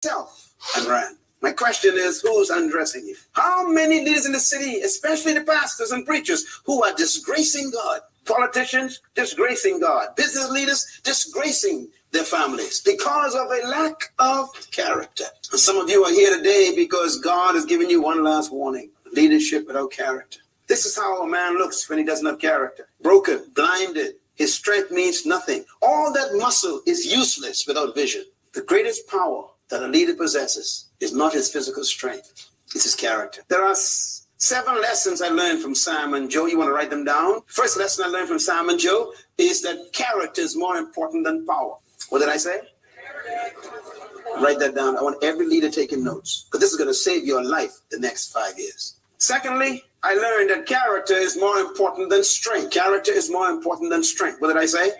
Self and ran. My question is, who's undressing you? How many leaders in the city, especially the pastors and preachers, who are disgracing God? Politicians disgracing God. Business leaders disgracing their families because of a lack of character. And some of you are here today because God has given you one last warning. Leadership without character. This is how a man looks when he doesn't have character. Broken, blinded. His strength means nothing. All that muscle is useless without vision. The greatest power that a leader possesses is not his physical strength. It's his character. There are 7 lessons I learned from Sam and Joe. You want to write them down? First lesson I learned from Sam and Joe is that character is more important than power. What did I say? Write that down. I want every leader taking notes because this is going to save your life the next 5 years. Secondly, I learned that character is more important than strength. Character is more important than strength. What did I say?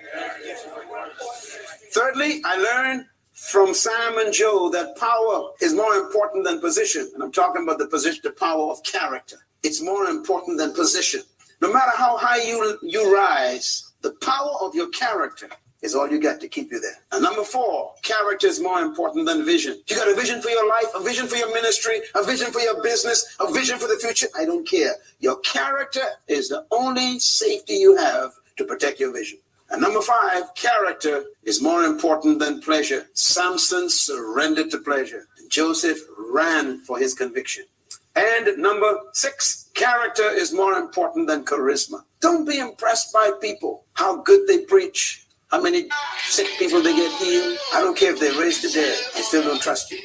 Thirdly, I learned from Sam and Joe that power is more important than position. And I'm talking about the position, the power of character. It's more important than position. No matter how high you rise, the power of your character is all you got to keep you there. And number 4, character is more important than vision. You got a vision for your life, a vision for your ministry, a vision for your business, a vision for the future. I don't care. Your character is the only safety you have to protect your vision. And number 5, character is more important than pleasure. Samson surrendered to pleasure. Joseph ran for his conviction. And number 6, character is more important than charisma. Don't be impressed by people, how good they preach, how many sick people they get healed. I don't care if they raise the dead. I still don't trust you.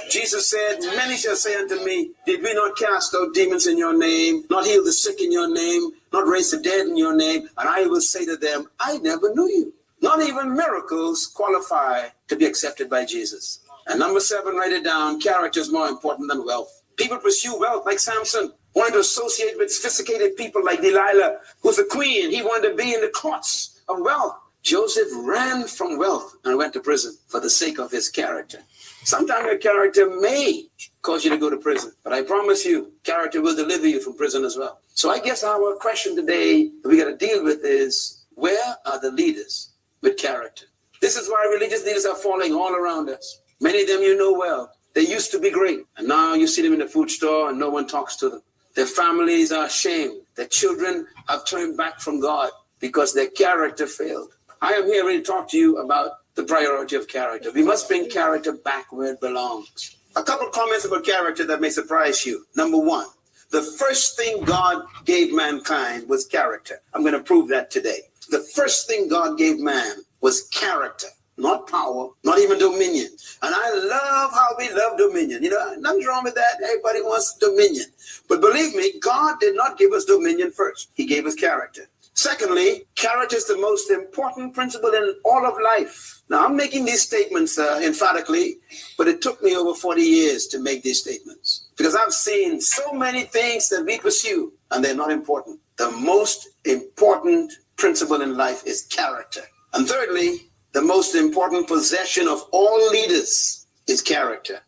Jesus said, many shall say unto me, did we not cast out demons in your name, not heal the sick in your name, not raise the dead in your name? And I will say to them, I never knew you. Not even miracles qualify to be accepted by Jesus. And number 7, write it down. Character is more important than wealth. People pursue wealth like Samson, wanted to associate with sophisticated people like Delilah, who's a queen. He wanted to be in the courts of wealth. Joseph ran from wealth and went to prison for the sake of his character. Sometimes your character may cause you to go to prison, but I promise you, character will deliver you from prison as well. So I guess our question today that we got to deal with is, where are the leaders with character? This is why religious leaders are falling all around us. Many of them you know well. They used to be great, and now you see them in the food store and no one talks to them. Their families are ashamed. Their children have turned back from God because their character failed. I am here to talk to you about the priority of character. We must bring character back where it belongs. A couple of comments about character that may surprise you. Number 1, the first thing God gave mankind was character. I'm going to prove that today. The first thing God gave man was character, not power, not even dominion. And I love how we love dominion. You know, nothing's wrong with that. Everybody wants dominion. But believe me, God did not give us dominion first. He gave us character. Secondly, character is the most important principle in all of life. Now, I'm making these statements emphatically, but it took me over 40 years to make these statements because I've seen so many things that we pursue and they're not important. The most important principle in life is character. And thirdly, the most important possession of all leaders is character.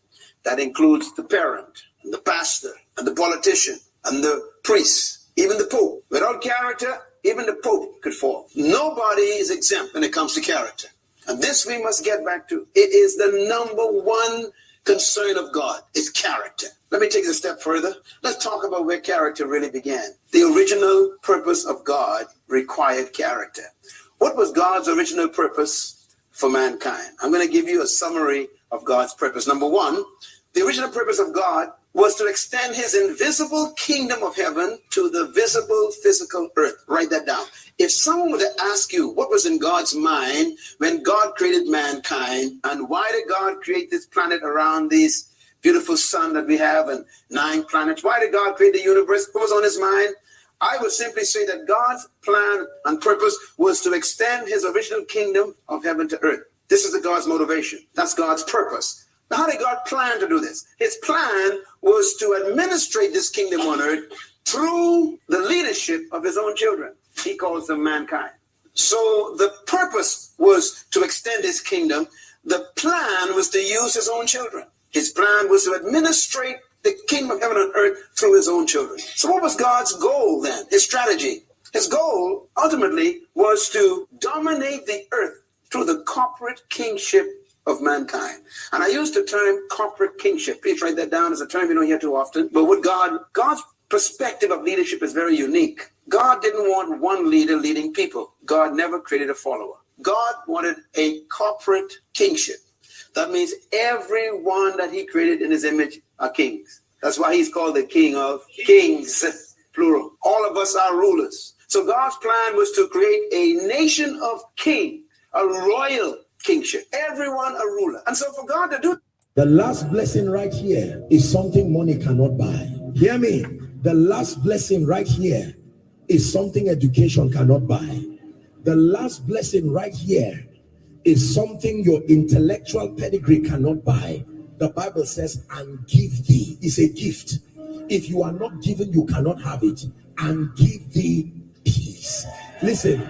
That includes the parent and the pastor and the politician and the priest, even the Pope. Without character, even the Pope could fall. Nobody is exempt when it comes to character. And this we must get back to. It is the number 1 concern of God, is character. Let me take it a step further. Let's talk about where character really began. The original purpose of God required character. What was God's original purpose for mankind? I'm going to give you a summary of God's purpose. Number 1, the original purpose of God was to extend his invisible kingdom of heaven to the visible physical earth. Write that down. If someone were to ask you what was in God's mind when God created mankind and why did God create this planet around this beautiful sun that we have and 9 planets, why did God create the universe? What was on his mind? I would simply say that God's plan and purpose was to extend his original kingdom of heaven to earth. This is God's motivation. That's God's purpose. Now, how did God plan to do this? His plan was to administrate this kingdom on earth through the leadership of his own children. He calls them mankind. So the purpose was to extend his kingdom. The plan was to use his own children. His plan was to administrate the kingdom of heaven and earth through his own children. So what was God's goal then? His strategy. His goal ultimately was to dominate the earth through the corporate kingship of mankind. And I use the term corporate kingship. Please write that down as a term you don't hear too often. But with God's perspective of leadership is very unique. God didn't want one leader leading people. God never created a follower. God wanted a corporate kingship. That means everyone that he created in his image are kings. That's why he's called the King of Kings, plural. All of us are rulers. So God's plan was to create a nation of kings, a royal kingship. Everyone a ruler. And so for God to do... The last blessing right here is something money cannot buy. Hear me. The last blessing right here is something education cannot buy. The last blessing right here is something your intellectual pedigree cannot buy. The Bible says, and give thee is a gift. If you are not given, you cannot have it. And give thee peace. Listen,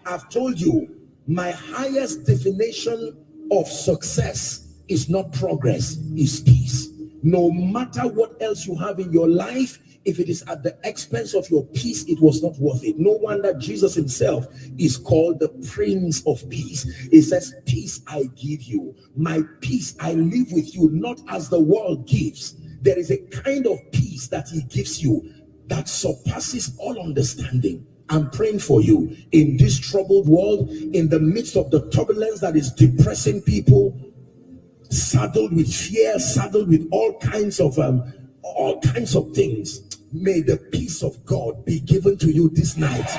I've told you, my highest definition of success is not progress, is peace. No matter what else you have in your life, if it is at the expense of your peace, it was not worth it. No wonder Jesus himself is called the Prince of Peace. He says, peace I give you, my peace I live with you, not as the world gives. There is a kind of peace that he gives you that surpasses all understanding. I'm praying for you in this troubled world, in the midst of the turbulence that is depressing people, saddled with fear, saddled with all kinds of things. May the peace of God be given to you this night.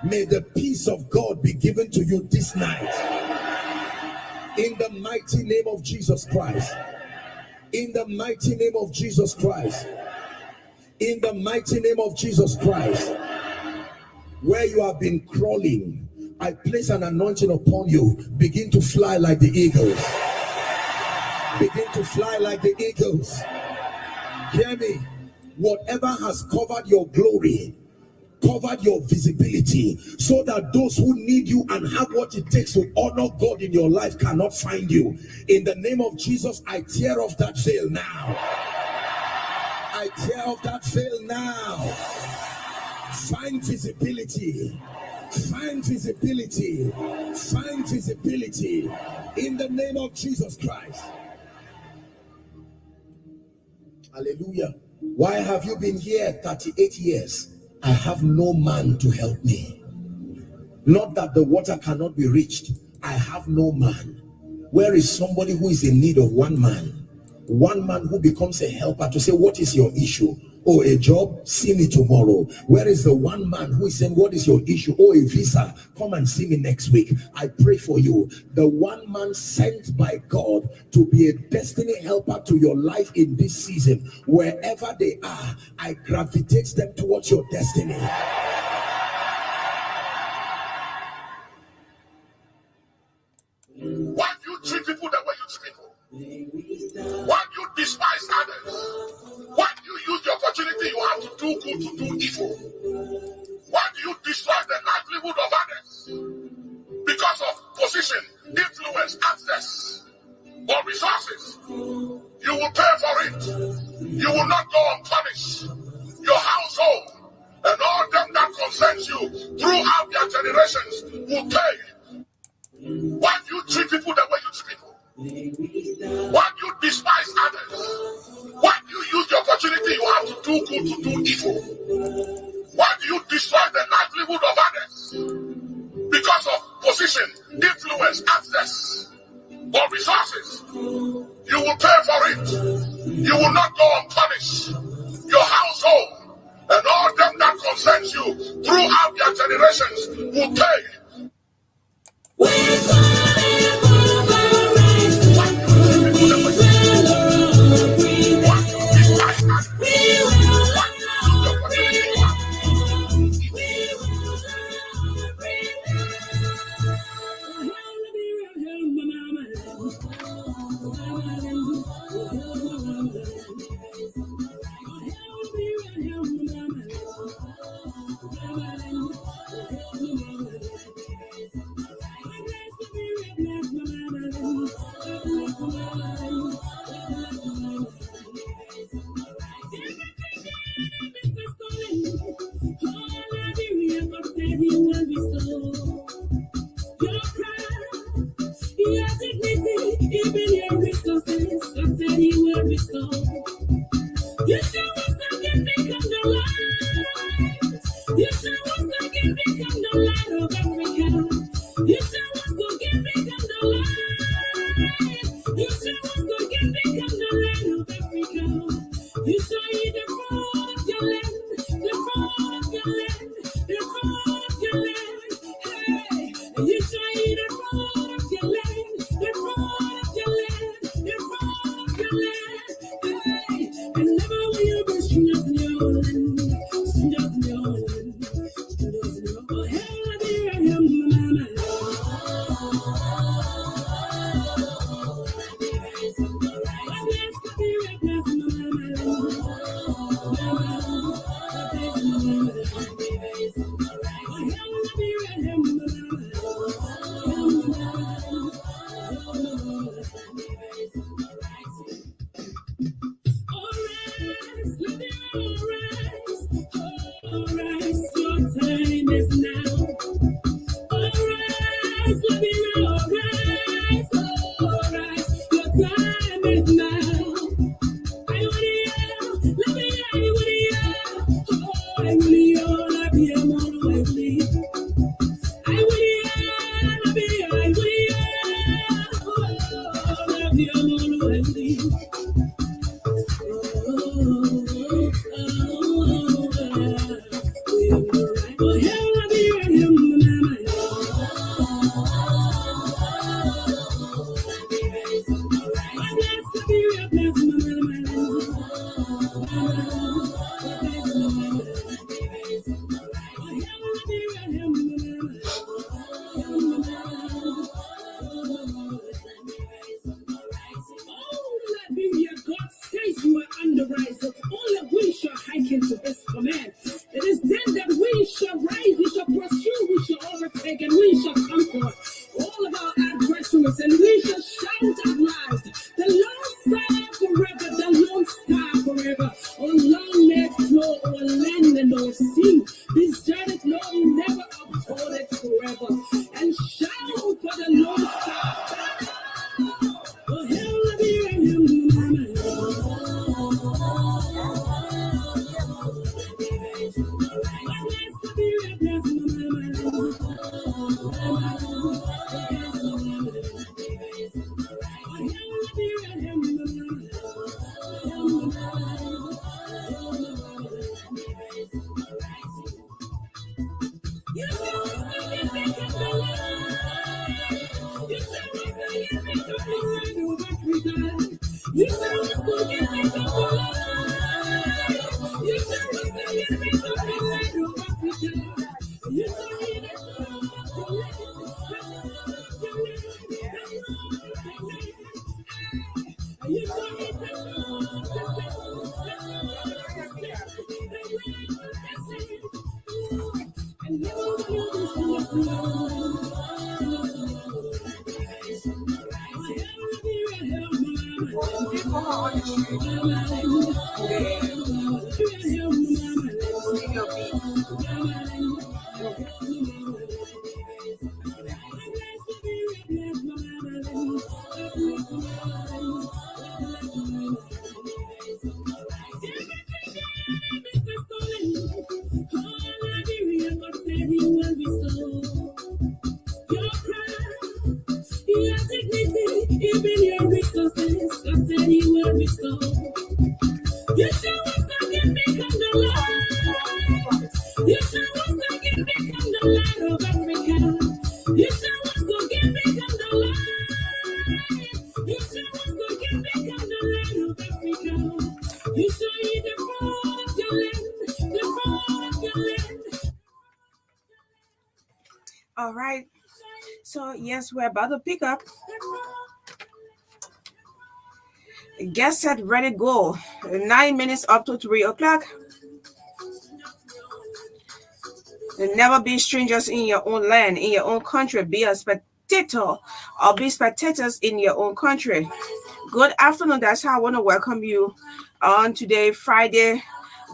May the peace of God be given to you this night. In the mighty name of Jesus Christ. In the mighty name of Jesus Christ. In the mighty name of Jesus Christ. Where you have been crawling, I place an anointing upon you. Begin to fly like the eagles. Begin to fly like the eagles. Hear me. Whatever has covered your glory, covered your visibility, so that those who need you and have what it takes to honor God in your life cannot find you. In the name of Jesus, I tear off that veil now. I tear off that veil now. Find visibility. Find visibility. Find visibility. In the name of Jesus Christ. Hallelujah. Why have you been here 38 years? I have no man to help me. Not that the water cannot be reached. I have no man. Where is somebody who is in need of one man? One man who becomes a helper to say, what is your issue? Oh, a job? See me tomorrow. Where is the one man who is saying, what is your issue? Oh, a visa. Come and see me next week. I pray for you. The one man sent by God to be a destiny helper to your life in this season. Wherever they are, I gravitate them towards your destiny. Why do you treat people the way you treat people? Why do you despise others? Why do you use the opportunity you have to do good to do evil? Why do you destroy the livelihood of others? Because of position, influence, access, or resources. You will pay for it. You will not go unpunished. Your household and all them that concerns you throughout their generations will pay. Why do you treat people the way you treat people? Why do you despise others? Why do you use the opportunity you have to do good to do evil? Why do you destroy the livelihood of others? Because of position, influence, access, or resources. You will pay for it. You will not go unpunished. Your household and all them that concerns you throughout their generations will pay. Even your resources, I said He will restore. You shall once again become the light. You shall once again become the light of Africa. You shall once again become the light. You shall once again become the light of Africa. You shall eat the fruit of your land, the fruit of your land, the fruit of your land. Hey, you shall eat the fruit of your land, the fruit of your land, the fruit of your land. Hey, and never will you be strangers in your land, strangers in your land, strangers in your land. Oh, hell, I be right here, mama. Your time is now. Alright, let me alright, alright, your time is now. I want you, let me, I want you, oh, I want you, let me, I'm on the way, please. I want you, let me, I want you, oh, let me, I'm on the way, please. Oh, hell, let me, right here, mama. Into this command. It is then that we shall rise, we shall pursue, we shall overtake, and we shall conquer all of our adversaries, and we shall shout at last. The Lord star forever, the Lord star forever. Oh, long may it flow over land and over sea. This journey, Lord, will never uphold it forever. And shout for the Lord star. Oh, hell, let me hear him, mama. You All right. So, yes, we're about to pick up. Get set, ready, go. 9 minutes up to 3 o'clock. And never be strangers in your own land, in your own country. Be a spectator or be spectators in your own country. Good afternoon. That's how I want to welcome you on today, Friday.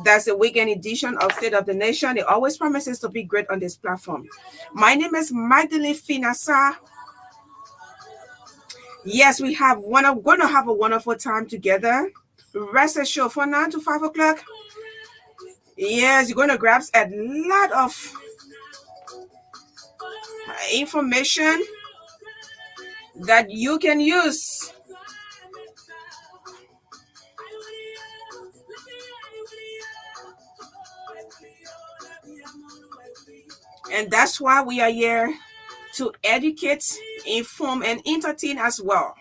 That's the weekend edition of State of the Nation. It always promises to be great on this platform. My name is Magdalene Saah. Yes, we're going to have a wonderful time together. Rest assured, for 9 to 5 o'clock. Yes, you're going to grab a lot of information that you can use. And that's why we are here, to educate, inform, and entertain as well.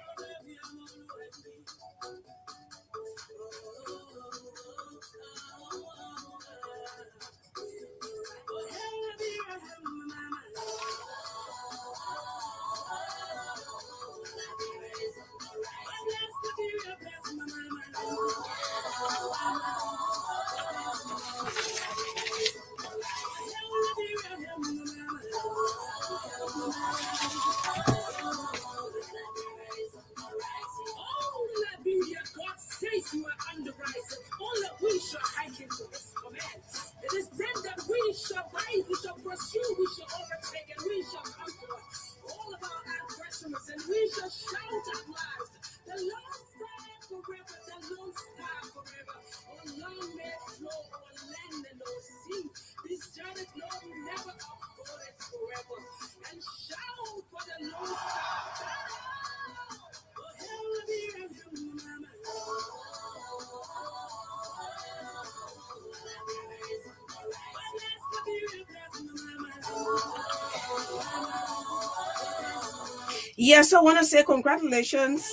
Yes, I want to say congratulations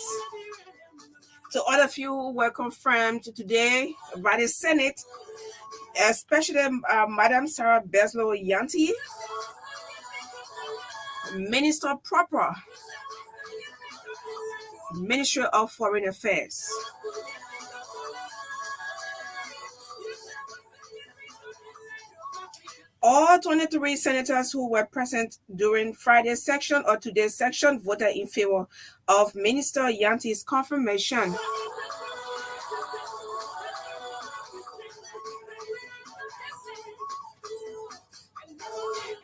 to all of you who were confirmed today by the Senate, especially Madam Sarah Beslow Yanti, Minister Proper, Ministry of Foreign Affairs. All 23 senators who were present during Friday's section or today's section voted in favor of Minister Yanti's confirmation.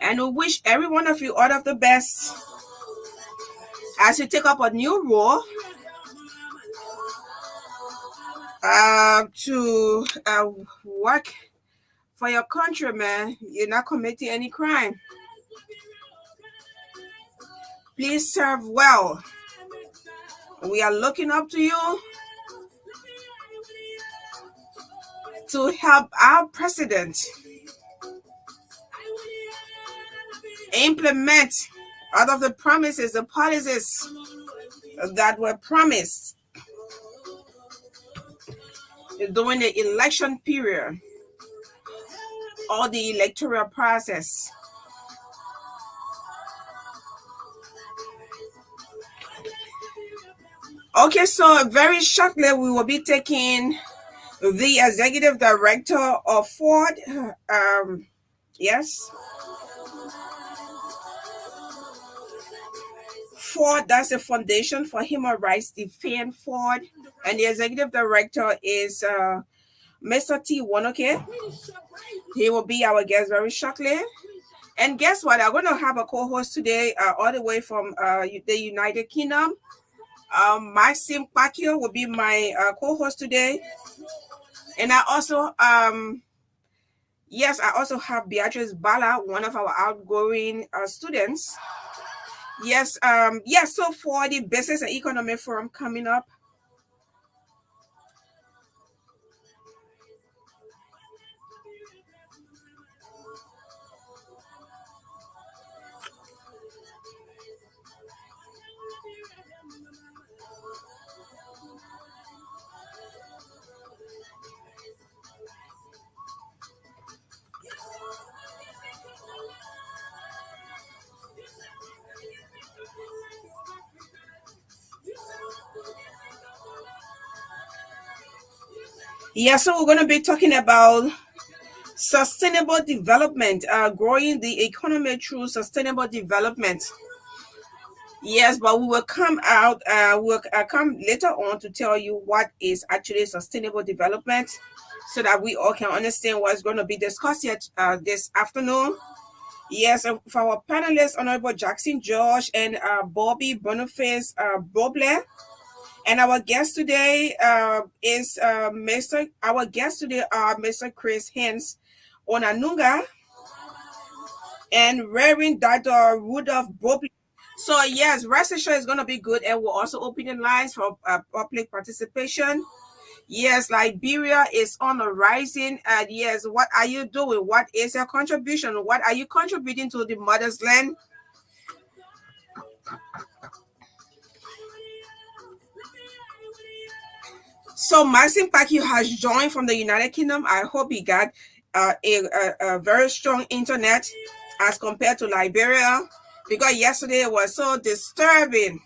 And we wish every one of you all of the best as you take up a new role to work for your country, man. You're not committing any crime. Please serve well. We are looking up to you to help our president implement all of the promises, the policies that were promised during the election period or the electoral process. Okay, so very shortly we will be taking the executive director of Ford. Yes. Ford, that's the Foundation for Human Rights Defend Ford. And the executive director is Mr. T. Wanoke. He will be our guest very shortly. And guess what? I'm going to have a co-host today all the way from the United Kingdom. Maxim Pacquiao will be my co-host today. And I also, yes, I also have Beatrice Bala, one of our outgoing students. Yes, yes, so for the Business and Economic Forum coming up, yeah, so we're going to be talking about sustainable development, growing the economy through sustainable development. Yes, but we will come out, we'll come later on to tell you what is actually sustainable development so that we all can understand what's going to be discussed here this afternoon. Yes, for our panelists, Honorable Jackson George and Bobby Boniface Boble. And our guest today is our guest today are Mr. Chris Hens Onanunga and Reverend Dr. Rudolph Boble. So yes, rest assured is going to be good, and we're also opening lines for public participation. Yes, Liberia is on the rising, and yes, what are you doing? What is your contribution? What are you contributing to the mother's land? So Maxim Paki has joined from the United Kingdom. I hope he got a very strong internet as compared to Liberia, because yesterday was so disturbing.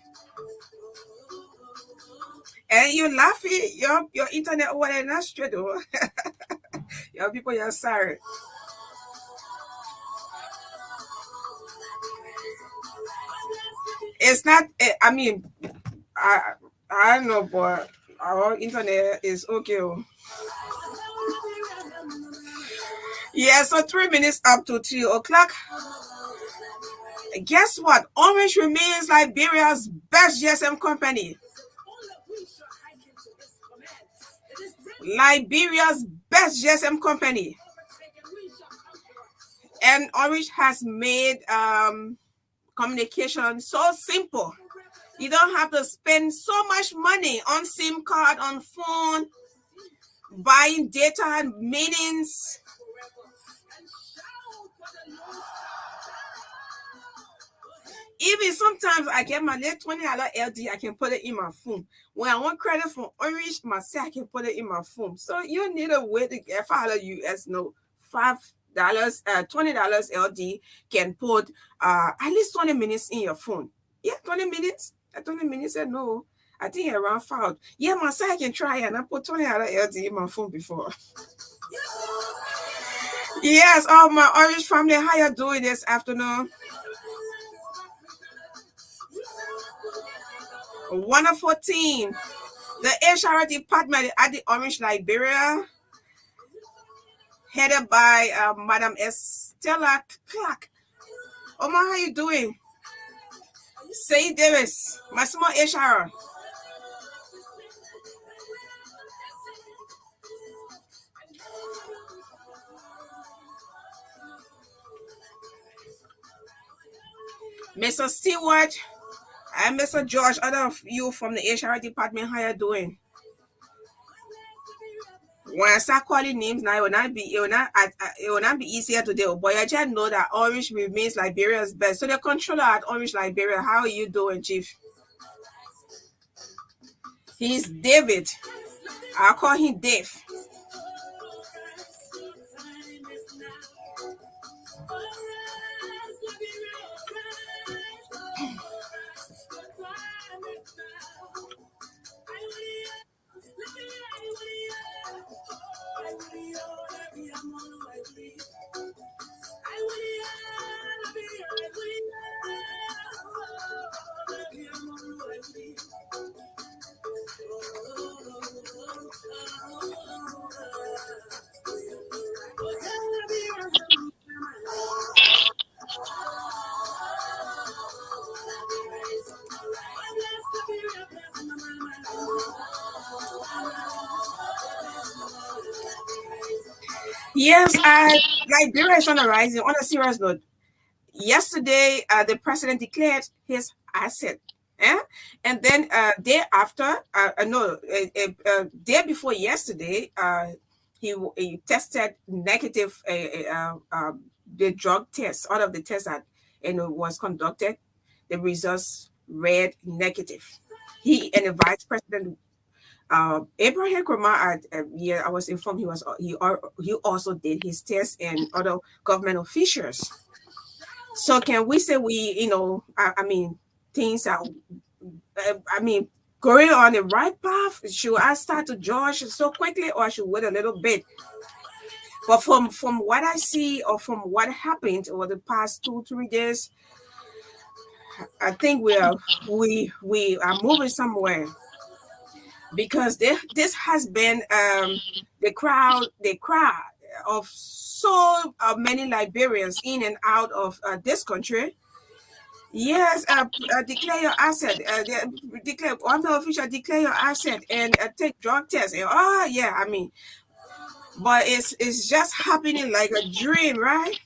And you laughing, your internet over there not straight over. Your people, you're sorry. It's not. I mean, I don't know, but our internet is okay. Yeah, so 3 minutes up to 3 o'clock. Guess what? Orange remains Liberia's best GSM company. Liberia's best GSM company. And Orange has made communication so simple. You don't have to spend so much money on SIM card, on phone, buying data and meetings. Even sometimes I get my little $20 LD, I can put it in my phone. When I want credit from Orange, myself, I can put it in my phone. So you need a way to get $5 US, no, $5, $20 LD can put at least 20 minutes in your phone. Yeah, 20 minutes. 20 minutes, no. I think around 5. Yeah, myself, I can try and I put $20 LD in my phone before. Yes, oh, my Orange family, how you doing this afternoon? 114. The HR department at the Orange Liberia, headed by Madam Estella Clark. Oh, my, how you doing? Say Davis, my small HR. Mr. Stewart and Mr. George, other of you from the HR department, how you doing? When I start calling names now, it will not be easier today. But I just know that Orange remains Liberia's best. So the controller at Orange Liberia, how are you doing, Chief? He's David. I'll call him Dave. Yes, Liberia is on the rising. On a serious note, yesterday the president declared his asset, and then day after, day before yesterday, he tested negative. The drug test, all of the tests that was conducted, the results read negative. He and the vice president. Abraham Kroma, I was informed he also did his test, and other government officials. So can we say things are, going on the right path? Should I start to judge so quickly, or I should wait a little bit? But from what I see, or from what happened over the past 2-3 days, I think we are moving somewhere. Because this has been the crowd. of so many Liberians in and out of this country. Yes, declare your asset. Declare, I'm the official, declare your asset and take drug tests. And, oh, yeah, I mean, but it's just happening like a dream, right?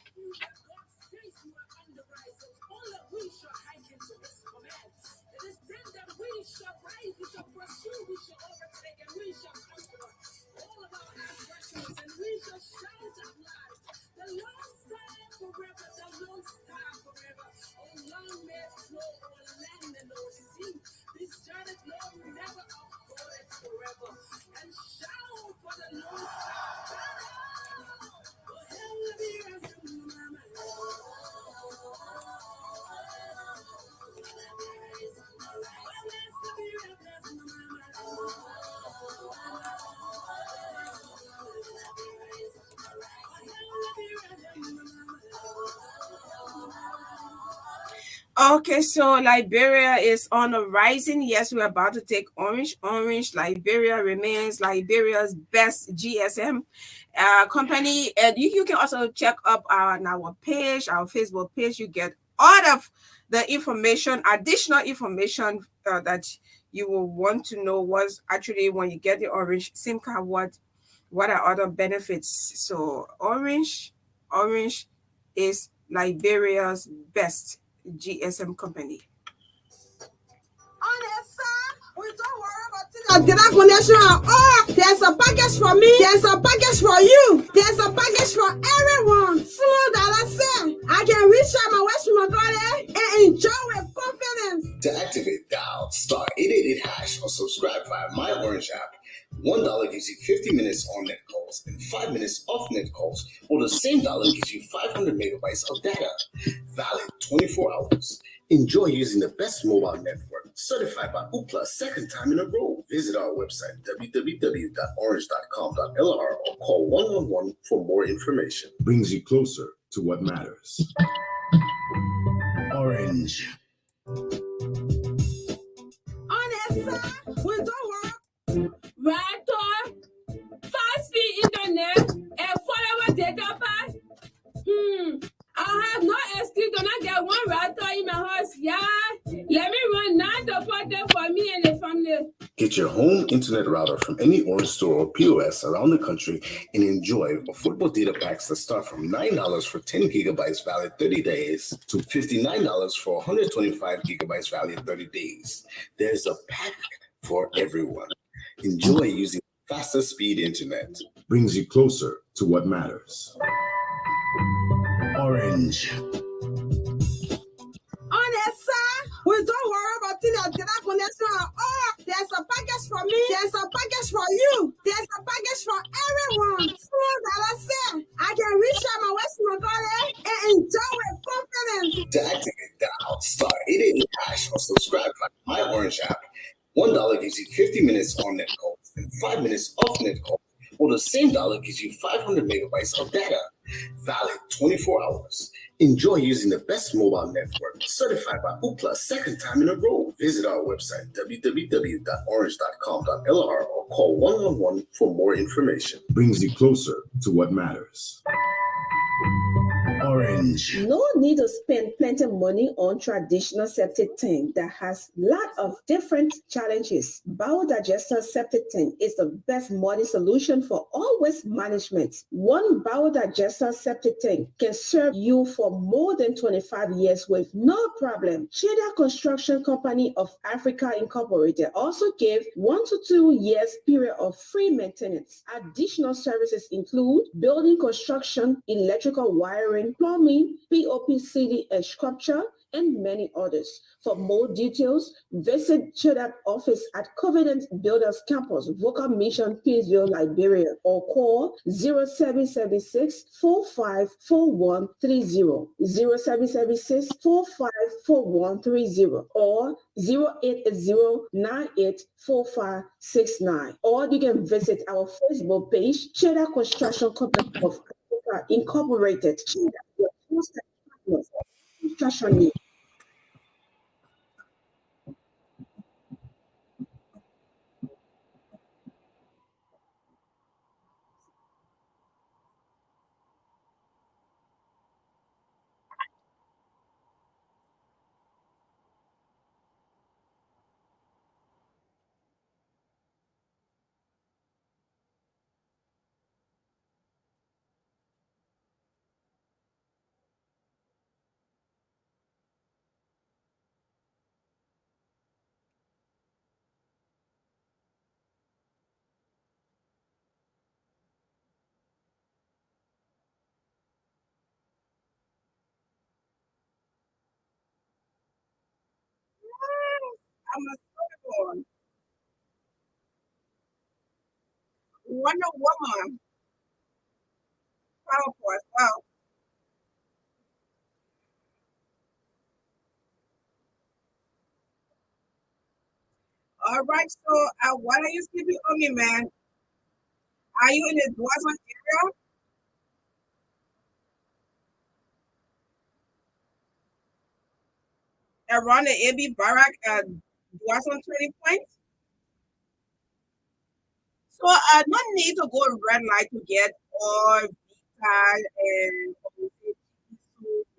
Okay, so Liberia is on a rising. Yes, we're about to take orange. Orange, Liberia remains Liberia's best GSM company. And you can also check up on our page, our Facebook page. You get all of the information, additional information that you will want to know was actually when you get the orange SIM card, what are other benefits. So orange is Liberia's best GSM company. We don't worry about things. Get that connection. Oh, there's a package for me. There's a package for you. There's a package for everyone. Small dollar say I can reach out my West Mongolia and enjoy with confidence. To activate, dial star 888 hash or subscribe via My Orange app. $1 gives you 50 minutes on net calls and 5 minutes off net calls, or the same dollar gives you 500 megabytes of data. Valid 24 hours. Enjoy using the best mobile network, certified by Ookla second time in a row. Visit our website, www.orange.com.lr, or call 111 for more information. Brings you closer to what matters. Orange. Honest, we don't worry. Right, fast-speed internet and forever data pass. I have no excuse to not get one router in my house. Yeah, let me run 9 to 40 for me and the family. Get your home internet router from any Orange store or POS around the country and enjoy affordable data packs that start from $9 for 10 gigabytes valid 30 days to $59 for 125 gigabytes valid 30 days. There's a pack for everyone. Enjoy using faster speed internet. Brings you closer to what matters. Orange. Honest, we don't worry about things. Get that connection. Oh, there's a package for me. There's a package for you. There's a package for everyone. Small dollar say I can reach out my West Mongolia and enjoy with confidence. To activate, dial star 888 hash or subscribe via My Orange app. $1 gives you 50 minutes on net calls and 5 minutes off net calls, or the same dollar gives you 500 megabytes of data. Valid 24 hours. Enjoy using the best mobile network, certified by Ookla second time in a row. Visit our website, www.orange.com.lr, or call 111 for more information. Brings you closer to what matters. Orange. No need to spend plenty of money on traditional septic tank that has lot of different challenges. Biodigester septic tank is the best modern solution for all waste management. One biodigester septic tank can serve you for more than 25 years with no problem. Cheddar Construction Company of Africa Incorporated also gave 1 to 2 years period of free maintenance. Additional services include building construction, electrical wiring, plumbing, POPCD and sculpture, and many others. For more details, visit Cheddar office at Covenant Builders Campus, Vocal Mission, Peaceville, Liberia, or call 0776 454130, 0776 454130, or 080984569. Or you can visit our Facebook page, Cheddar Construction Company of Africa Incorporated. Cheddar, your trusted partner for construction needs. I'm a Scorpio. Wonder Woman. Powerful as well. All right, so why are you sleeping on me, man? Are you in the Dwazon area around the AB Barrack at Dwazon 20 points? So no need to go red light to get all Vita and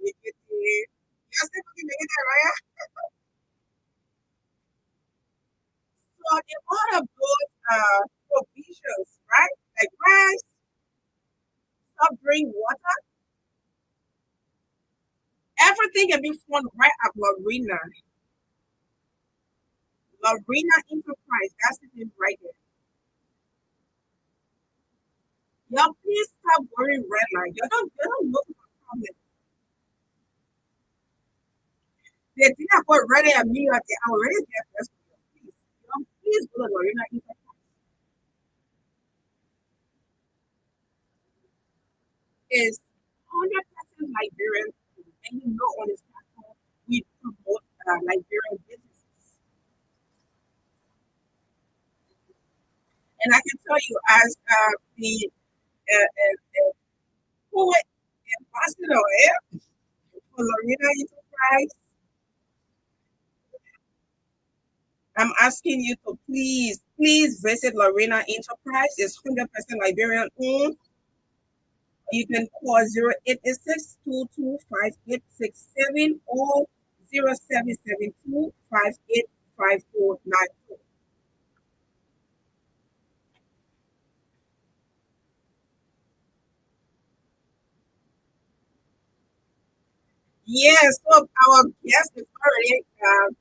yes, they could be making that right. So in all of those provisions, right? Like rice, soft drink, water, everything can be found right at Lorena Enterprise. That's the name right there. Y'all please stop wearing red light. You don't know the problem. They think I put red at me like I already get this. Please, please go to Lorena Enterprise. Is 100% Liberian food, and you know on this platform we promote Liberian businesses. And I can tell you, as the poet ambassador for Lorena Enterprise, I'm asking you to please visit Lorena Enterprise. It's 100% Liberian owned. You can call 0886 or 0772 Yes, so our guest is already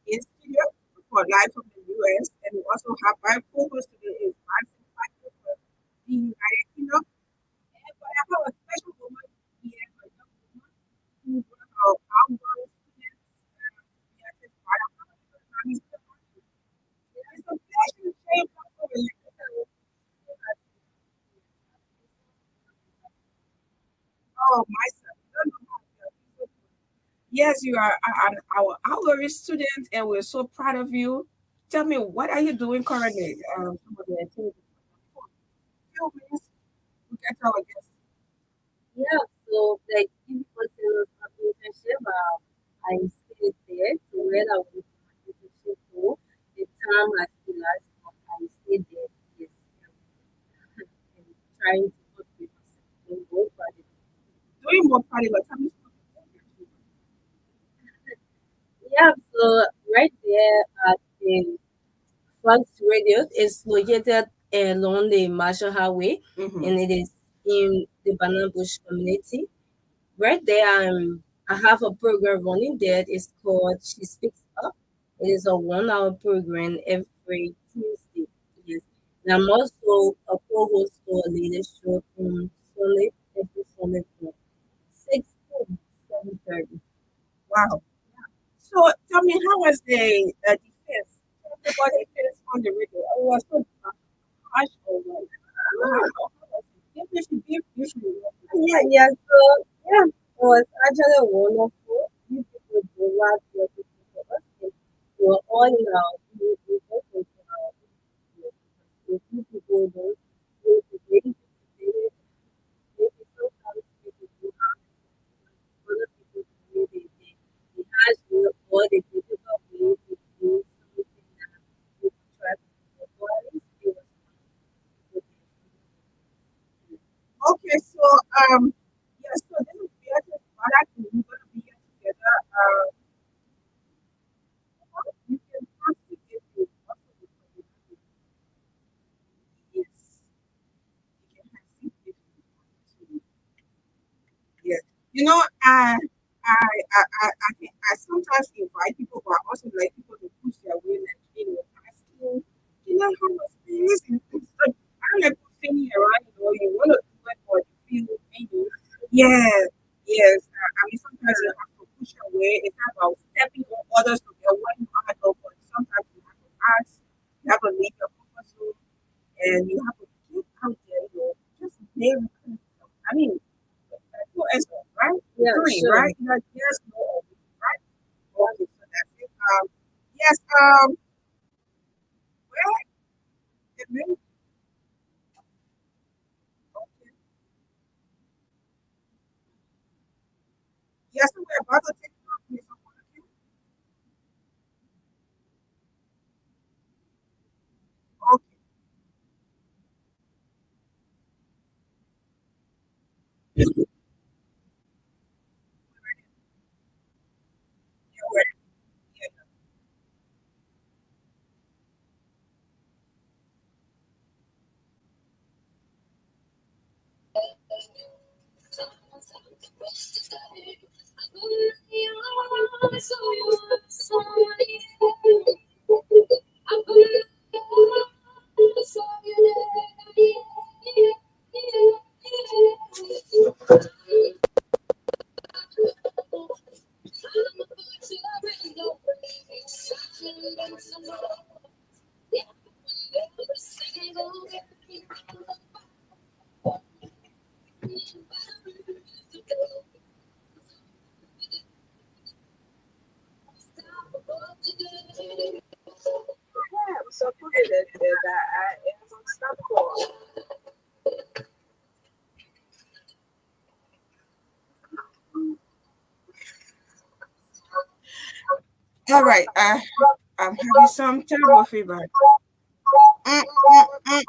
in studio for live from the US, and we also have our co-host today is Martin Factor for the United Kingdom. And we have a special woman here, a young woman who's one of our outgoing students. We are just part of our economics department. It's a pleasure to share with you. Oh, myself. Yes, you are our honorary student, and we're so proud of you. Tell me, what are you doing currently? Some of the activities. Few minutes to get our guest. Yeah, so like if it was a internship, I stayed there to where I was internship for. The time has elapsed, but I stayed there, yes, and trying to put myself in both parties. Doing more party, but tell me Yeah, so right there at the Fox Radio is located along the Marshall Highway, something. and it is in the Banana Bush community. Right there, I have a program running there. It's called She Speaks Up. It is a 1 hour program every Tuesday. Yes. And I'm also a co-host for a lady show on Sunday, every Sunday from 6 to 7:30. Wow. So tell me, how was the defense? Tell me about the defense on the radio. I was so harsh or what? Give me some deep history. Yeah, yeah. So yeah, it was actually wonderful. You people do not what you do for us. And we were all in our we both went to our if you people don't do the great maybe sometimes people do have other people do they has or they difficult way to do something that we try to do. But at least it was good. Okay, so yeah, so this is Beatrice product, and we're gonna be here together. You can practice if you also do yes, you can have seat if you want to. Yes, you know, I sometimes invite people, but I also like people to push their way, like asking, how was this? And so I don't like putting around. You want to do it for the feel, maybe. Yeah, yes. I mean, sometimes you have to push your way. It's not about stepping on others to get what you are, but sometimes you You have a meet your comfort zone, and you have to keep out there, just very consistent. I mean, 2 as well, right? Yeah, 3, sure. right? Yes, no, right? Okay, so that's it. Yes, well, it may- okay. Yes, so we're about to take this. Okay, you're ready. Yeah. Yeah, I'm so good at it. That I am unstoppable. All right. I'm having some terrible feedback. Mm, mm, mm,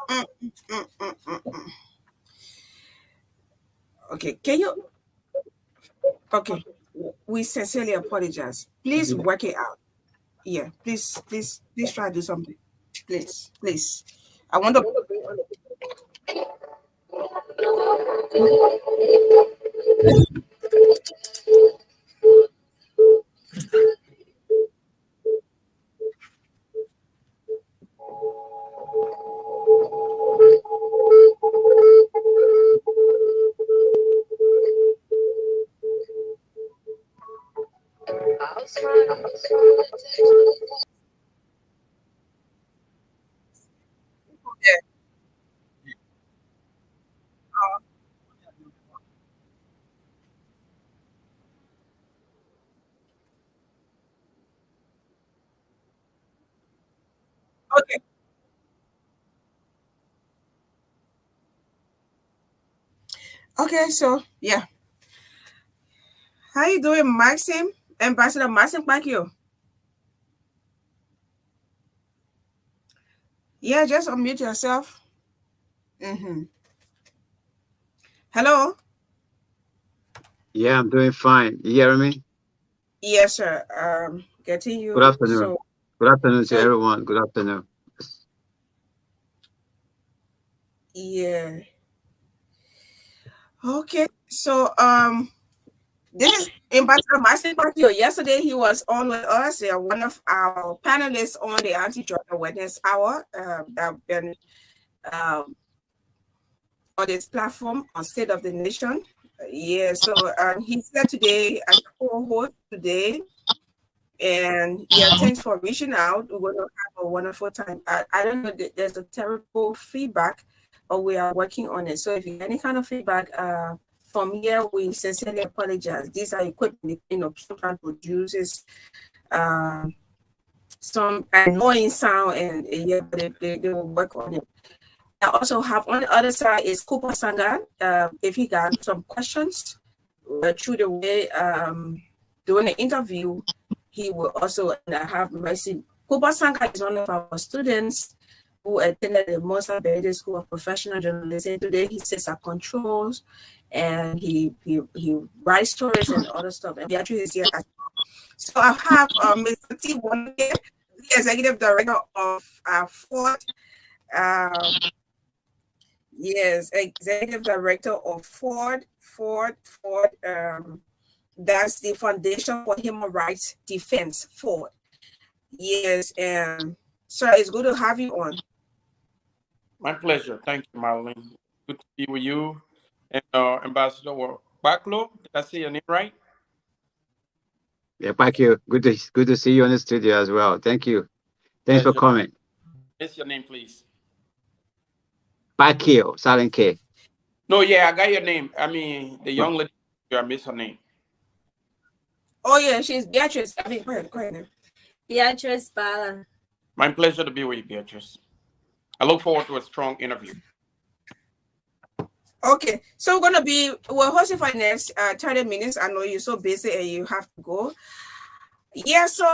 mm, mm, mm, mm, mm. Okay, can you? Okay, we sincerely apologize. Please work it out. Yeah, please try to do something. Please. I want to. Yeah. Okay. Okay. So yeah, how you doing, Maxim? Ambassador Maxim, thank you. Yeah, just unmute yourself. Mm-hmm. Hello. Yeah, I'm doing fine. You hear me? Yes, sir. Getting Good you. afternoon. Good afternoon to So everyone. Good afternoon. yeah. Okay. So this is Ambassador Marcin Bakio. Yesterday he was on with us, one of our panelists on the Anti-Drug Awareness Hour that been um, on this platform on State of the Nation. Yeah, so he's here today as co-host today. And yeah, thanks for reaching out. We're going to have a wonderful time. I don't know, there's a terrible feedback, but we are working on it. So if you have any kind of feedback from here, we sincerely apologize. These are equipment, sometimes produces some annoying sound, and yeah, but they will work on it. I also have on the other side is Cooper Sangan. If he got some questions through the way during the interview, he will also have mercy. Cooper Sangan is one of our students who attended the Mosa Bede School of Professional Journalism. Today he sits at controls and he writes stories and other stuff. And Beatrice is here. So I have Mr. T. Wonke, the executive director of Ford. Yes, executive director of Ford. That's the Foundation for Human Rights Defense, Ford. Yes, and sir, it's good to have you on. My pleasure. Thank you, Magdalene. Good to be with you. And Ambassador Baklo, did I say your name right? Yeah, thank you. Good to see you in the studio as well. Thank you. Thanks for Pleasure. coming. Miss your name, please. Bakio, silent K. No, yeah, I got your name. I mean, the young lady, I miss her name. Oh yeah, she's Beatrice. I mean, go ahead. Beatrice Bala. My pleasure to be with you, Beatrice. I look forward to a strong interview. Okay, so we're hosting for the next 30 minutes. I know you're so busy and you have to go. Yeah, so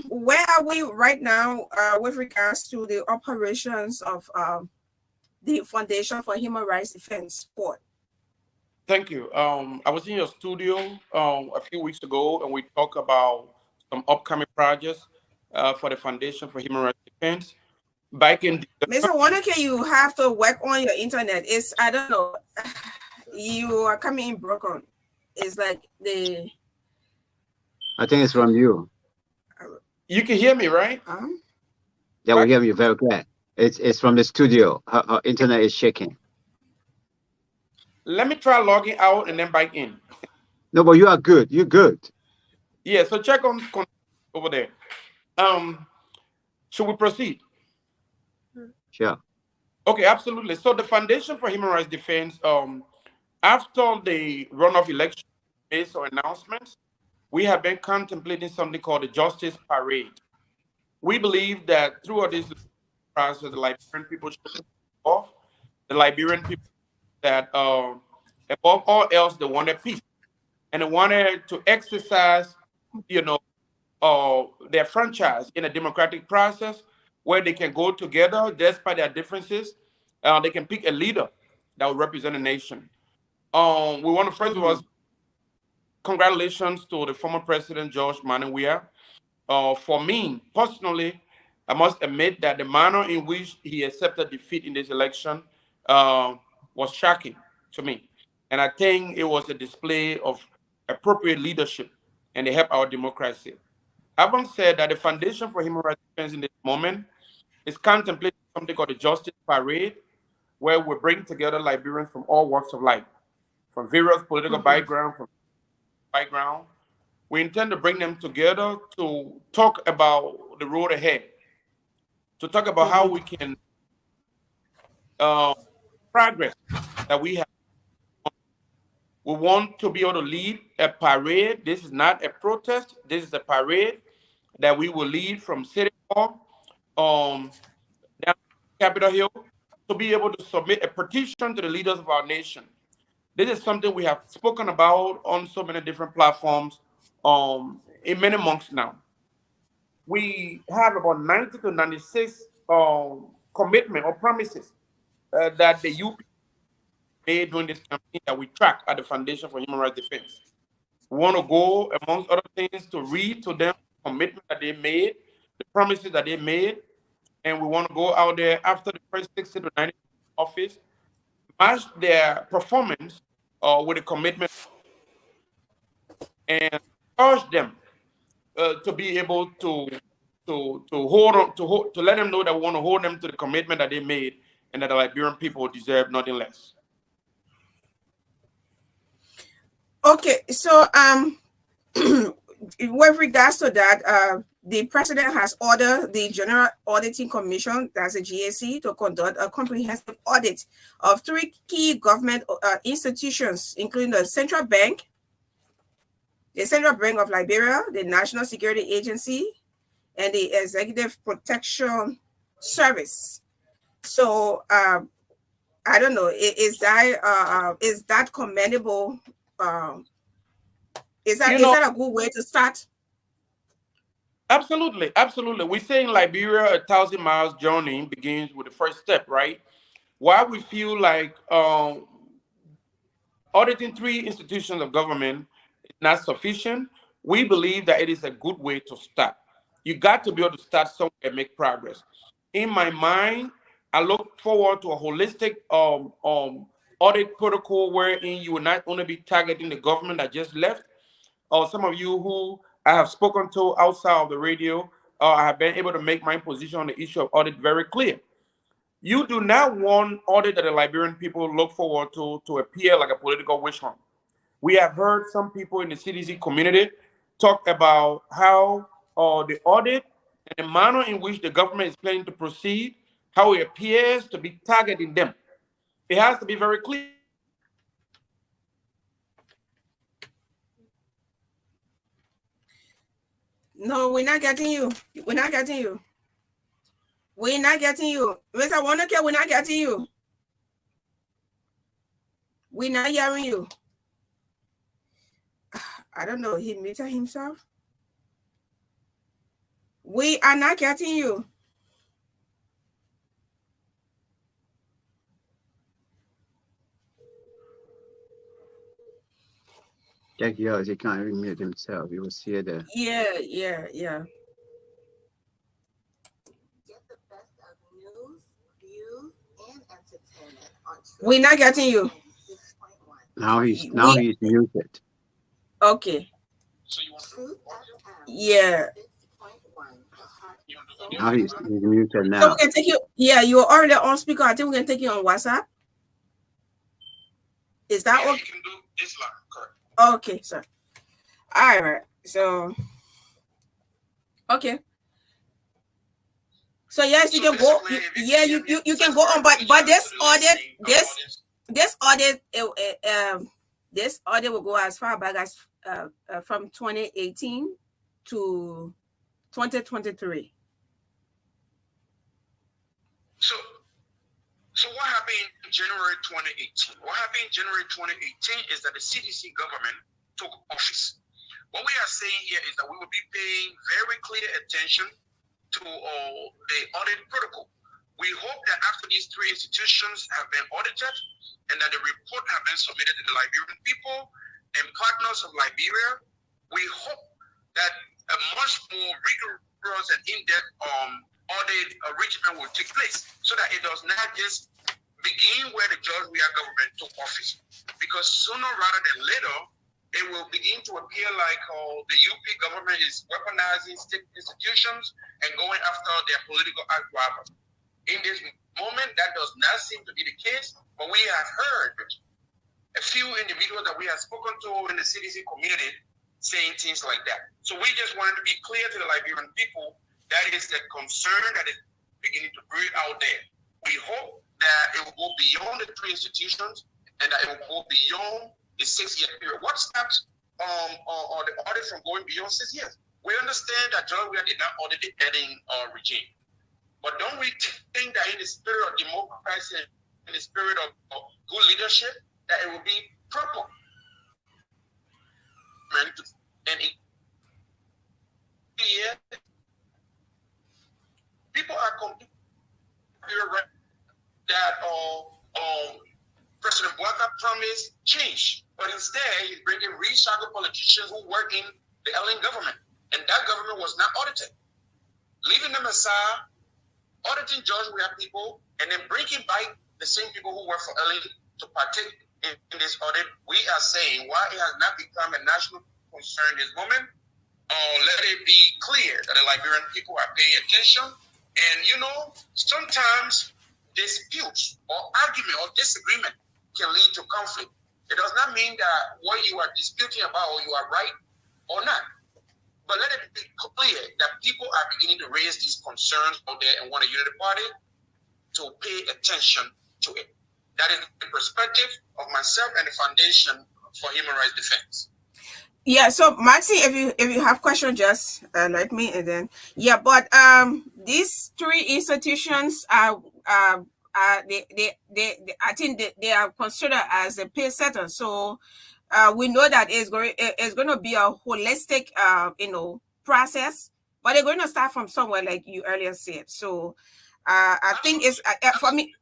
where are we right now with regards to the operations of the Foundation for Human Rights Defense Board? Thank you. I was in your studio a few weeks ago, and we talked about some upcoming projects for the Foundation for Human Rights Defense. Back in Mr. Wanake, you have to work on your internet. I don't know, you are coming in broken. It's like I think it's from you. You can hear me, right? Yeah, we hear you very clear. It's from the studio. Her internet is shaking. Let me try logging out and then back in. No, but you are good. You're good. Yeah, so check on over there. Should we proceed? Sure. Okay, absolutely. So the Foundation for Human Rights Defense, after the runoff election based on announcements, we have been contemplating something called the Justice Parade. We believe that throughout this process, the Liberian people should be off. The Liberian people that above all else, they wanted peace. And they wanted to exercise, their franchise in a democratic process where they can go together despite their differences. They can pick a leader that will represent the nation. We want to first of all, congratulations to the former President George Manawia. For me personally, I must admit that the manner in which he accepted defeat in this election was shocking to me. And I think it was a display of appropriate leadership and it helped our democracy. Having said that, the Foundation for Human Rights Defense in this moment is contemplating something called the Justice Parade, where we bring together Liberians from all walks of life, from various political backgrounds, We intend to bring them together to talk about the road ahead, to talk about how we can progress that we have. We want to be able to lead a parade. This is not a protest. This is a parade that we will lead from City Hall down Capitol Hill to be able to submit a petition to the leaders of our nation. This is something we have spoken about on so many different platforms in many months now. We have about 90 to 96 commitment or promises that the UP made during this campaign that we track at the Foundation for Human Rights Defense. We want to go, amongst other things, to read to them the commitment that they made, the promises that they made, and we want to go out there after the first 60 to 90 office, match their performance with a commitment, and urge them to be able to hold on, to let them know that we want to hold them to the commitment that they made, and that the Liberian people deserve nothing less. Okay, so with regards to that, the president has ordered the General Auditing Commission, that's a GAC, to conduct a comprehensive audit of 3 key government institutions, including the Central Bank of Liberia, the National Security Agency, and the Executive Protection Service. So I don't know, is that commendable? Is that a good way to start? Absolutely. We say in Liberia, 1,000 miles journey begins with the first step, right? Why we feel like auditing 3 institutions of government is not sufficient, we believe that it is a good way to start. You got to be able to start somewhere and make progress. In my mind, I look forward to a holistic audit protocol wherein you will not only be targeting the government that just left, or some of you who I have spoken to outside of the radio, I have been able to make my position on the issue of audit very clear. You do not want audit that the Liberian people look forward to appear like a political witch hunt. We have heard some people in the CDC community talk about how the audit and the manner in which the government is planning to proceed how it appears to be targeting them. It has to be very clear. No, we're not getting you. We're not getting you. We're not getting you. Mr. Wanaka, we're not getting you. We're not hearing you. I don't know. He muted himself. We are not getting you. Jack Yours, he can't even mute himself. He was here there. Yeah. Get the best of news, views, and entertainment on We're not getting you. 96.1. Now he's muted. Okay. Truth FM Yeah. 6.1. Now he's muted So now. we can take you. Yeah, you are already on speaker. I think we can take you on WhatsApp. Is that Yeah, okay? you can do this line, correct. Okay, sir. All right. So, okay. So yes, you So can go. basically, if you Yeah, give me you can a go on. But this audit, audience, this audit, this audit will go as far back as from 2018 to 2023. So what happened in January 2018? What happened in January 2018 is that the CDC government took office. What we are saying here is that we will be paying very clear attention to the audit protocol. We hope that after these three institutions have been audited and that the report have been submitted to the Liberian people and partners of Liberia, we hope that a much more rigorous and in-depth audit regimen will take place so that it does not just begin where the George Weah government took office. Because sooner rather than later, it will begin to appear like the UP government is weaponizing state institutions and going after their political rivals. In this moment, that does not seem to be the case, but we have heard a few individuals that we have spoken to in the CDC community saying things like that. So we just wanted to be clear to the Liberian people that is the concern that is beginning to breed out there. We hope that it will go beyond the three institutions and that it will go beyond the 6-year period. What stops the audit from going beyond 6 years? We understand that George Weah did not audit the heading regime. But don't we think that in the spirit of democracy, in the spirit of good leadership, that it will be proper? And people are completely that President Boakai promised change, but instead he's bringing recycled politicians who work in the LN government, and that government was not audited. Leaving them aside, auditing George Weah people, and then bringing back the same people who work for LN to partake in this audit. We are saying why it has not become a national concern in this moment. Let it be clear that the Liberian people are paying attention. And sometimes disputes or argument or disagreement can lead to conflict. It does not mean that what you are disputing about you are right or not. But let it be clear that people are beginning to raise these concerns out there and want a unity party to pay attention to it. That is the perspective of myself and the Foundation for Human Rights Defense. Yeah, so Maxie, if you have questions, just let me, and then but these three institutions are they I think they are considered as a pay setter. So we know that it's going to be a holistic process, but they're going to start from somewhere, like you earlier said. So I think it's for me.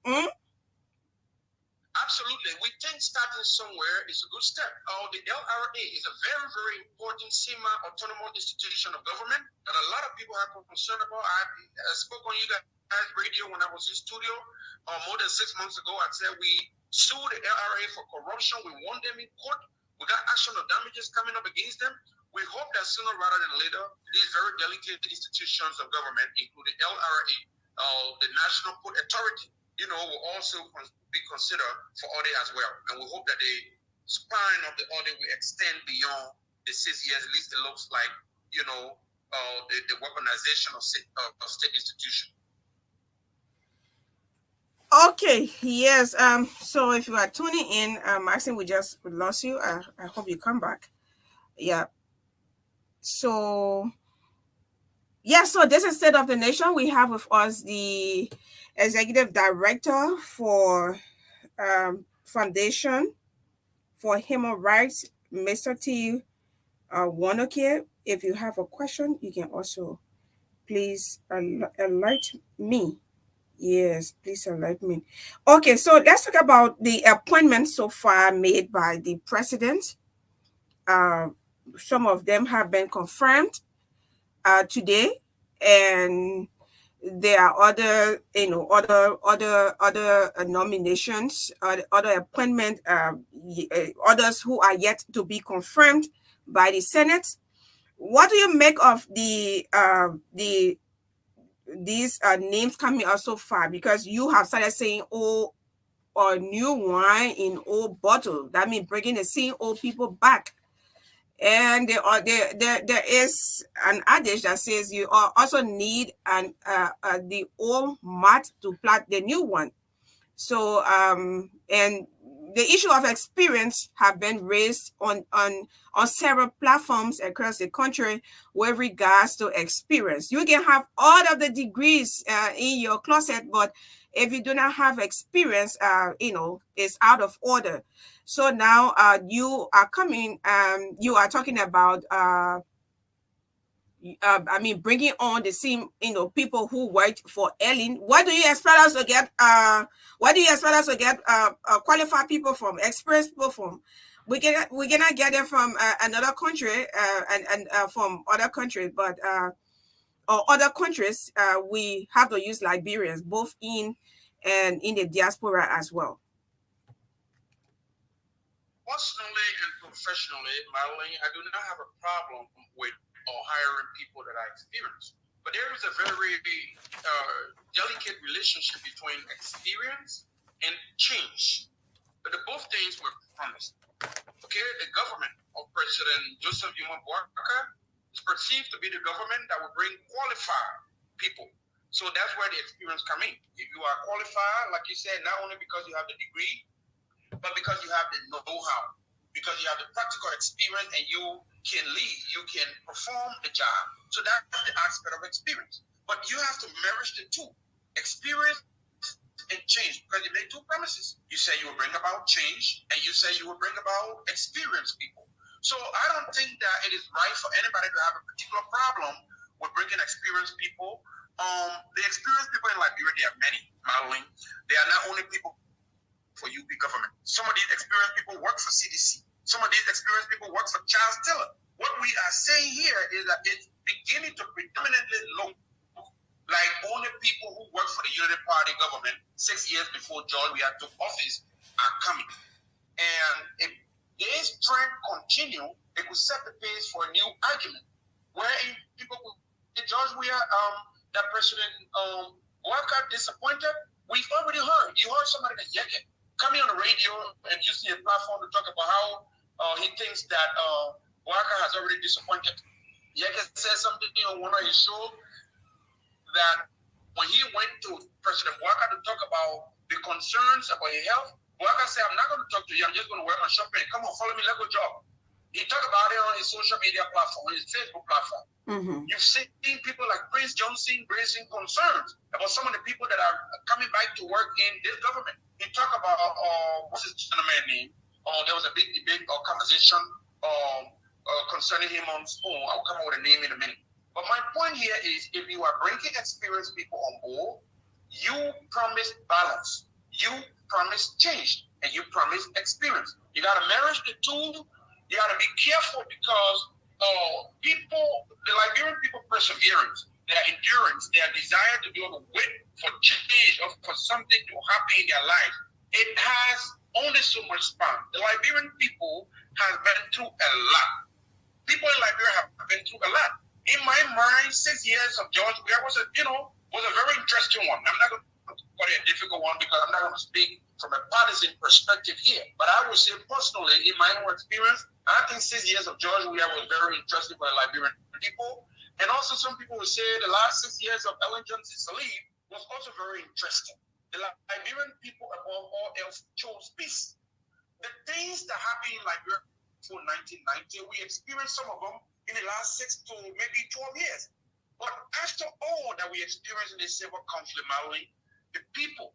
Absolutely. We think starting somewhere is a good step. The LRA is a very, very important semi-autonomous institution of government that a lot of people have concern about. I spoke on you guys radio when I was in studio more than 6 months ago. I said we sued the LRA for corruption. We won them in court. We got action of damages coming up against them. We hope that sooner rather than later, these very delicate institutions of government, including LRA, the National Port Authority, will also be considered for audit as well. And we hope that the span of the audit will extend beyond the 6 years. At least it looks like, the weaponization of state institutions. Okay, yes. So if you are tuning in, Maxine, we lost you. I hope you come back. Yeah. So so this is State of the Nation. We have with us the executive director for Foundation for Human Rights, Mr. T. Wanoke. If you have a question, you can also please alert me. Yes, please alert me. Okay, so let's talk about the appointments so far made by the president. Some of them have been confirmed today, and there are other, other nominations, other appointment, others who are yet to be confirmed by the Senate. What do you make of these names coming out so far? Because you have started saying old or new wine in old bottle. That means bringing the same old people back. And there is an adage that says you also need the old mat to plant the new one. So and the issue of experience have been raised on several platforms across the country with regards to experience. You can have all of the degrees in your closet, but if you do not have experience, it's out of order. So now you are coming, you are talking about bringing on the same, people who worked for Ellen. What do you expect us to get? What do you expect us to get? Qualified people from, experienced people from. We cannot get them from another country and from other countries, but or other countries. We have to use Liberians, both in and in the diaspora as well. Personally and professionally, Magdalene, I do not have a problem with hiring people that are experienced. But there is a very delicate relationship between experience and change. But the both things were promised. Okay, the government of President Joseph Yuma Boakai is perceived to be the government that will bring qualified people. So that's where the experience come in. If you are qualified, like you said, not only because you have the degree, but because you have the know-how, because you have the practical experience and you can lead, you can perform the job. So that's the aspect of experience. But you have to marry the two, experience and change, because you made two premises. You say you will bring about change, and you say you will bring about experienced people. So I don't think that it is right for anybody to have a particular problem with bringing experienced people. The experienced people in Liberia, there are many, Magdalene. They are not only people for UP government. Some of these experienced people work for CDC. Some of these experienced people work for Charles Tiller. What we are saying here is that it's beginning to predominantly look like only people who work for the Unity Party government 6 years before George Weah took office are coming. And if this trend continue, it will set the pace for a new argument where people will George Weah, that President Boakai disappointed. We've already heard. You heard somebody that Yeke coming on the radio and using a platform to talk about how he thinks that Boakai has already disappointed. Yeke said something on one of his shows that when he went to President Boakai to talk about the concerns about his health, Boakai said, I'm not going to talk to you. I'm just going to work on shopping. Come on, follow me. Let's go job. He talked about it on his social media platform, on his Facebook platform. Mm-hmm. You've seen people like Prince Johnson raising concerns about some of the people that are coming back to work in this government. He talked about, what's his gentleman name? There was a big debate or conversation concerning him on phone. I'll come up with a name in a minute. But my point here is, if you are bringing experienced people on board, you promise balance, you promise change, and you promise experience. You got to marry the two. You got to be careful because the Liberian people perseverance, their endurance, their desire to be able to wait for change or for something to happen in their life, it has only so much span. The Liberian people have been through a lot. People in Liberia have been through a lot. In my mind, 6 years of George Weah was a very interesting one. I'm not going to call it a difficult one because I'm not going to speak from a partisan perspective here. But I would say personally, in my own experience, I think 6 years of George Weah was very interesting for the Liberian people. And also some people would say the last 6 years of Ellen Johnson Sirleaf was also very interesting. The Liberian people, above all else, chose peace. The things that happened in Liberia before 1990, we experienced some of them in the last 6 to maybe 12 years. But after all that we experienced in the civil conflict, Magdalene, the people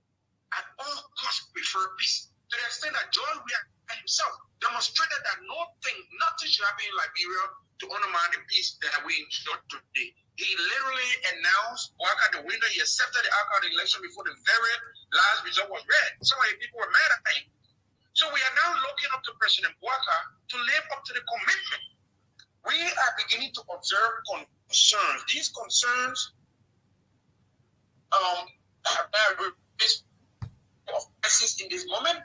at all costs prefer peace. To the extent that John Weah himself demonstrated that nothing should happen in Liberia to undermine the peace that we enjoy today. He literally announced Bouaka the winner. He accepted the outcome of the election before the very last result was read. So many people were mad at him. So we are now looking up to President Bouaka to live up to the commitment. We are beginning to observe concerns. These concerns have raised of crisis in this moment.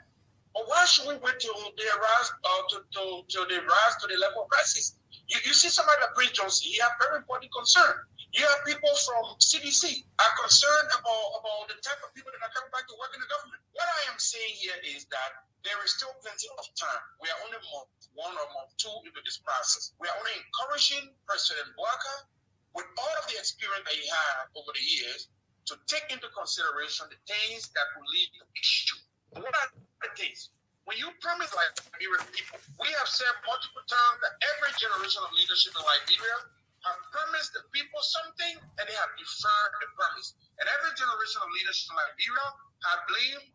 But why should we wait till they rise to the level of crisis? You see somebody like Prince Johnson, he has very important concern. You have people from CDC are concerned about the type of people that are coming back to work in the government. What I am saying here is that there is still plenty of time. We are only month 1 or month 2 into this process. We are only encouraging President Bouaka, with all of the experience that he had over the years, to take into consideration the things that will lead to issue. What are the things? When you promise Liberian people, we have said multiple times that every generation of leadership in Liberia have promised the people something and they have deferred the promise. And every generation of leadership in Liberia have blamed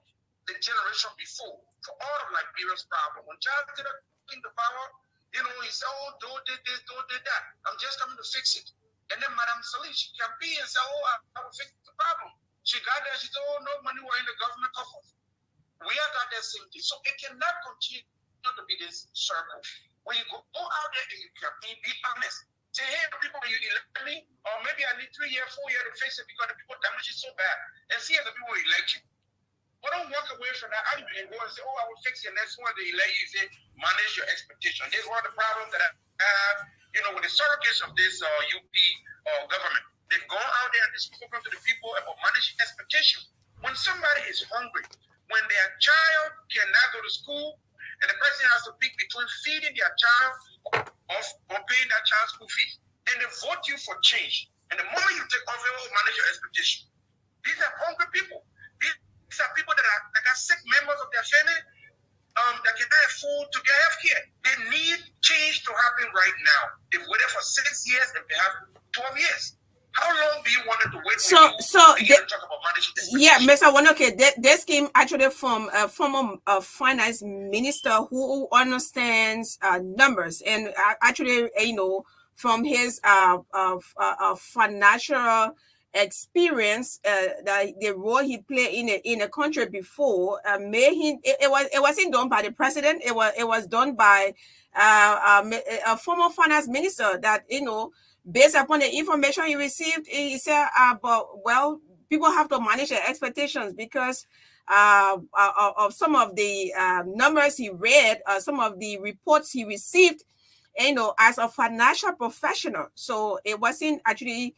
the generation before for all of Liberia's problems. When Charles did came to power, he said, oh, don't did this, don't did that. I'm just coming to fix it. And then Madame Salee, she campaigned and said, oh, I will fix the problem. She got there, she said, oh, no money were in the government coffers. We are got that same thing. So it cannot continue to be this circle. When you go out there and you campaign, be honest. Say, hey, people, you elect me, or maybe I need 3 years, 4 years to fix it because the people damage it so bad. And see if the people elect you. But don't walk away from that argument and go and say, oh, I will fix it. And next one they elect you, say, manage your expectation. This is one of the problems that I have, with the surrogates of this UP government. They've gone out there and they've spoken to the people about managing expectation. When somebody is hungry, when their child cannot go to school, and the person has to pick between feeding their child or paying that child's school fees, and they vote you for change. And the moment you take over, manage your expectation. These are hungry people. These are people that got sick members of their family that cannot afford to get health care. They need change to happen right now. They've waited for 6 years and perhaps 12 years. How long do you want it to wait to talk about managing? Yeah, Mr. Wanoke, this came actually from a former finance minister who understands numbers, and actually, from his financial experience, the role he played in a country before, it wasn't done by the president. It was done by a former finance minister that based upon the information he received, he said, people have to manage their expectations because of some of the numbers he read, some of the reports he received, as a financial professional. So it wasn't actually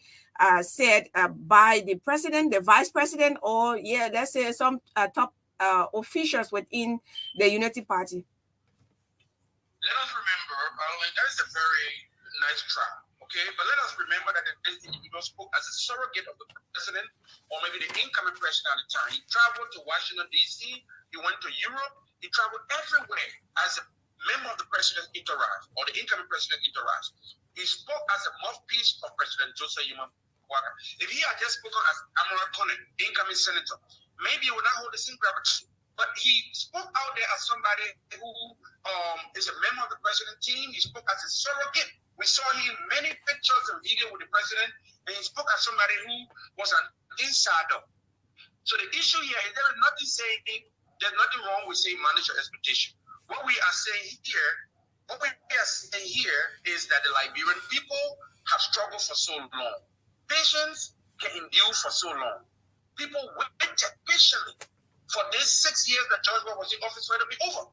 said by the president, the vice president, or let's say some top officials within the Unity Party. Let us remember, that is a very nice try. Okay, but let us remember that this individual spoke as a surrogate of the president, or maybe the incoming president at the time. He traveled to Washington, D.C., he went to Europe, he traveled everywhere as a member of the president's entourage, or the incoming president's entourage. He spoke as a mouthpiece of President Joseph Yuma Bouaka. If he had just spoken as Amara Conan, incoming senator, maybe he would not hold the same gravity. But he spoke out there as somebody who is a member of the president's team. He spoke as a surrogate. We saw him many pictures and videos with the president, and he spoke as somebody who was an insider. So the issue here is there's nothing wrong with saying manage your expectation. What we are saying here is that the Liberian people have struggled for so long. Patience can endure for so long. People waited patiently for these 6 years that George Bush was in office for it to be over.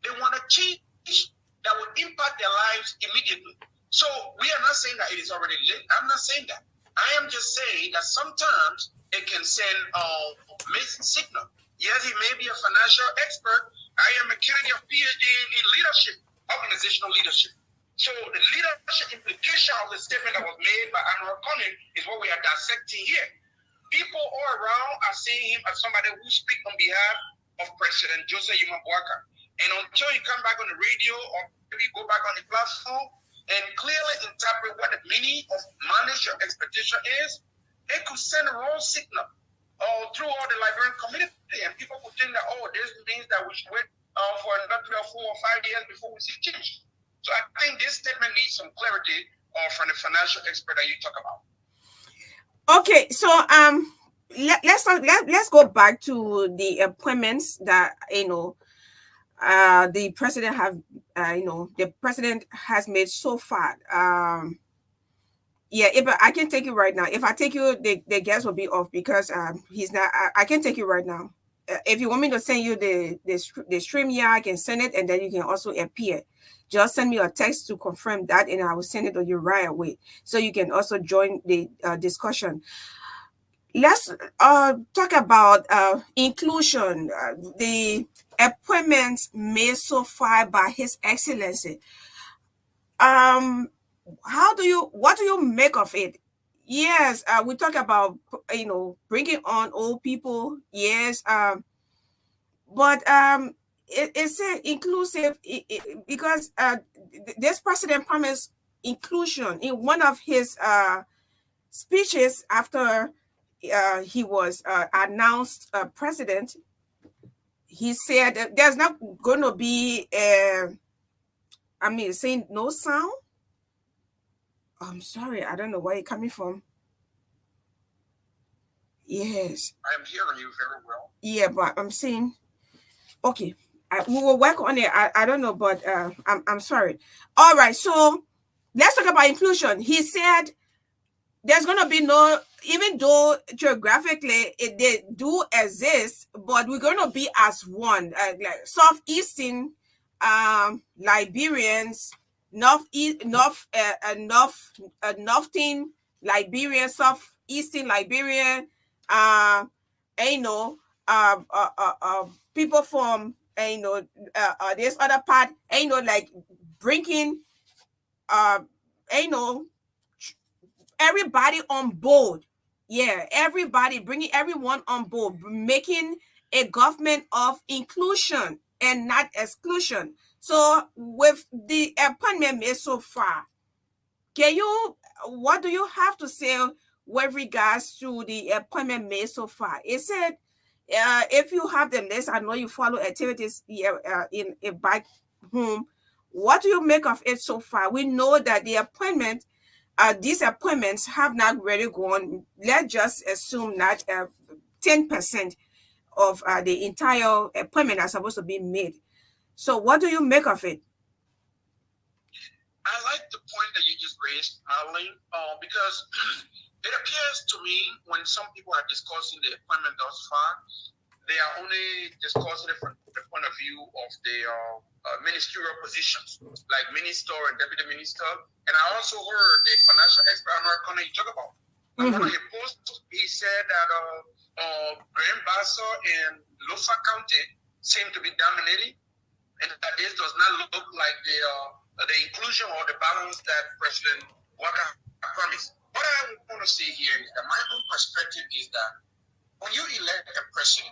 They want a change that will impact their lives immediately. So we are not saying that it is already late. I'm not saying that. I am just saying that sometimes it can send a mixed signal. Yes, he may be a financial expert. I am a candidate of PhD in leadership, organizational leadership. So the leadership implication of the statement that was made by Anwar Conan is what we are dissecting here. people all around are seeing him as somebody who speaks on behalf of President Joseph Yuma Boakai. And until you come back on the radio or maybe go back on the platform and clearly interpret what the meaning of manage your expectation is, it could send a wrong signal through all the Liberian community, and people could think that, oh, this means that we should wait for another 3 or 4 or 5 years before we see change. So I think this statement needs some clarity from the financial expert that you talk about. Okay, so let's go back to the appointments that the president has made so far. Yeah, but I can take it right now. If I take you, the guest will be off because he's not. I can take it right now. If you want me to send you the stream, yeah, I can send it, and then you can also appear. Just send me a text to confirm that, and I will send it to you right away, so you can also join the discussion. Let's talk about inclusion. The appointments made so far by His Excellency. What do you make of it? Yes, we talk about bringing on old people. Yes, but it's inclusive because this president promised inclusion in one of his speeches after he was announced president. He said that there's not going to be saying no sound. I'm sorry, I don't know where you're coming from. Yes. I'm hearing you very well. Yeah, but I'm saying, okay, we will work on it. I don't know, but I'm sorry. All right, so let's talk about inclusion. He said there's going to be no, even though geographically they do exist, but we're going to be as one, like Southeastern Liberians, Northern Liberian, Southeastern Liberian, people from this other part, like bringing everybody on board. Yeah, everybody, bringing everyone on board, making a government of inclusion and not exclusion. So with the appointment made so far, what do you have to say with regards to the appointment made so far? It said, if you have the list, I know you follow activities in back home. What do you make of it so far? We know that the appointment, these appointments have not really gone. Let's just assume that 10% of the entire appointment are supposed to be made. So what do you make of it? I like the point that you just raised, Magdalene, because it appears to me when some people are discussing the appointment thus far, they are only discussing it from the point of view of the ministerial positions, like minister and deputy minister. And I also heard the financial expert Americana you talk about. Mm-hmm. One of his posts, he said that Grand Bassa and Lofa County seem to be dominating, and that this does not look like the inclusion or the balance that President Walker promised. What I want to say here is that my own perspective is that when you elect a president,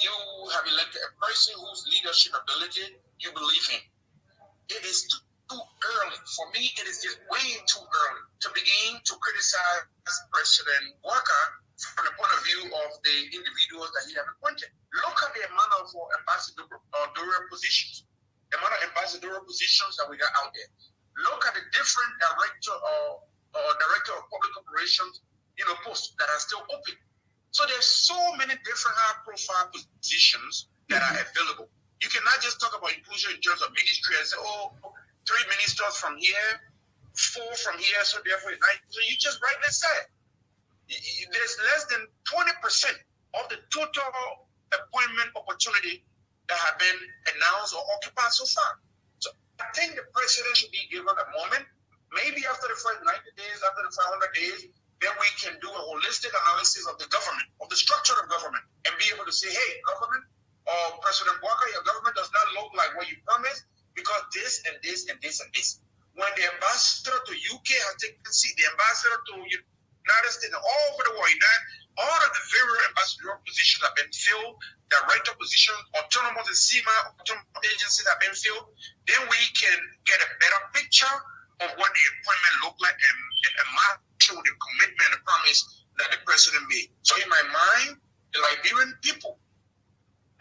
you have elected a person whose leadership ability you believe in. It is too early. For me, it is just way too early to begin to criticize President Walker from the point of view of the individuals that he has appointed. Look at the amount of ambassadorial positions, the amount of ambassadorial positions that we got out there. Look at the different director of public operations, posts that are still open. So there's so many different high-profile positions that are available. You cannot just talk about inclusion in terms of ministry and say, 3 ministers from here, 4 from here, so therefore it's 9. So you just rightly said, there's less than 20% of the total appointment opportunity that have been announced or occupied so far. So I think the president should be given a moment, maybe after the first 90 days, after the 500 days, then we can do a holistic analysis of the government, of the structure of government, and be able to say, hey, government, President Walker, your government does not look like what you promised because this and this and this and this. When the ambassador to UK has taken a seat, the ambassador to United States, and all over the world. All of the various ambassadorial positions have been filled, director positions, autonomous and semi-autonomous agencies have been filled. Then we can get a better picture of what the appointment looked like and match with the commitment and promise that the president made. So in my mind, the Liberian people,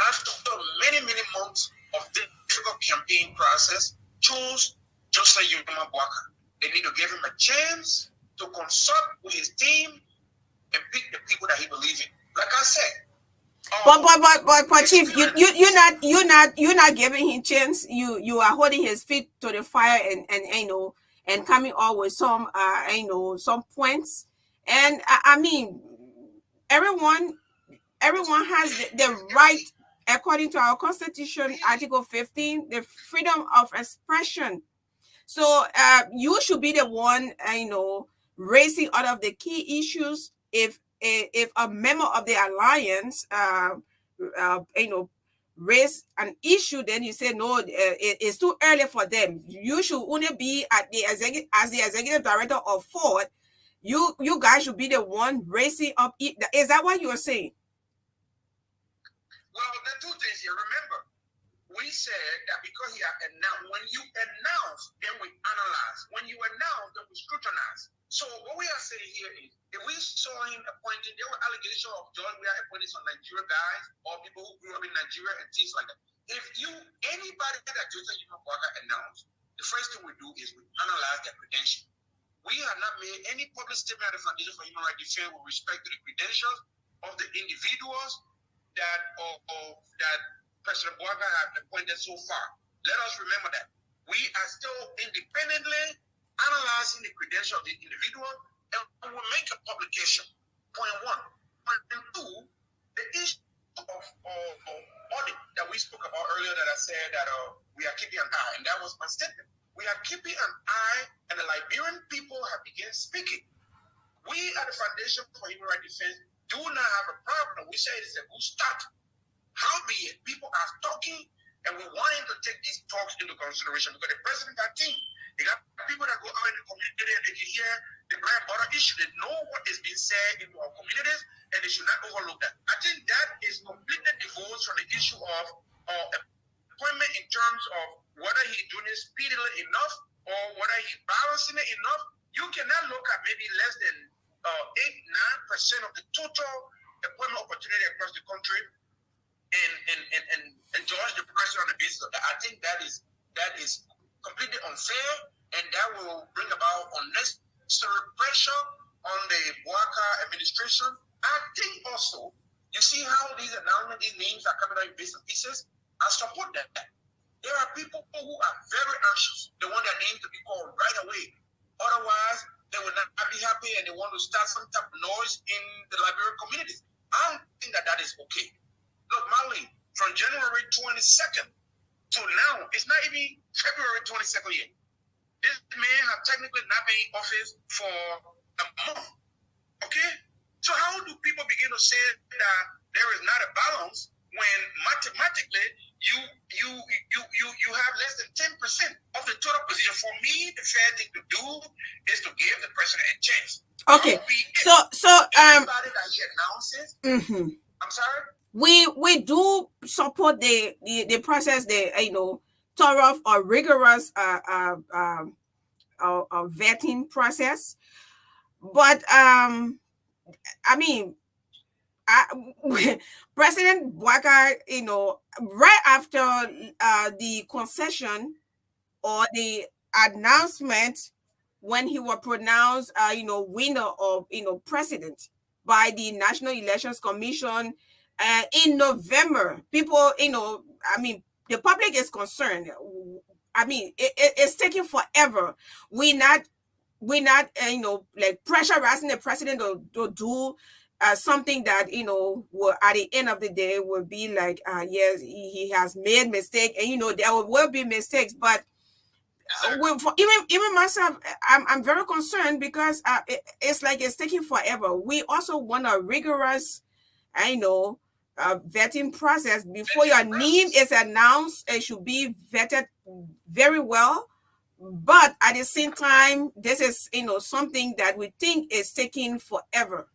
after many, many months of difficult campaign process, chose Joseph Yuma Boakai. They need to give him a chance to consult with his team and pick the people that he believes in. Like I said. But Chief, you're not giving him chance. You are holding his feet to the fire and coming out with some some points. And I mean, everyone has the right, according to our Constitution, Article 15, the freedom of expression. So you should be the one, raising out of the key issues. If a member of the alliance, raise an issue, then you say no, it's too early for them. You should only be at the executive director of Ford. You guys should be the one raising up. Is that what you're saying? Well, there are two things here. Remember, we said that because he had announced, when you announce, then we analyze. When you announce, then we scrutinize. So what we are saying here is, if we saw him appointing, there were allegations of John Weah appointing some Nigerian guys or people who grew up in Nigeria and things like that. If anybody that Joseph Yuma Boakai announced, the first thing we do is we analyze their credentials. We have not made any public statement at the Foundation for Human Rights Defense with respect to the credentials of the individuals that President Boakai has appointed so far. Let us remember that. We are still independently analyzing the credentials of the individual, and we will make a publication. Point one. Point two, the issue of audit that we spoke about earlier that I said that we are keeping an eye, and that was my statement. We are keeping an eye, and the Liberian people have begun speaking. We at the Foundation for Human Rights Defense do not have a problem. We say it's a good start. Howbeit, people are talking, and we want him to take these talks into consideration because the president got team. They got people that go out in the community and they can hear the bread and butter issue. They know what is being said in our communities, and they should not overlook that. I think that is completely divorced from the issue of appointment in terms of whether he's doing it speedily enough or whether he's balancing it enough. You cannot look at maybe less than 8-9% of the total appointment opportunity across the country and judge the person on the basis of that. I think that is completely unfair, and that will bring about unnecessary pressure on the Boakai administration. I think also, you see how these announcements, these names are coming out in bits and pieces. I support that. There are people who are very anxious. They want their name to be called right away. Otherwise, they will not be happy and they want to start some type of noise in the Liberian communities. I don't think that is okay. Look, Marley, from January 22nd to now, it's not even February 22nd yet. This man has technically not been in office for a month. Okay? So how do people begin to say that there is not a balance when mathematically you have less than 10% of the total position? For me, the fair thing to do is to give the president a chance. Okay. So anybody that he announces, I'm sorry? We do support the process, the thorough or rigorous vetting process, but I mean, President Boakai, right after the concession or the announcement when he was pronounced winner of president by the National Elections Commission in November, people, the public is concerned. I mean, it's taking forever. We're not pressurizing the president to do something that will at the end of the day will be like, yes, he has made mistakes, and there will be mistakes, but even myself, I'm very concerned because it's like it's taking forever. We also want a rigorous vetting process before your name is announced. It should be vetted very well but at the same time, this is something that we think is taking forever.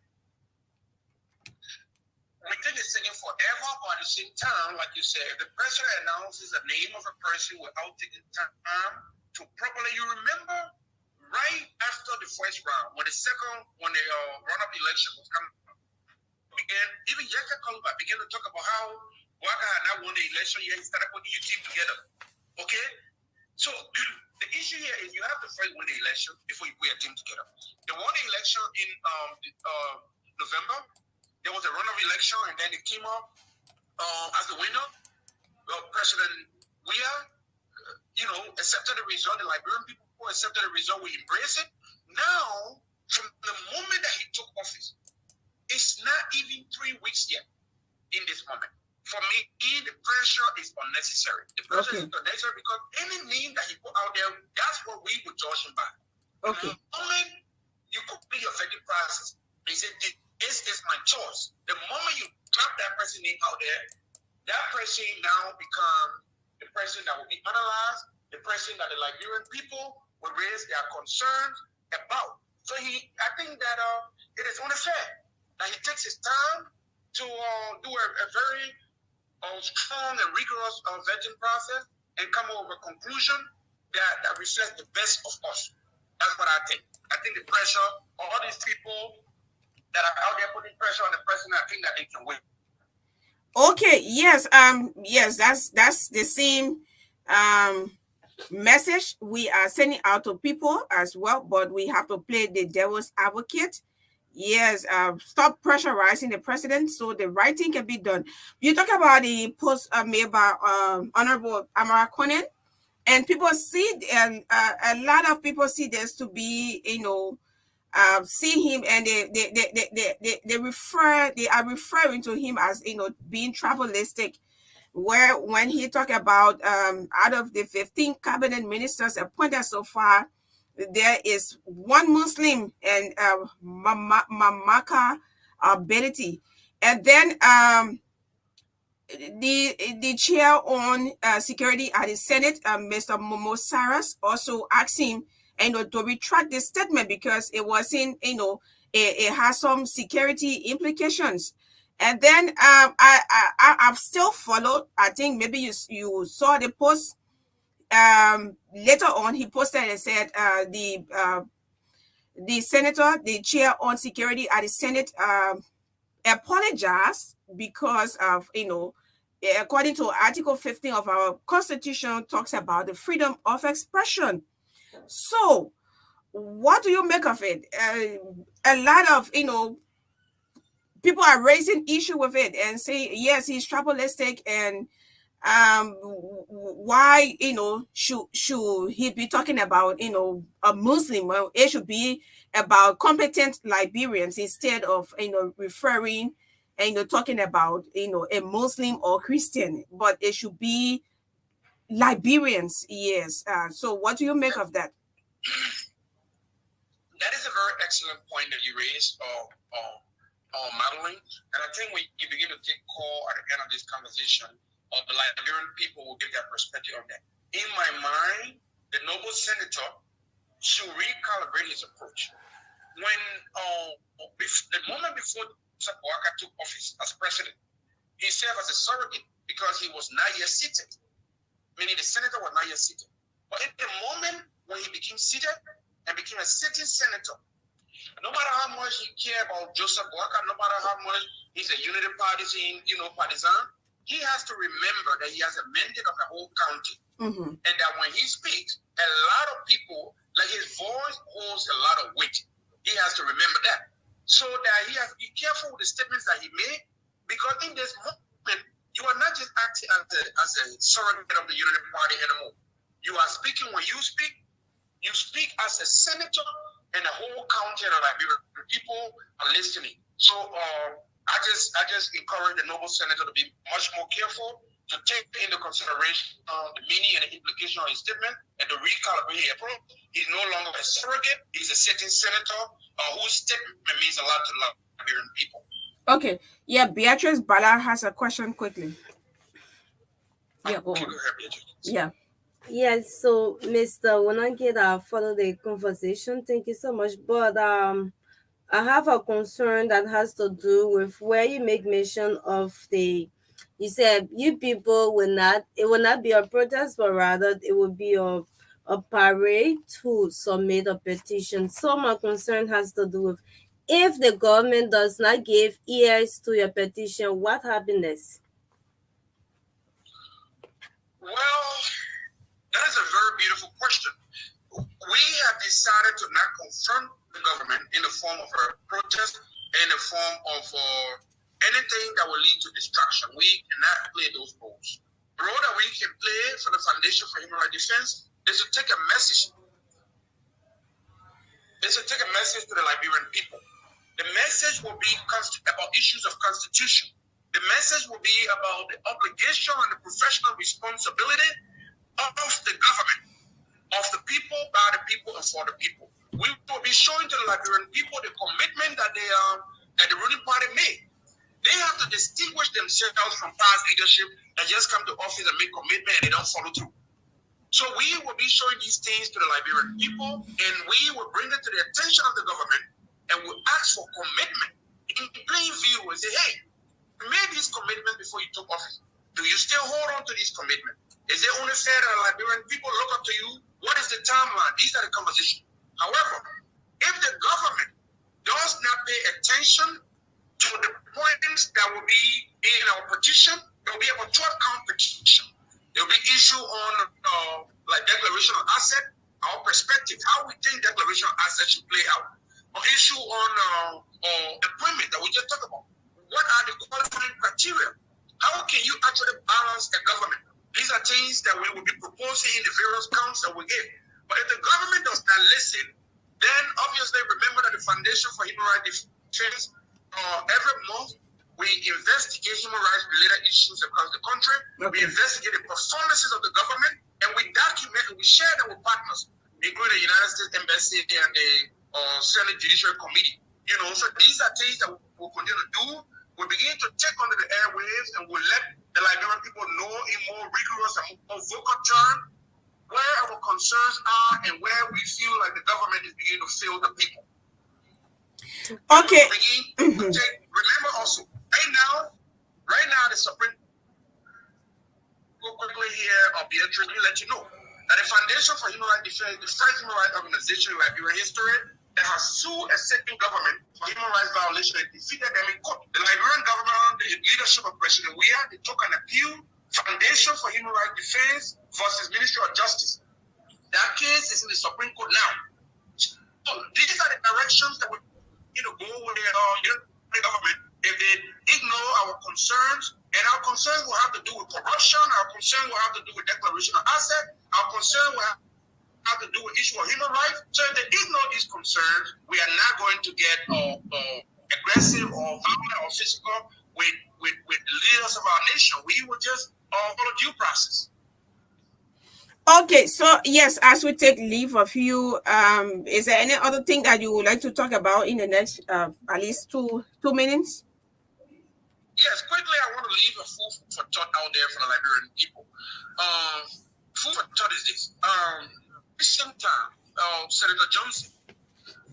We think it's taking forever, but at the same time, like you said, the president announces the name of a person without taking time to properly. You remember right after the first round, when the run-up election was coming, even Jessica Kaluma began to talk about how Waka had not won the election yet. He started putting your team together. Okay? So the issue here is you have to first win the election before you put your team together. They won the election in November. There was a runoff election, and then it came up as the winner. President Weah, accepted the result. The Liberian people accepted the result. We embrace it. Now, from the moment that he took office, it's not even 3 weeks yet in this moment. For me, the pressure is unnecessary. The pressure is unnecessary because any name that he put out there, that's what we would judge him by. Okay. The moment you complete your vetting process, he said, this is my choice. The moment you drop that person name out there, that person now becomes the person that will be analyzed, the person that the Liberian people will raise their concerns about. So I think that it is only fair that he takes his time to do a very strong and rigorous vetting process and come up with a conclusion that reflects the best of us. That's what I think. I think the pressure, all these people that are out there putting pressure on the president, I think that they can win. Okay, yes, that's the same message we are sending out to people as well, but we have to play the devil's advocate. Yes, stop pressurizing the president so the right thing can be done. You talk about the post made by Honorable Amara Conan, and people see, and a lot of people see this to be, see him, and they are referring to him as being tribalistic. Where when he talk about out of the 15 cabinet ministers appointed so far, there is one Muslim and Mamaka ability, and then the chair on security at the Senate, Mr. Momo Saras, also asked him to retract this statement because it wasn't it has some security implications. And then I've still followed. I think maybe you saw the post. Later on, he posted and said the senator, the chair on security at the Senate, apologized because of according to Article 15 of our Constitution, talks about the freedom of expression. So, what do you make of it? A lot of people are raising issue with it and say yes, he's tribalistic, and why should he be talking about a Muslim? Well, it should be about competent Liberians instead of referring and talking about a Muslim or Christian, but it should be Liberians. Yes. So what do you make of that? That is a very excellent point that you raised, Magdalene. And I think when you begin to take call at the end of this conversation, the Liberian people will give their perspective on that. In my mind, the noble senator should recalibrate his approach. When the moment before Waka took office as president, he served as a surrogate because he was not yet seated, meaning the senator was not yet seated. But in the moment when he became seated and became a sitting senator, no matter how much he cared about Joseph Waka, no matter how much he's a unity partisan, partisan, he has to remember that he has a mandate of the whole county. Mm-hmm. And that when he speaks, a lot of people, like his voice holds a lot of weight. He has to remember that. So that he has to be careful with the statements that he made, because in this moment, you are not just acting as a surrogate of the Unity Party anymore. You are speaking when you speak as a senator, and the whole county and the people are listening. So I just encourage the noble senator to be much more careful, to take into consideration the meaning and the implication of his statement, and to recalibrate his approach. He's no longer a surrogate. He's a sitting senator whose statement means a lot to the Liberian people. Okay. Yeah, Beatrice Bala has a question quickly. Yeah, go on. Go ahead, Beatrice. Yeah. Yes, so Mr. Wanangida, follow the conversation. Thank you so much. But I have a concern that has to do with where you make mention of you said you people it will not be a protest, but rather it will be a parade to submit a petition. So my concern has to do with if the government does not give ears to your petition, what happens? Well, that is a very beautiful question. We have decided to not confront the government in the form of a protest, in the form of anything that will lead to destruction. We cannot play those roles. The role that we can play for the Foundation for Human Rights Defense is to take a message. Is to take a message to the Liberian people. The message will be about issues of constitution. The message will be about the obligation and the professional responsibility of the government, of the people, by the people, and for the people. We will be showing to the Liberian people the commitment that that the ruling party made. They have to distinguish themselves from past leadership that just come to office and make commitment and they don't follow through. So we will be showing these things to the Liberian people, and we will bring it to the attention of the government, and we'll ask for commitment in plain view and say, hey, you made this commitment before you took office. Do you still hold on to this commitment? Is it only fair that Liberian people look up to you? What is the timeline? These are the conversations. However, if the government does not pay attention to the points that will be in our petition, there will be about 12-count petition. There will be issue on like declaration of asset, our perspective, how we think declaration of asset should play out. An issue on appointment that we just talked about. What are the qualifying criteria? How can you actually balance a government? These are things that we will be proposing in the various counts that we give. But if the government does not listen, then obviously remember that the Foundation for Human Rights Defense, every month, we investigate human rights related issues across the country. Okay. We investigate the performances of the government, and we document and we share them with partners, including the United States Embassy and the Senate Judiciary Committee. You know, so these are things that we'll continue to do. We'll begin to take under the airwaves, and we'll let the Liberian people know in more rigorous and more vocal terms where our concerns are and where we feel like the government is beginning to fail the people. Okay. Remember also, right now, the Supreme Court quickly here of the entry, let you know that the Foundation for Human Rights Defense, the first human rights organization in Liberian history that has sued a second government for human rights violation and defeated them in court. The Liberian government, the leadership of President Weah, they took an appeal, Foundation for Human Rights Defense versus Ministry of Justice. That case is in the Supreme Court now. So these are the directions that we go with the government. If they ignore our concerns, and our concerns will have to do with corruption, our concern will have to do with declaration of asset, our concern will have to do with issue of human rights. So if they ignore these concerns, we are not going to get aggressive or violent or physical with the leaders of our nation. We will just follow due process. Okay, so yes, as we take leave of you, is there any other thing that you would like to talk about in the next at least two minutes? Yes, quickly, I want to leave a food for thought out there for the Liberian people. Food for thought is this. Recent time, Senator Johnson,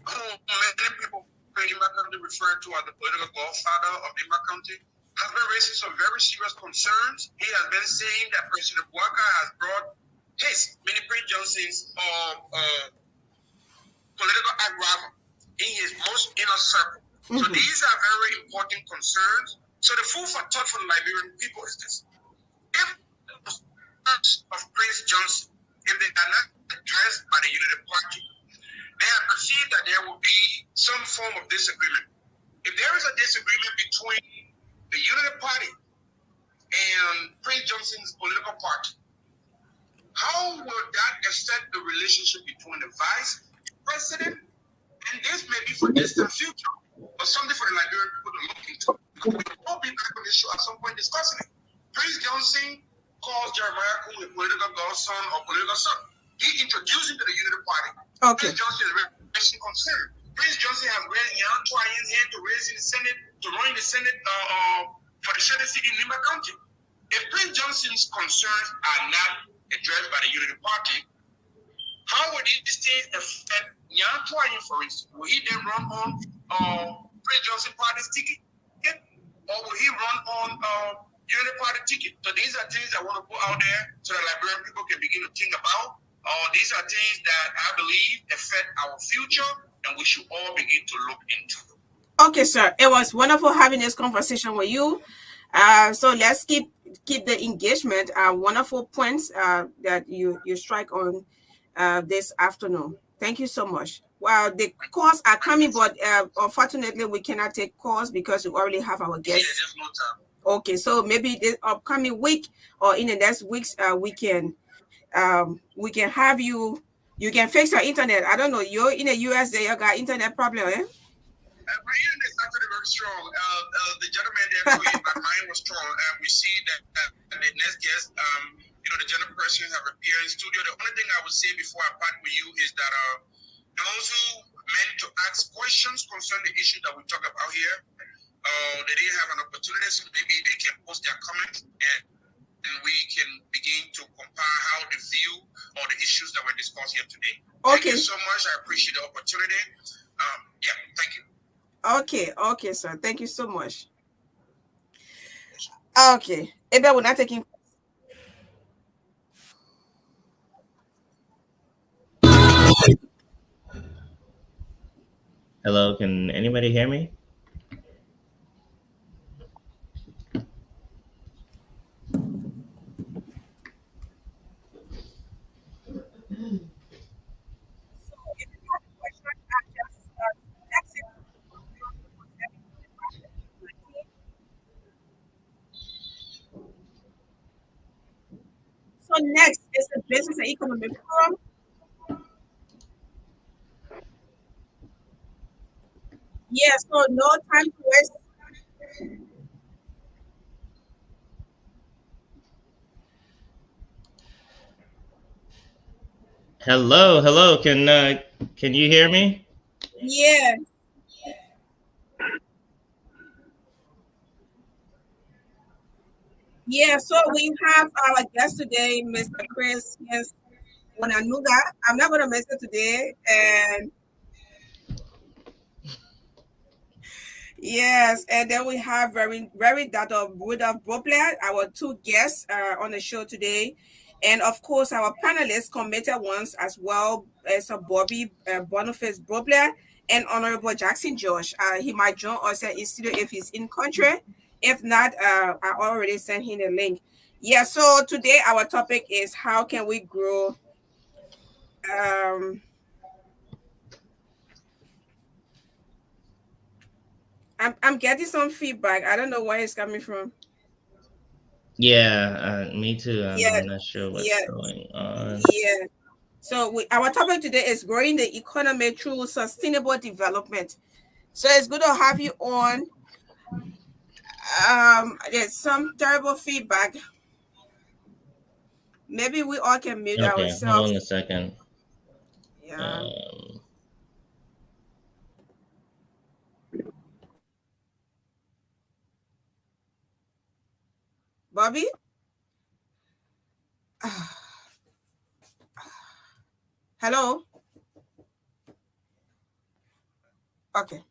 who many people in my country refer to as the political godfather of Ima County, has been raising some very serious concerns. He has been saying that President Walker has brought his, meaning Prince Johnson's, political act rival in his most inner circle. Mm-hmm. So these are very important concerns. So the food for thought for the Liberian people is this. If the concerns of Prince Johnson, if they are not addressed by the Unity Party, they have perceived that there will be some form of disagreement. If there is a disagreement between the Unity Party and Prince Johnson's political party, how will that affect the relationship between the vice president? And this may be for distant future, but something for the Liberian people to look into. Because we will be back on this show at some point discussing it. Prince Johnson calls Jeremiah Kuhn a political godson or political son. He introduced him to the Unity Party. Okay. Prince Johnson is raising concern. Prince Johnson has raised young Twain's hand to raise in the Senate, to run in the Senate for the Senate seat in Lima County. If Prince Johnson's concerns are not addressed by the Unity Party, how would these things affect Nyan Twain, for instance? Will he then run on Prince Johnson Party's ticket? Or will he run on Unity Party ticket? So these are things I want to put out there so that Liberian people can begin to think about. These are things that I believe affect our future and we should all begin to look into. Okay, sir. It was wonderful having this conversation with you. So let's keep the engagement. Wonderful points that you strike on this afternoon. Thank you so much. Well, the calls are coming, but unfortunately, we cannot take calls because we already have our guests. Yeah, there's no time. Okay, so maybe this upcoming week or in the next weeks, we can have you. You can fix your internet. I don't know. You're in the US. There, you got internet problem, eh? My internet is actually very strong. The gentleman there told you that mine was strong. We see that the next guest, the general person have appeared in studio. The only thing I would say before I part with you is that those who meant to ask questions concerning the issue that we talk about here, they didn't have an opportunity, so maybe they can post their comments and we can begin to compare how they view all the issues that were discussed here today. Okay. Thank you so much. I appreciate the opportunity. Thank you. Okay, sir. Thank you so much. Okay. Ebe, we're not taking. Hello, can anybody hear me? So next is the Business and Economic Forum. Yeah, so no time to waste. Hello. Can you hear me? Yeah. Yeah, so we have our guest today, Mr. Chris Wananuga. I'm not gonna miss it today, and yes, and then we have very Dr. Rudolph Bobler, our two guests on the show today, and of course our panelists, committed ones as well as Bobby Boniface Bobler and Honorable Jackson George. He might join us in studio if he's in country. If not, I already sent him a link. Yeah, so today our topic is how can we grow I'm getting some feedback. I don't know where it's coming from. Yeah, me too. I'm not sure what's going on. Yeah. So our topic today is growing the economy through sustainable development. So it's good to have you on. There's some terrible feedback. Maybe we all can mute ourselves. Hold on a second. Yeah. Bobby? Hello? Okay.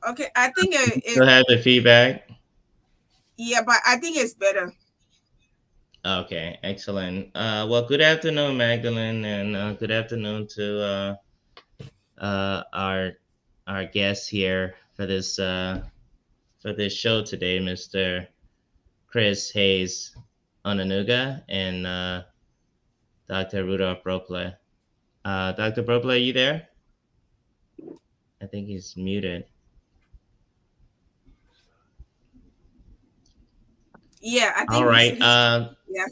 Okay, I think it still have the feedback. Yeah, but I think it's better. Okay, excellent. Well, good afternoon, Magdalene, and good afternoon to our guests here for this show today, Mr. Chris Hayes Onanuga and Dr. Rudolph Bropler. Dr. Bropler, are you there? I think he's muted. Yeah, I think. All right. Yeah.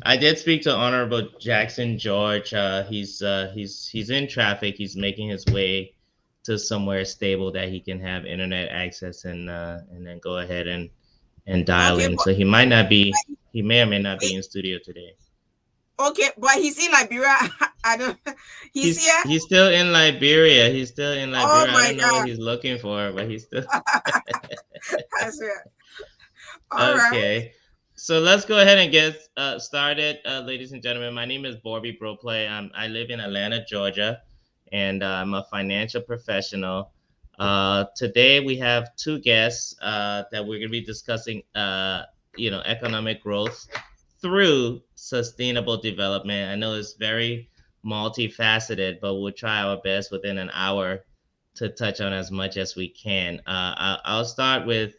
I did speak to Honorable Jackson George. He's in traffic. He's making his way to somewhere stable that he can have internet access and then go ahead and dial in. So he may or may not be in studio today. Okay, but he's in Liberia. I don't. He's here. He's still in Liberia. He's still in Oh Liberia. I my don't know what God. he's looking for, but he's still. I swear. All right. Okay. So let's go ahead and get started, ladies and gentlemen. My name is Borby Broplay. I live in Atlanta, Georgia, and I'm a financial professional. Today we have two guests that we're going to be discussing, economic growth through sustainable development. I know it's very multifaceted, but we'll try our best within an hour to touch on as much as we can. I'll start with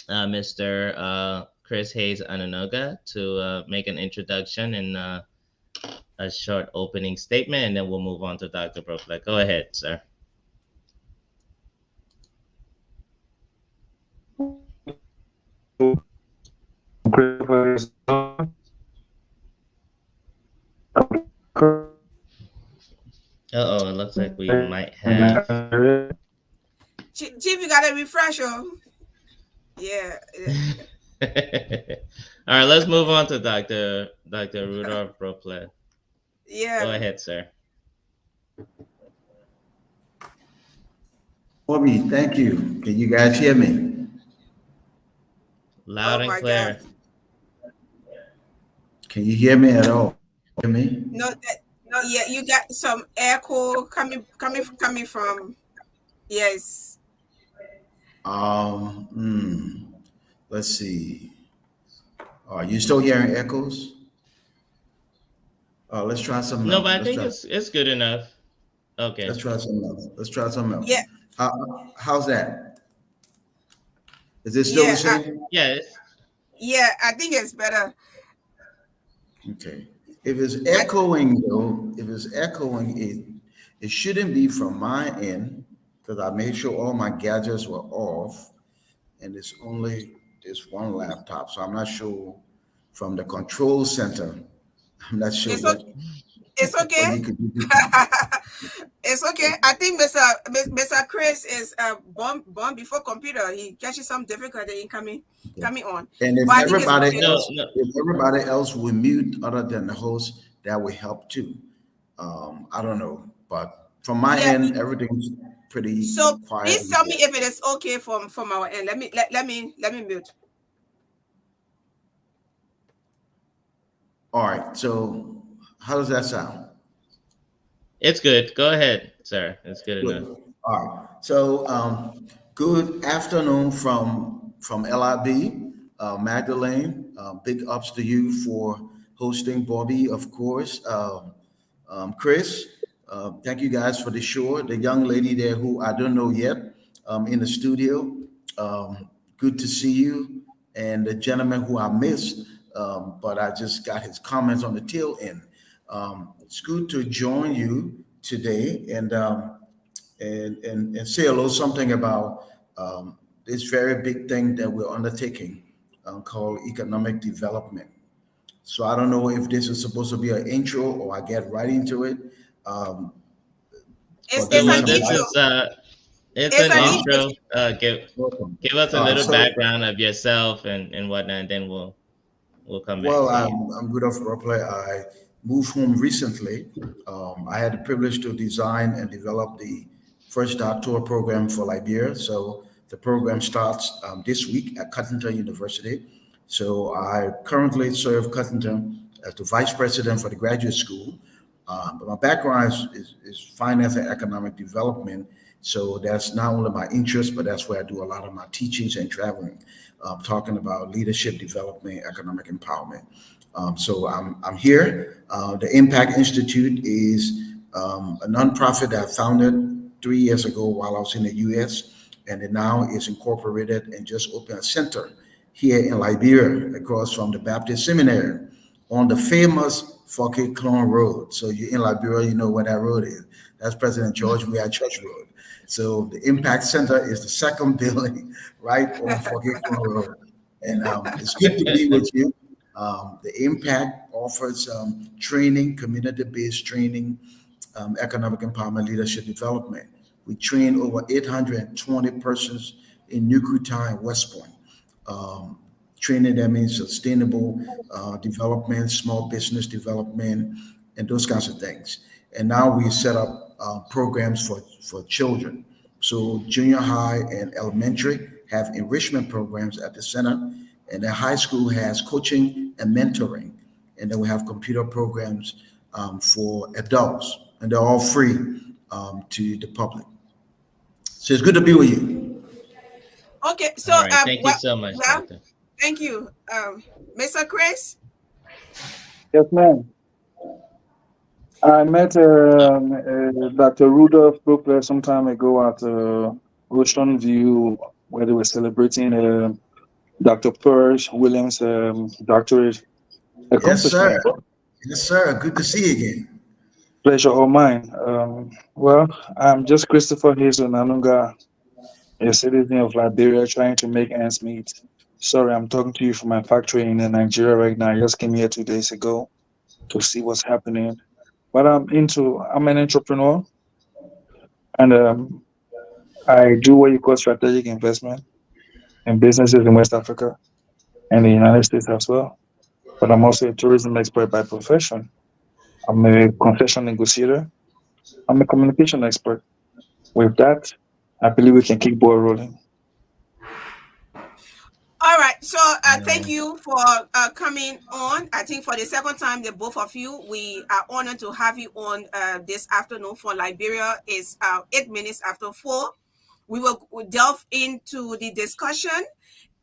Mr. Chris Hayes Ananoga to make an introduction and a short opening statement, and then we'll move on to Dr. Brooklyn. Go ahead, sir. Uh-oh, it looks like we might have... Chief, you got to refresh, Yeah. All right, let's move on to Dr. Rudolph Brooklyn. Yeah. Go ahead, sir. Bobby, thank you. Can you guys hear me? Loud and clear. God. Can you hear me at all? Hear me? No, yeah, you got some echo coming from. Yes. Let's see. Are you still hearing echoes? Let's try something else. No, but I think it's good enough. Okay. Let's try something else. Yeah. How's that? Is it still the same? Yeah, I think it's better. Okay. If it's echoing though, it shouldn't be from my end because I made sure all my gadgets were off, and it's only this one laptop, so I'm not sure from the control center. I'm not sure. It's okay. It's okay. I think Mr. Chris is born before computer. He catches some difficulty in coming on. And if everybody else will mute other than the host, that will help too. I don't know, but from my end, everything's pretty quiet. Please tell me if it is okay from our end. Let me mute. All right. So how does that sound? It's good. Go ahead, sir. It's good enough. All right. So good afternoon from LIB, Magdalene. Big ups to you for hosting, Bobby, of course. Chris, thank you guys for the show. The young lady there who I don't know yet in the studio. Good to see you. And the gentleman who I missed, but I just got his comments on the tail end. It's good to join you today and say a little something about this very big thing that we're undertaking called economic development. So I don't know if this is supposed to be an intro or I get right into it. It's an intro. It's an intro. Give us a little background of yourself and whatnot, and then we'll come back. Well, I'm Rudolph Ropley. I moved home recently. I had the privilege to design and develop the first doctoral program for Liberia. So the program starts this week at Cuttington University. So I currently serve Cuttington as the vice president for the graduate school. But my background is finance and economic development. So that's not only my interest, but that's where I do a lot of my teachings and traveling, talking about leadership development, economic empowerment. So I'm here. The Impact Institute is a nonprofit that I founded 3 years ago while I was in the U.S. and it now is incorporated and just opened a center here in Liberia across from the Baptist Seminary on the famous Forky Clone Road. So you're in Liberia, you know where that road is. That's President George Weah Church Road. So the Impact Center is the second building right on Forky Clone Road. And it's good to be with you. The Impact offers training, community-based training, economic empowerment, leadership development. We train over 820 persons in Nukuta and West Point. training them in sustainable development, small business development, and those kinds of things. And now we set up programs for children. So junior high and elementary have enrichment programs at the center, and the high school has coaching and mentoring. And then we have computer programs for adults, and they're all free to the public. So it's good to be with you. Okay, so All right. Thank you so much, well, Doctor. thank you, Mr. Chris. Yes, ma'am. I met Dr. Rudolph Brookler some time ago at Ocean View, where they were celebrating Dr. Purge Williams' doctorate Yes, sir. accomplishment. Yes, sir. Good to see you again. Pleasure all mine. Well, I'm just Christopher Hazel Nanunga, a citizen of Liberia trying to make ends meet. Sorry, I'm talking to you from my factory in Nigeria right now. I just came here 2 days ago to see what's happening. But I'm an entrepreneur, and I do what you call strategic investment in businesses in West Africa and the United States as well. But I'm also a tourism expert by profession. I'm a concession negotiator. I'm a communication expert. With that, I believe we can keep ball rolling. All right, so thank you for coming on. I think for the second time, the both of you, we are honored to have you on this afternoon for Liberia. It's 8 minutes after 4. We will delve into the discussion,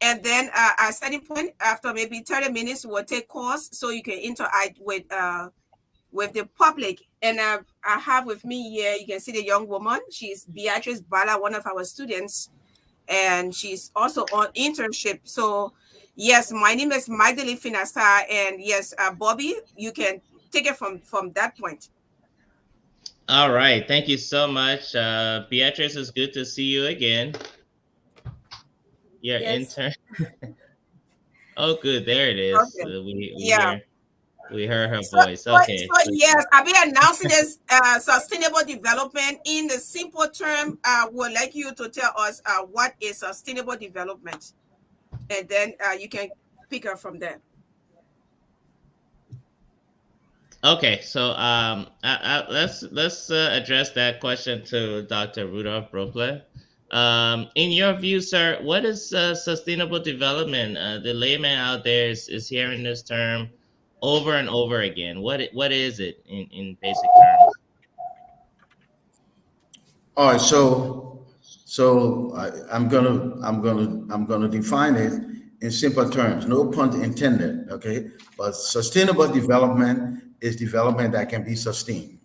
and then at certain point, after maybe 30 minutes, we'll take calls so you can interact with the public. And I have with me here, you can see the young woman. She's Beatrice Bala, one of our students, and she's also on internship. So yes, my name is Magdalene Saah, and yes, Bobby, you can take it from that point. All right. Thank you so much. Beatrice, it's good to see you again. Your Yes. intern. Oh, good. There it is. Okay. We heard her So, voice. Okay. so yes, I'll be announcing this sustainable development in the simple term. Would like you to tell us what is sustainable development, and then you can pick up from there. Okay, so let's address that question to Dr. Rudolph Brookler. In your view, sir, what is sustainable development? The layman out there is hearing this term over and over again. What is it in basic terms? All right, so I'm gonna define it in simple terms. No pun intended. Okay, but sustainable development is development that can be sustained.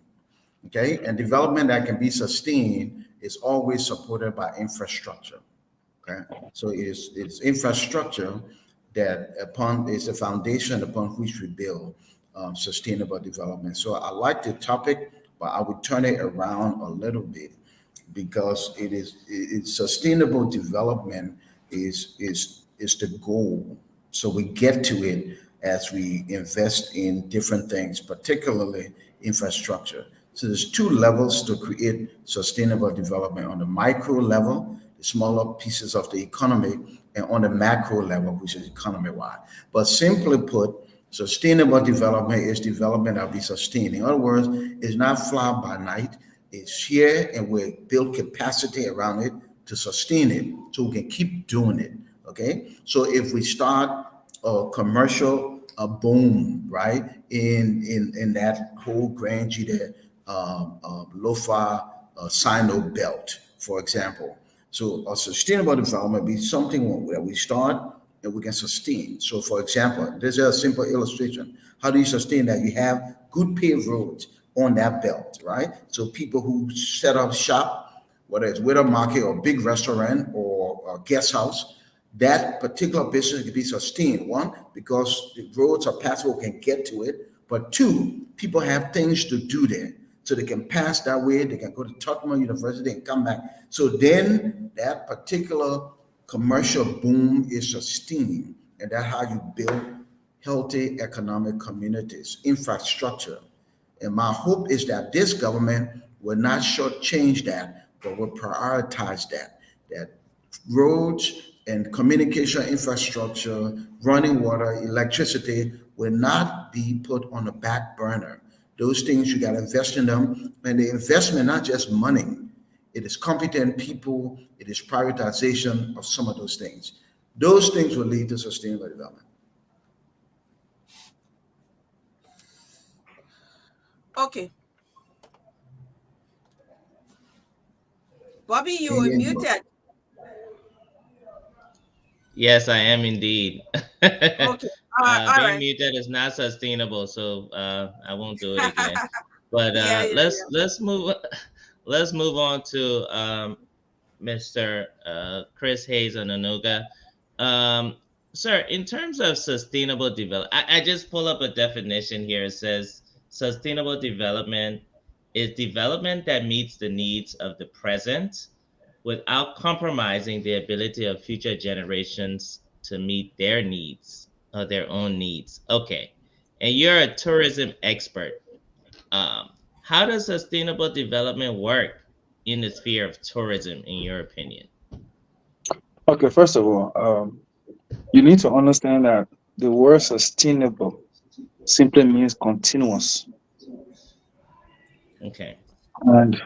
Okay, and development that can be sustained is always supported by infrastructure. Okay, so it's infrastructure that is the foundation upon which we build sustainable development. So I like the topic, but I would turn it around a little bit, because it's sustainable development is the goal. So we get to it as we invest in different things, particularly infrastructure. So there's two levels to create sustainable development: on the micro level, the smaller pieces of the economy, and on the macro level, which is economy-wide. But simply put, sustainable development is development that we sustain. In other words, it's not fly by night. It's here, and we build capacity around it to sustain it, so we can keep doing it. Okay, so if we start a commercial boom, right, in that whole Grand Jita, Lofa, Sino belt, for example. So a sustainable development be something that we start and we can sustain. So for example, this is a simple illustration. How do you sustain that? You have good paved roads on that belt, right? So people who set up shop, whether it's with a market or big restaurant or a guest house, that particular business can be sustained. One, because the roads are passable, can get to it. But two, people have things to do there. So they can pass that way, they can go to Tottenham University and come back. So then that particular commercial boom is sustained. And that's how you build healthy economic communities, infrastructure. And my hope is that this government will not shortchange that, but will prioritize that roads and communication infrastructure, running water, electricity will not be put on the back burner. Those things you got to invest in them, and the investment not just money. It is competent people. It is prioritization of some of those things. Those things will lead to sustainable development. Okay. Bobby, you are Amen. muted. Yes, I am indeed. Okay. All Being right. muted is not sustainable, so I won't do it again. But Yeah, yeah, let's move on to Mr. Chris Hayes Ononuga. Um, Sir, in terms of sustainable development, I just pull up a definition here. It says sustainable development is development that meets the needs of the present without compromising the ability of future generations to meet their needs or their own needs. Okay. And you're a tourism expert. Um, how does sustainable development work in the sphere of tourism, in your opinion? Okay, first of all, you need to understand that the word sustainable simply means continuous. Okay. And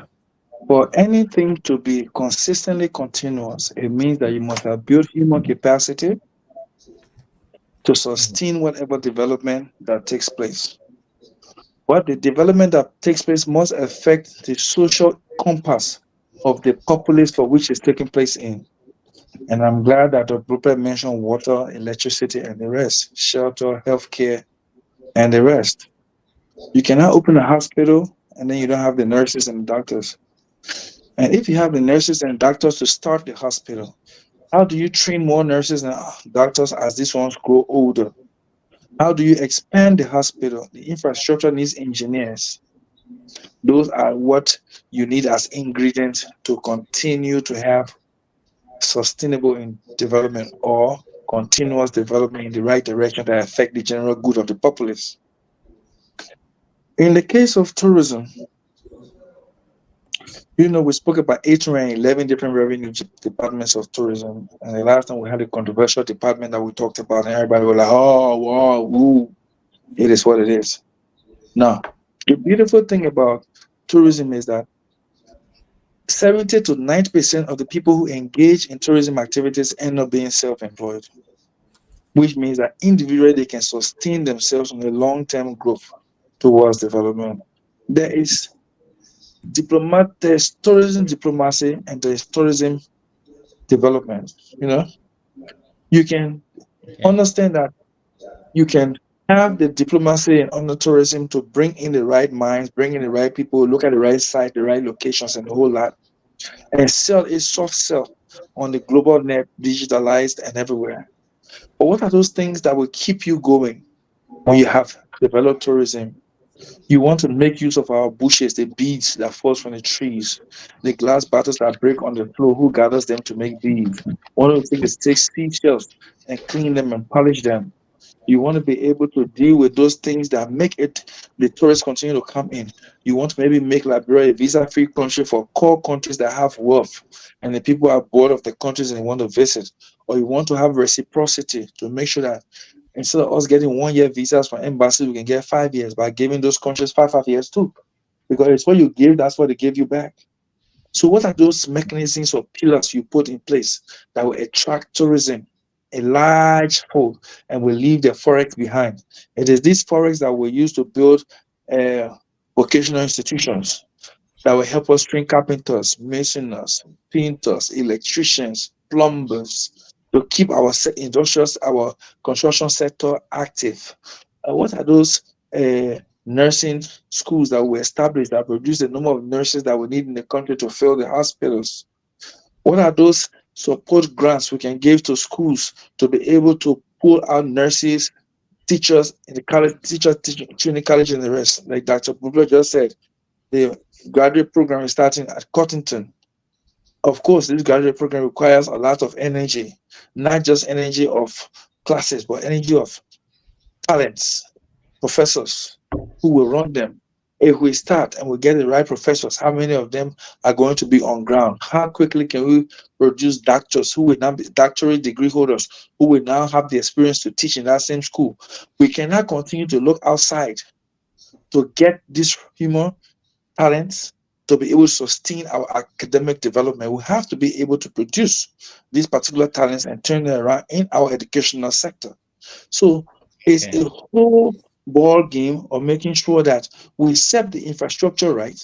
for anything to be consistently continuous, it means that you must have built human capacity to sustain whatever development that takes place. But the development that takes place must affect the social compass of the populace for which it's taking place in. And I'm glad that the blueprint mentioned water, electricity, and the rest, shelter, healthcare, and the rest. You cannot open a hospital and then you don't have the nurses and doctors. And if you have the nurses and doctors to start the hospital, how do you train more nurses and doctors as these ones grow older? How do you expand the hospital? The infrastructure needs engineers. Those are what you need as ingredients to continue to have sustainable development or continuous development in the right direction that affect the general good of the populace. In the case of tourism, we spoke about 811 different revenue departments of tourism. And the last time we had a controversial department that we talked about, and everybody was like, oh, wow, ooh. It is what it is. Now, the beautiful thing about tourism is that 70 to 90% of the people who engage in tourism activities end up being self-employed, which means that individually they can sustain themselves on a long-term growth towards development. There's tourism diplomacy and there's tourism development. You can understand that you can have the diplomacy and honor tourism to bring in the right minds, bring in the right people, look at the right site, the right locations, and the whole lot, and sell a soft sell on the global net, digitalized and everywhere. But what are those things that will keep you going when you have developed tourism? You want to make use of our bushes, the beads that falls from the trees, the glass bottles that break on the floor. Who gathers them to make beads? One of the things is take seashells and clean them and polish them. You want to be able to deal with those things that make the tourists continue to come in. You want to maybe make Liberia a visa-free country for core countries that have wealth and the people are bored of the countries and they want to visit. Or you want to have reciprocity to make sure that instead of us getting 1 year visas from embassies, we can get 5 years by giving those countries 5 years too. Because it's what you give, that's what they give you back. So what are those mechanisms or pillars you put in place that will attract tourism, a large fold, and will leave the forex behind? It is this forex that we use to build vocational institutions that will help us train carpenters, masons, painters, electricians, plumbers, to keep our our construction sector active. What are those nursing schools that we established that produce the number of nurses that we need in the country to fill the hospitals? What are those support grants we can give to schools to be able to pull out nurses, teachers in the college, training college and the rest? Like Dr. Bubla just said, the graduate program is starting at Cottington. Of course, this graduate program requires a lot of energy, not just energy of classes, but energy of talents, professors who will run them. If we start and we get the right professors, how many of them are going to be on ground? How quickly can we produce doctors who will now be doctorate degree holders who will now have the experience to teach in that same school? We cannot continue to look outside to get these human talents to be able to sustain our academic development. We have to be able to produce these particular talents and turn them around in our educational sector. So it's Okay. a whole ball game of making sure that we set the infrastructure right,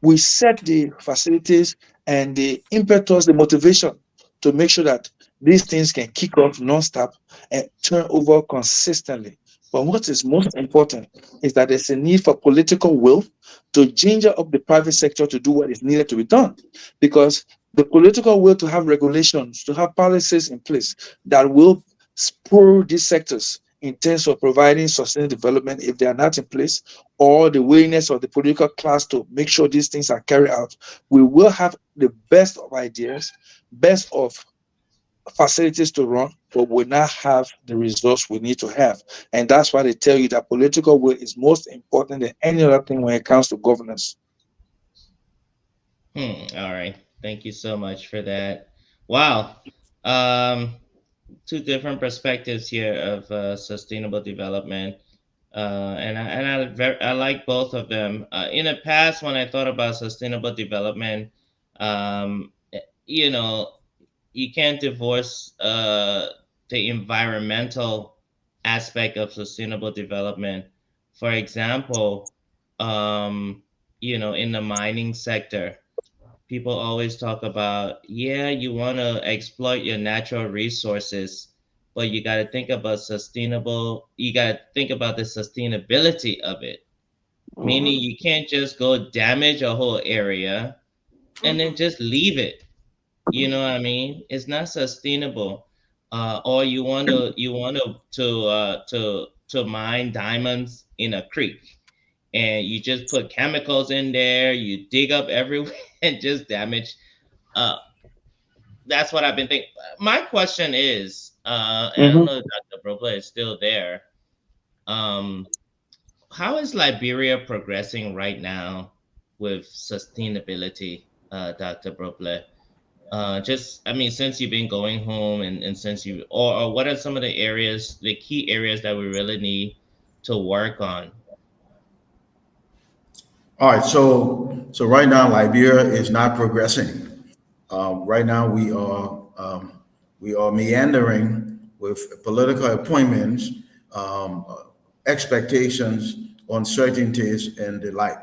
we set the facilities and the impetus, the motivation to make sure that these things can kick off non-stop and turn over consistently. But what is most important is that there's a need for political will to ginger up the private sector to do what is needed to be done. Because the political will to have regulations, to have policies in place that will spur these sectors in terms of providing sustainable development, if they are not in place, or the willingness of the political class to make sure these things are carried out, we will have the best of ideas, best of facilities to run, but will not have the results we need to have. And that's why they tell you that political will is most important than any other thing when it comes to governance. All right. Thank you so much for that. Wow. Um, Two different perspectives here of sustainable development. I like both of them. In the past, when I thought about sustainable development, um, you know, you can't divorce the environmental aspect of sustainable development. For example, um, in the mining sector, people always talk about, yeah, you want to exploit your natural resources, but you got to think about the sustainability of it. Meaning you can't just go damage a whole area and then just leave it. You know what I mean? It's not sustainable. Or you want to mine diamonds in a creek, and you just put chemicals in there. You dig up everywhere and just damage. Uh, that's what I've been thinking. My question is, and I don't know if Dr. Brobla is still there. Um, how is Liberia progressing right now with sustainability, Dr. Brobla? I mean, since you've been going home and since or what are some of the key areas that we really need to work on? All right, so right now Liberia is not progressing. Right now we are meandering with political appointments, um, expectations, uncertainties, and the like.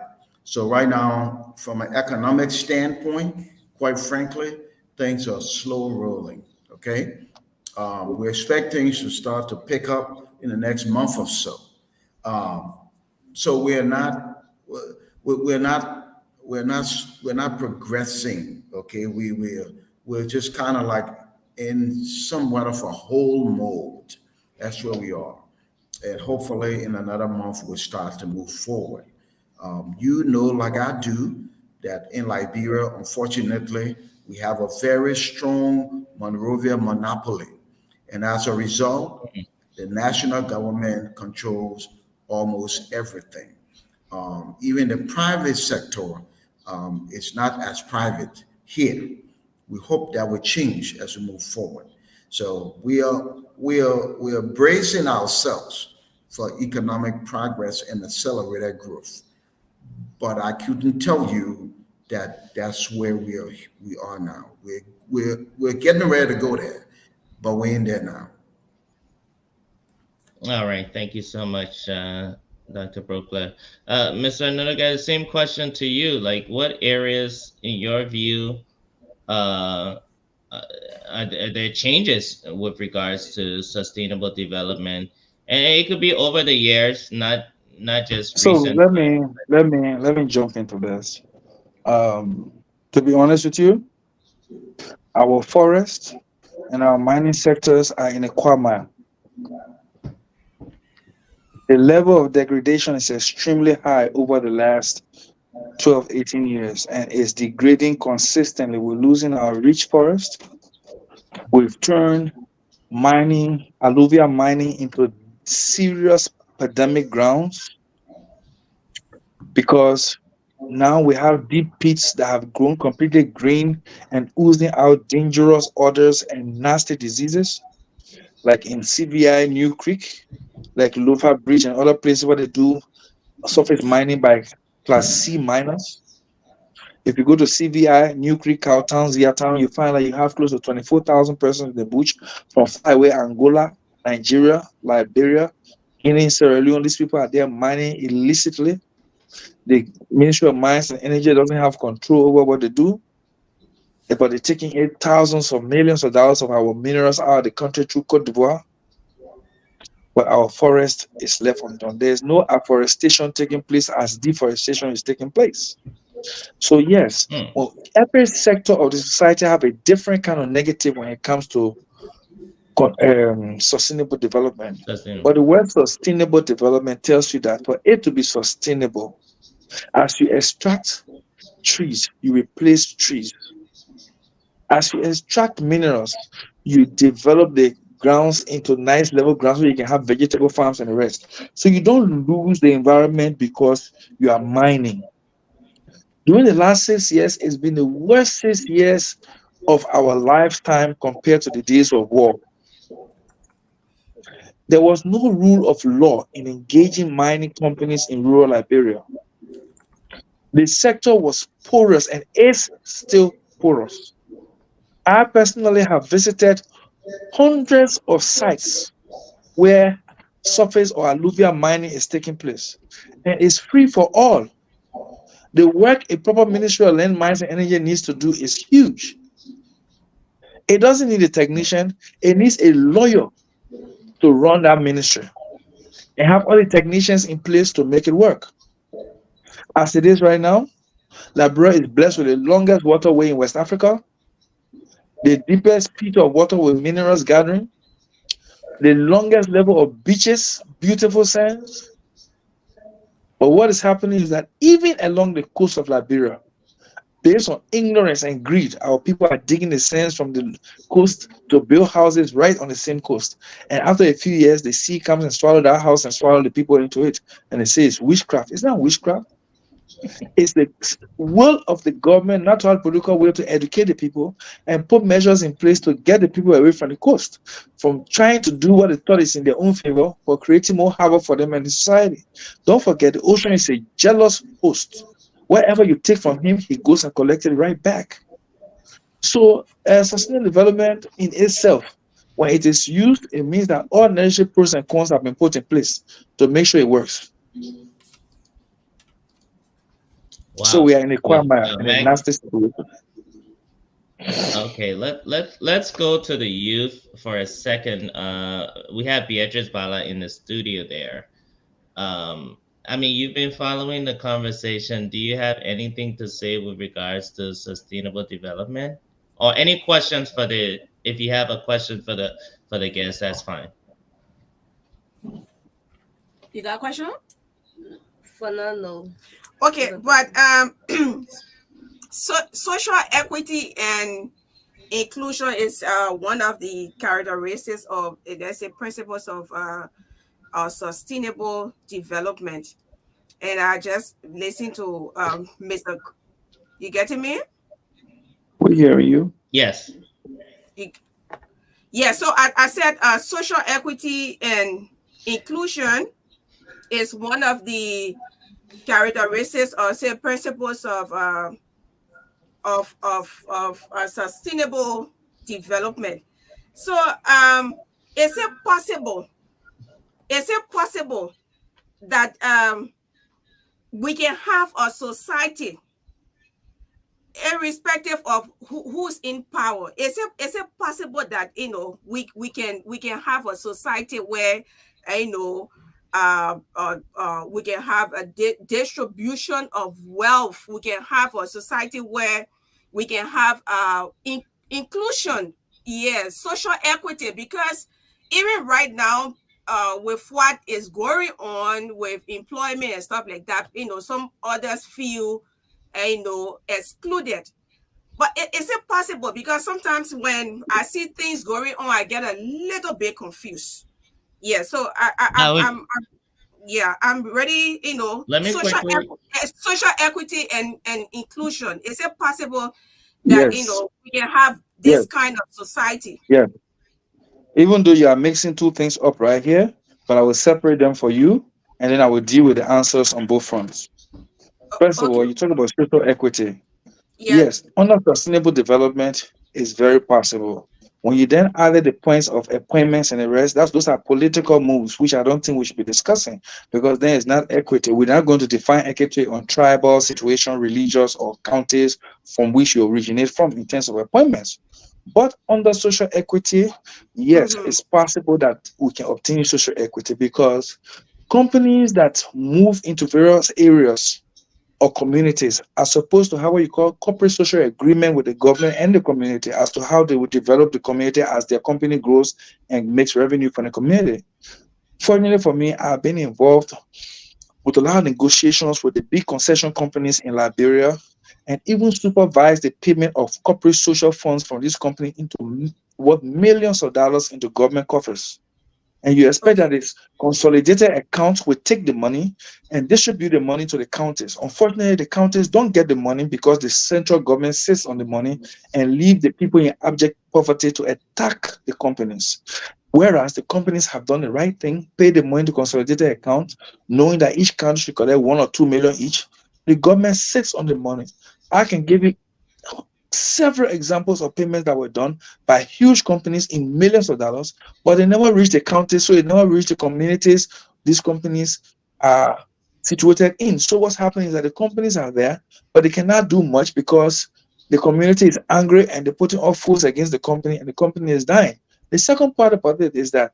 So right now, from an economic standpoint, quite frankly, things are slow rolling. Okay, we expect things to start to pick up in the next month or so. Um, so we're not progressing. Okay, we're just kind of like in somewhat of a whole mode. That's where we are, and hopefully in another month we'll start to move forward. Like I do, that in Liberia, unfortunately, we have a very strong Monrovia monopoly, and as a result, the national government controls almost everything. Even the private sector is not as private here. We hope that will change as we move forward. So we are bracing ourselves for economic progress and accelerated growth. But I couldn't tell you that that's where we are now. We're getting ready to go there, but we're in there now. All right, thank you so much, Dr. Brokler. Mr. Anunaga, same question to you. Like, what areas, in your view, uh, are there changes with regards to sustainable development? And it could be over the years, not just So recent. let me jump into this. Um, to be honest with you, our forest and our mining sectors are in a quagmire. The level of degradation is extremely high over the last 12, 18 years and is degrading consistently. We're losing our rich forest. We've turned mining, alluvial mining, into serious pandemic grounds. because now we have deep pits that have grown completely green and oozing out dangerous odors and nasty diseases, like in CVI, New Creek, like Lofa Bridge, and other places where they do surface mining by Class C miners. If you go to CVI, New Creek, Cowtown, Zia Town, you find that you have close to 24,000 persons in the bush from far away Angola, Nigeria, Liberia, Guinea, Sierra Leone. These people are there mining illicitly. The Ministry of Mines and Energy doesn't have control over what they do, but they're taking thousands of millions of dollars of our minerals out of the country through Cote d'Ivoire, but our forest is left undone. There's no afforestation taking place as deforestation is taking place. So yes, well, every sector of the society have a different kind of negative when it comes to sustainable development. But the word sustainable development tells you that for it to be sustainable, as you extract trees, you replace trees. As you extract minerals, you develop the grounds into nice level grounds where you can have vegetable farms and the rest. So you don't lose the environment because you are mining. During the last 6 years, it's been the worst 6 years of our lifetime compared to the days of war. There was no rule of law in engaging mining companies in rural Liberia. The sector was porous and is still porous. I personally have visited hundreds of sites where surface or alluvial mining is taking place, and it's free for all. The work a proper Ministry of Land, Mines, and Energy needs to do is huge. It doesn't need a technician, it needs a lawyer to run that ministry and have all the technicians in place to make it work. As it is right now, Liberia is blessed with the longest waterway in West Africa, the deepest pit of water with minerals gathering, the longest level of beaches, beautiful sands. But what is happening is that even along the coast of Liberia, based on ignorance and greed, our people are digging the sands from the coast to build houses right on the same coast. And after a few years, the sea comes and swallows that house and swallows the people into it. And they say it's witchcraft. It's not witchcraft. It's the will of the government, not to have political will, to educate the people and put measures in place to get the people away from the coast, from trying to do what they thought is in their own favor, for creating more havoc for them and the society. Don't forget, the ocean is a jealous host. Whatever you take from him, he goes and collects it right back. So sustainable development in itself, when it is used, it means that all necessary pros and cons have been put in place to make sure it works. Wow. So we are in a quagmire, in a nasty situation. Okay, let's go to the youth for a second. We have Beatrice Bala in the studio there. I mean, you've been following the conversation. Do you have anything to say with regards to sustainable development, or any questions for the? If you have a question for the guest, that's fine. You got a question? For now, no. Okay, but social equity and inclusion is one of the characteristics of, let's say, principles of sustainable development. And I just listened to Mr. You getting me? We hear you. Yes. Yeah. So I said social equity and inclusion is one of the characteristics or say principles of sustainable development. So is it possible that we can have a society irrespective of who's in power? Is it possible that we can have a society where we can have a distribution of wealth? We can have a society where we can have inclusion, yes, social equity, because even right now, with what is going on with employment and stuff like that, some others feel excluded. But is it possible? Because sometimes when I see things going on, I get a little bit confused. Yeah, so Yeah, I'm ready. You know, Let me quickly. social equity and inclusion. Is it possible that Yes, we can have yes, this kind of society? yes. Even though you are mixing two things up right here, but I will separate them for you, and then I will deal with the answers on both fronts. First of Okay. all, you talk about social equity. Yeah. Yes, under sustainable development is very possible. When you then added the points of appointments and the rest, those are political moves, which I don't think we should be discussing because then it's not equity. We're not going to define equity on tribal, situation, religious, or counties from which you originate from in terms of appointments. But under social equity, yes, Mm-hmm. it's possible that we can obtain social equity because companies that move into various areas or communities are supposed to have what you call corporate social agreement with the government and the community as to how they would develop the community as their company grows and makes revenue for the community. Fortunately for me, I've been involved with a lot of negotiations with the big concession companies in Liberia and even supervised the payment of corporate social funds from this company into what millions of dollars into government coffers. And you expect Okay. that its consolidated accounts will take the money and distribute the money to the counties. Unfortunately, the counties don't get the money because the central government sits on the money and leave the people in abject poverty to attack the companies. Whereas the companies have done the right thing, pay the money to consolidated account, knowing that each county should collect 1 or 2 million each. The government sits on the money. I can give you several examples of payments that were done by huge companies in millions of dollars, but they never reached the counties, so they never reached the communities these companies are situated in. So what's happening is that the companies are there, but they cannot do much because the community is angry and they're putting all fools against the company, and the company is dying. The second part about it is that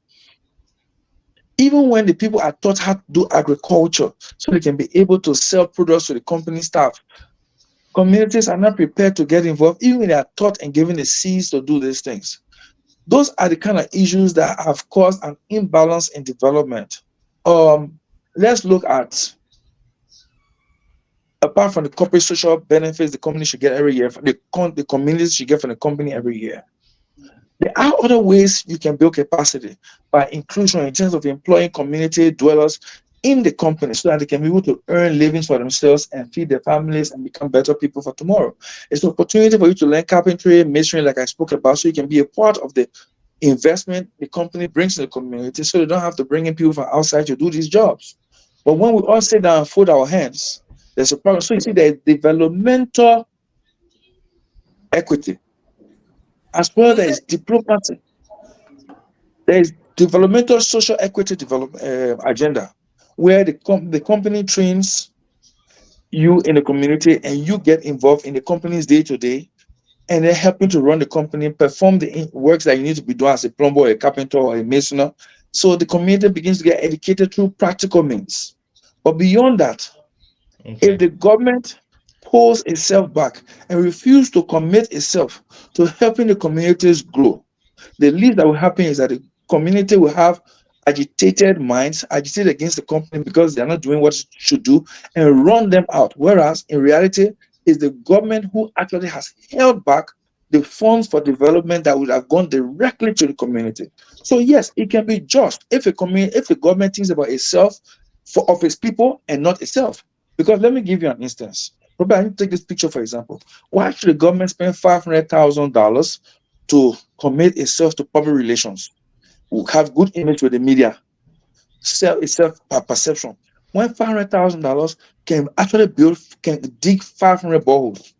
even when the people are taught how to do agriculture so they can be able to sell products to the company staff, communities are not prepared to get involved, even when they are taught and given the seeds to do these things. Those are the kind of issues that have caused an imbalance in development. Let's look at, apart from the corporate social benefits the company should get every year, the communities should get from the company every year. There are other ways you can build capacity by inclusion in terms of employing community dwellers in the company so that they can be able to earn livings for themselves and feed their families and become better people for tomorrow. It's an opportunity for you to learn carpentry, masonry, like I spoke about, so you can be a part of the investment the company brings to the community so they don't have to bring in people from outside to do these jobs. But when we all sit down and fold our hands, there's a problem. So you see, there's developmental equity as well You there said is diplomacy. There is developmental social equity agenda, where the company trains you in the community and you get involved in the company's day to day, and they're helping to run the company, perform the works that you need to be doing as a plumber, or a carpenter, or a mason. So the community begins to get educated through practical means. But beyond that, if Okay. the government pulls itself back and refuses to commit itself to helping the communities grow, the least that will happen is that the community will have agitated minds, agitate against the company because they're not doing what it should do, and run them out. Whereas in reality, it's the government who actually has held back the funds for development that would have gone directly to the community. So yes, it can be just if if the government thinks about itself of its people and not itself. Because let me give you an instance. Robert, I need to take this picture for example. Why should the government spend $500,000 to commit itself to public relations, have good image with the media, sell itself per perception? When $500,000 can actually can dig 500 boreholes.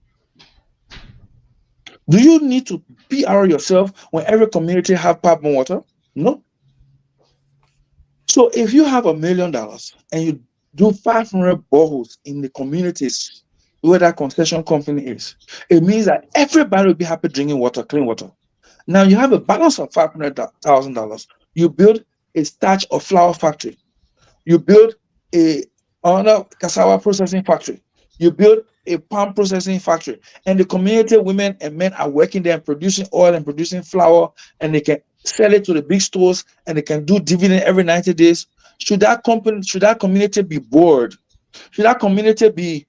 Do you need to PR yourself when every community have pipe and water? No. So if you have $1 million and you do 500 boreholes in the communities where that concession company is, it means that everybody will be happy drinking water, clean water. Now you have a balance of $500,000. You build a starch or flour factory. You build another cassava processing factory. You build a palm processing factory. And the community women and men are working there and producing oil and producing flour, and they can sell it to the big stores and they can do dividend every 90 days. Should that community be bored? Should that community be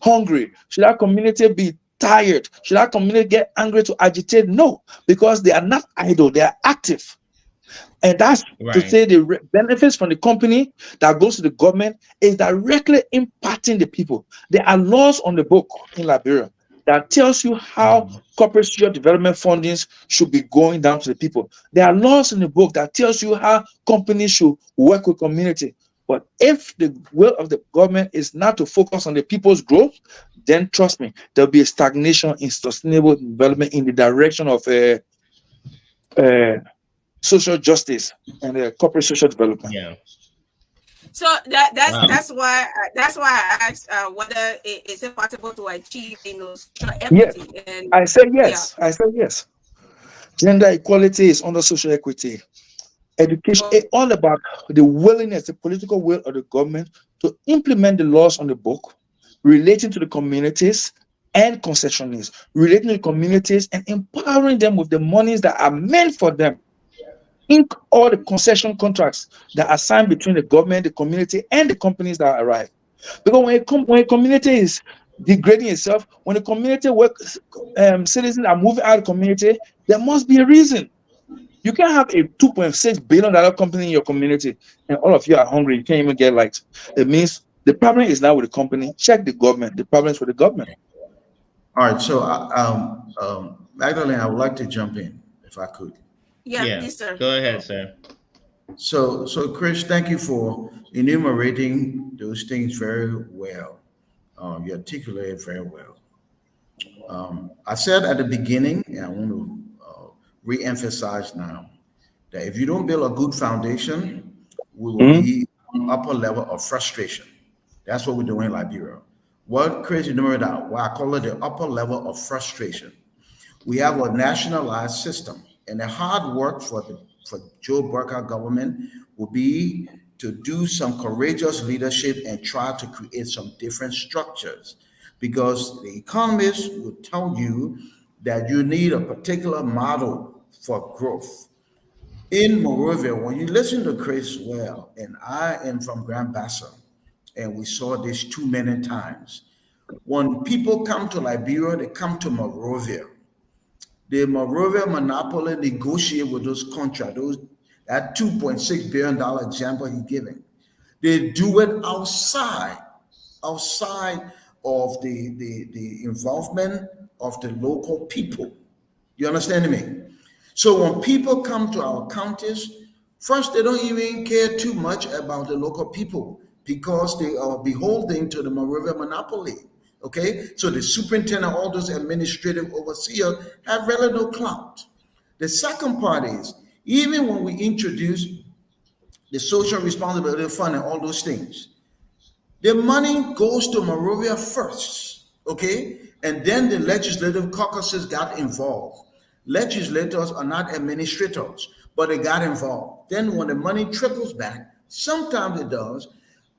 hungry? Should that community be tired? Should that community get angry to agitate? No, because they are not idle, they are active. And that's to say the benefits from the company that goes to the government is directly impacting the people. There are laws on the book in Liberia that tells you how corporate social development fundings should be going down to the people. There are laws in the book that tells you how companies should work with community. But if the will of the government is not to focus on the people's growth, then trust me, there'll be a stagnation in sustainable development in the direction of social justice and corporate social development. Yeah. So that's why I asked whether is it possible to achieve social equity. Yes, And I said yes. I said yes. Gender equality is under social equity. Education is all about the willingness, the political will of the government to implement the laws on the book relating to the communities and concessionaires, relating to the communities and empowering them with the monies that are meant for them. In all the concession contracts that are signed between the government, the community, and the companies that arrive. Because when a community is degrading itself, when a community citizens are moving out of the community, there must be a reason. You can't have a $2.6 billion company in your community and all of you are hungry. You can't even get light. It means the problem is not with the company. Check the government. The problem is with the government. All right. So, Magdalene, I would like to jump in if I could. Yeah, please, sir. Go ahead, sir. So Chris, thank you for enumerating those things very well. You articulated very well. I said at the beginning, and I want to re-emphasize now, that if you don't build a good foundation, we will be on upper level of frustration. That's what we're doing in Liberia. What Chris enumerated out, what I call it the upper level of frustration. We have a nationalized system, and the hard work for Joe Burker government will be to do some courageous leadership and try to create some different structures, because the economists will tell you that you need a particular model for growth. In Monrovia, when you listen to Chris well, and I am from Grand Bassa, and we saw this too many times, when people come to Liberia, they come to Monrovia. The Monrovia monopoly negotiate with those contracts, that $2.6 billion example he's giving. They do it outside of the involvement of the local people. You understand me? So when people come to our counties, first, they don't even care too much about the local people because they are beholden to the Monrovia monopoly. Okay, so the superintendent, all those administrative overseers have really no clout. The second part is, even when we introduce the social responsibility fund and all those things, the money goes to Monrovia first, okay? And then the legislative caucuses got involved. Legislators are not administrators, but they got involved. Then when the money trickles back, sometimes it does,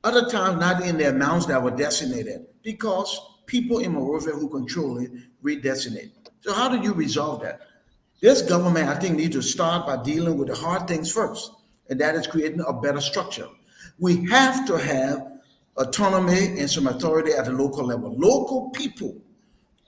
other times not in the amounts that were designated, because people in Monrovia who control it redesignate. So how do you resolve that? This government, I think, needs to start by dealing with the hard things first, and that is creating a better structure. We have to have autonomy and some authority at the local level. Local people.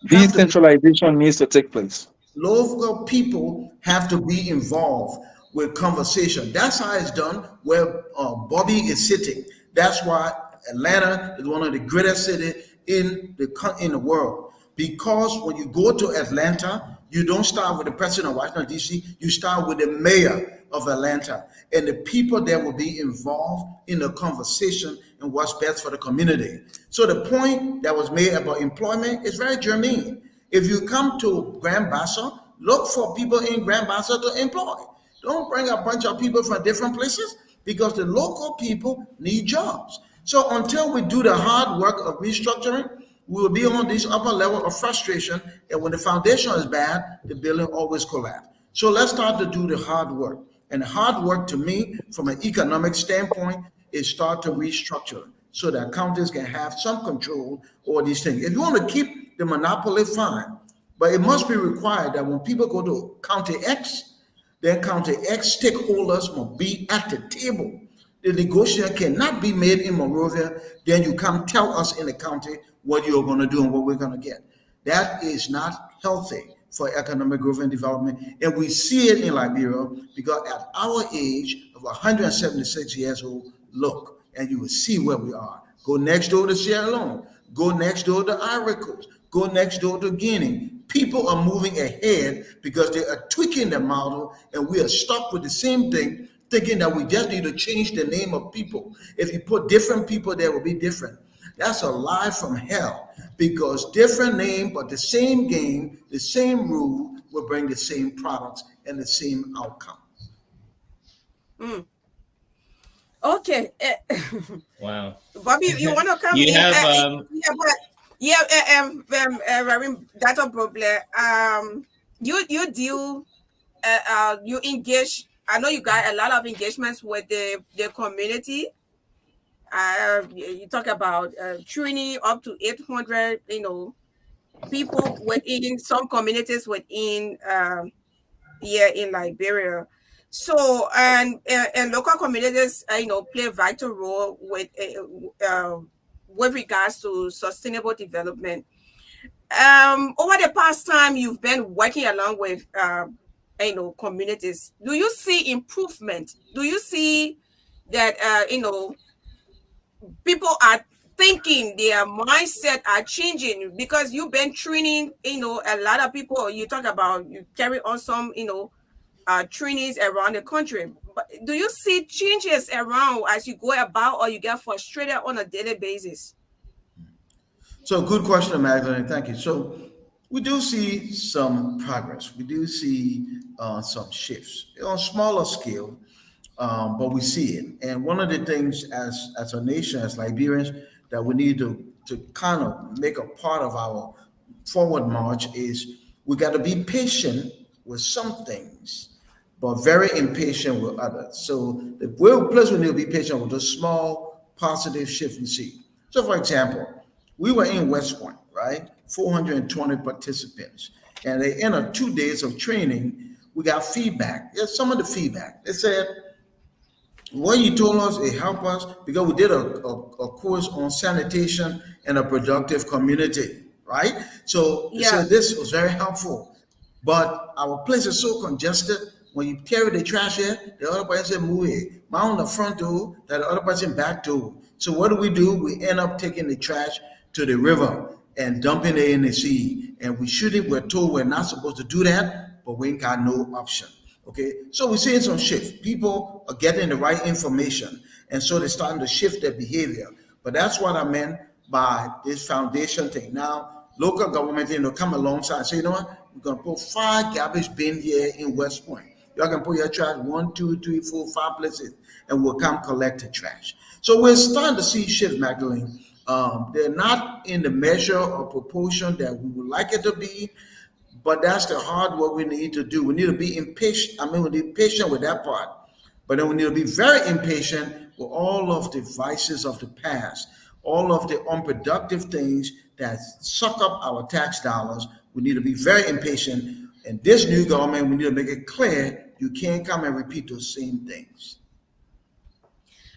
Decentralization needs to take place. Local people have to be involved with conversation. That's how it's done where Bobby is sitting. That's why Atlanta is one of the greatest cities in the world. Because when you go to Atlanta, you don't start with the president of Washington, D.C., you start with the mayor of Atlanta. And the people there will be involved in the conversation and what's best for the community. So the point that was made about employment is very germane. If you come to Grand Bassa, look for people in Grand Bassa to employ. Don't bring a bunch of people from different places, because the local people need jobs. So until we do the hard work of restructuring, we will be on this upper level of frustration, and when the foundation is bad, the building always collapses. So let's start to do the hard work. And hard work, to me, from an economic standpoint, is start to restructure so that counties can have some control over these things. If you want to keep the monopoly, fine, but it must be required that when people go to County X, then County X stakeholders must be at the table. The negotiation cannot be made in Monrovia, then you come tell us in the county what you're going to do and what we're going to get. That is not healthy for economic growth and development. And we see it in Liberia because at our age of 176 years old, look, and you will see where we are. Go next door to Sierra Leone. Go next door to Ivory Coast. Go next door to Guinea. People are moving ahead because they are tweaking the model, and we are stuck with the same thing, thinking that we just need to change the name of people. If you put different people there, will be different. That's a lie from hell, because different name but the same game, the same rule will bring the same products and the same outcome. Okay. Wow. Bobby, you want to come You in? have Reverend Dr. Broble, you deal, you engage. I know you got a lot of engagements with the community. You talk about training up to 800, people within some communities within here in Liberia. So and local communities, play a vital role with regards to sustainable development. Over the past time you've been working along with communities, do you see improvement? Do you see that people are thinking, their mindset are changing? Because you've been training a lot of people. You talk about you carry on some trainings around the country, but do you see changes around as you go about, or you get frustrated on a daily basis? So good question, Magdalene. Thank you. So we do see some progress. We do see some shifts on smaller scale, but we see it. And one of the things as a nation, as Liberians, that we need to kind of make a part of our forward march is we got to be patient with some things, but very impatient with others. So the real place we need to be patient with the small positive shift we see. So for example, we were in West Point, right? 420 participants. And at the end of 2 days of training, we got feedback. Here's some of the feedback. They said, what you told us, it helped us because we did a course on sanitation and a productive community, right? So they said this was very helpful. But our place is so congested. When you carry the trash here, the other person move it. Mine on the front door, that the other person back door. So what do? We end up taking the trash to the river and dumping it in the sea. And we're told we're not supposed to do that, but we ain't got no option. Okay, so we're seeing some shift. People are getting the right information, and so they're starting to shift their behavior. But that's what I meant by this foundation thing. Now, local government, come alongside and say, you know what, we're gonna put 5 garbage bins here in West Point. Y'all can put your trash 1, 2, 3, 4, 5 places, and we'll come collect the trash. So we're starting to see shifts, Magdalene. They're not in the measure or proportion that we would like it to be, but that's the hard work we need to do. We need to be impatient. We need to be patient with that part. But then we need to be very impatient with all of the vices of the past, all of the unproductive things that suck up our tax dollars. We need to be very impatient. And this new government, we need to make it clear you can't come and repeat those same things.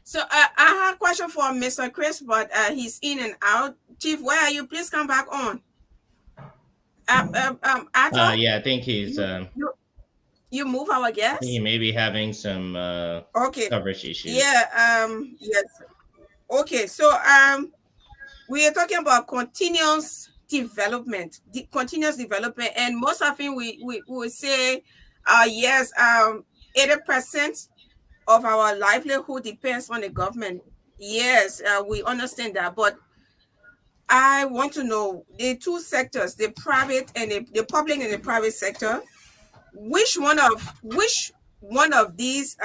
So I have a question for Mr. Chris, but he's in and out. Chief, where are you? Please come back on. Yeah, I think he's you move our guest. He may be having some coverage issues. Yeah, yes. Okay, so we are talking about continuous development, and most often we will say yes, 80% of our livelihood depends on the government. Yes, we understand that, but I want to know the two sectors, the private and the public and the private sector. Which one of these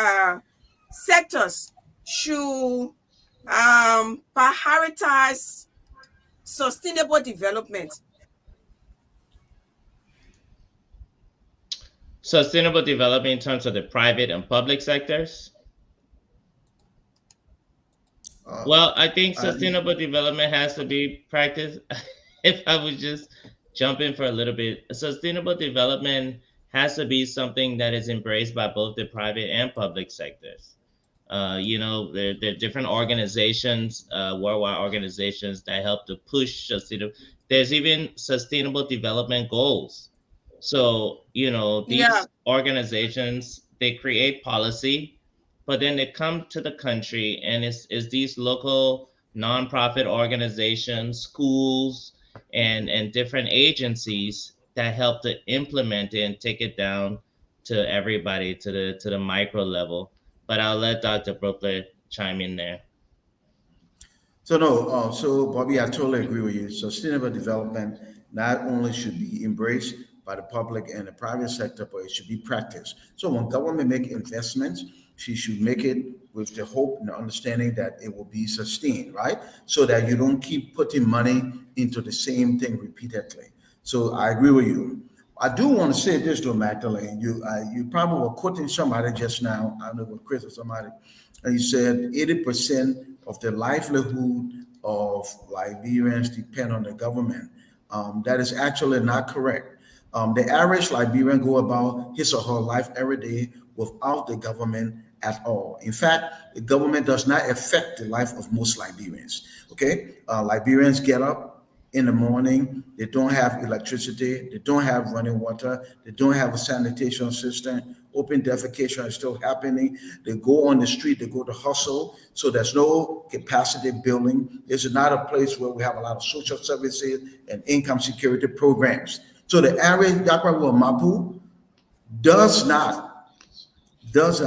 sectors should prioritize sustainable development? Sustainable development in terms of the private and public sectors? Well, I think sustainable development has to be practiced. If I would just jump in for a little bit, sustainable development has to be something that is embraced by both the private and public sectors. There are different organizations, worldwide organizations that help to push sustainable. There's even sustainable development goals. So, Yeah. these organizations, they create policy, but then they come to the country, and it's these local nonprofit organizations, schools, and different agencies that help to implement it and take it down to everybody, to the micro level. But I'll let Dr. Brooklyn chime in there. So no, so Bobby, I totally agree with you. Sustainable development not only should be embraced by the public and the private sector, but it should be practiced. So when government make investments, she should make it with the hope and the understanding that it will be sustained, right? So that you don't keep putting money into the same thing repeatedly. So I agree with you. I do want to say this to Magdalene. You probably were quoting somebody just now. I don't know if it was Chris or somebody, and you said 80% of the livelihood of Liberians depend on the government. That is actually not correct. The average Liberian go about his or her life every day without the government at all. In fact, the government does not affect the life of most Liberians. Okay, Liberians get up in the morning. They don't have electricity. They don't have running water. They don't have a sanitation system. Open defecation is still happening. They go on the street. They go to hustle. So there's no capacity building. This is not a place where we have a lot of social services and income security programs. So the average Dakwa Mapu does not does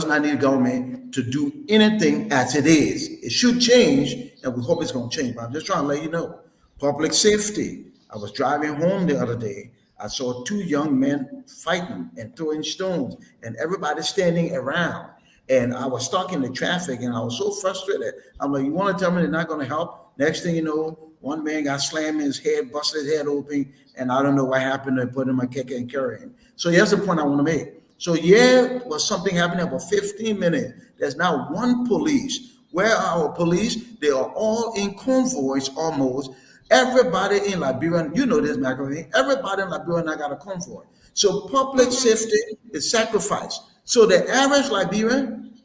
not need government to do anything as it is. It should change, and we hope it's going to change. But I'm just trying to let you know. Public safety. I was driving home the other day. I saw two young men fighting and throwing stones, and everybody standing around. And I was stuck in the traffic, and I was so frustrated. I'm like, you want to tell me they're not going to help? Next thing you know, one man got slammed in his head, busted his head open, and I don't know what happened. They put him in my kicker and carry him. So here's the point I want to make. So yeah, was something happening about 15 minutes. There's now one police. Where are our police? They are all in convoys almost. Everybody in Liberia, you know this, Magdalene, everybody in Liberia now got a convoy. So public safety is sacrificed. So the average Liberian,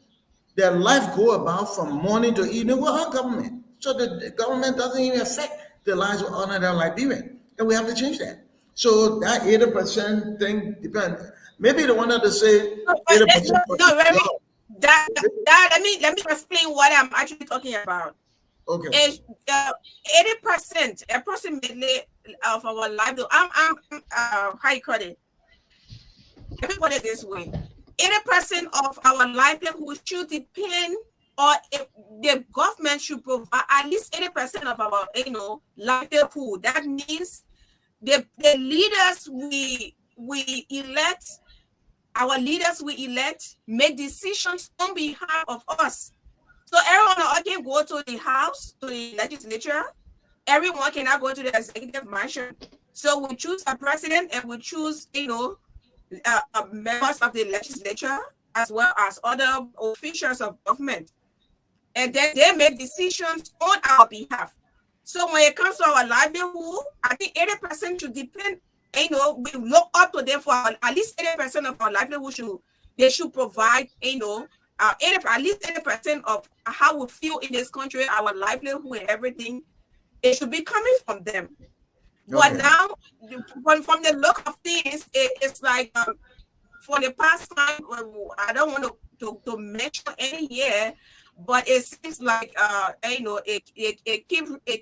their life go about from morning to evening with our government. So the government doesn't even affect the lives of other Liberian. And we have to change that. So that 80% thing depends. Maybe the one that they say No, 80%. no, let me explain what I'm actually talking about. Okay. Is 80% approximately of our livelihood. I'm how you call it? Let me put it this way: 80% of our livelihood should depend, or if the government should provide at least 80% of our livelihood. That means the leaders we elect, our leaders we elect, make decisions on behalf of us. So everyone can go to the House, to the legislature. Everyone cannot go to the executive mansion. So we choose a president, and we choose, members of the legislature as well as other officials of government. And then they make decisions on our behalf. So when it comes to our livelihood, I think 80% should depend, we look up to them for at least 80% of our livelihood. They should provide, at least 80% of how we feel in this country, our livelihood and everything, it should be coming from them. But Okay. now, from the look of things, it's like for the past time, I don't want to mention any year, but it seems like it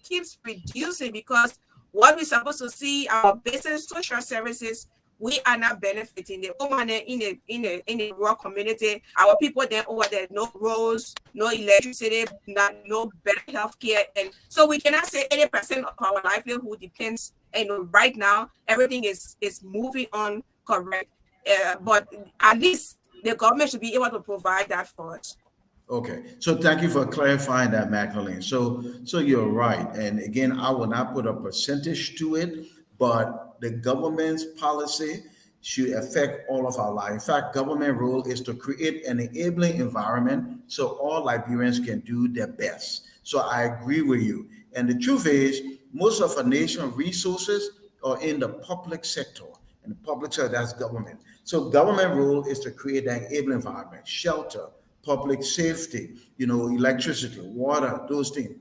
keeps reducing, because what we're supposed to see, our basic social services, we are not benefiting. The woman in the rural community, our people there over there, no roads, no electricity, no better healthcare, and so we cannot say 80% of our livelihood depends. Right now everything is moving on correct, but at least the government should be able to provide that for us. Okay, so thank you for clarifying that, Magdalene. So you're right, and again, I will not put a percentage to it, but the government's policy should affect all of our life. In fact, government role is to create an enabling environment so all Liberians can do their best. So I agree with you. And the truth is, most of our nation's resources are in the public sector. And the public sector, that's government. So government role is to create an enabling environment, shelter, public safety, electricity, water, those things,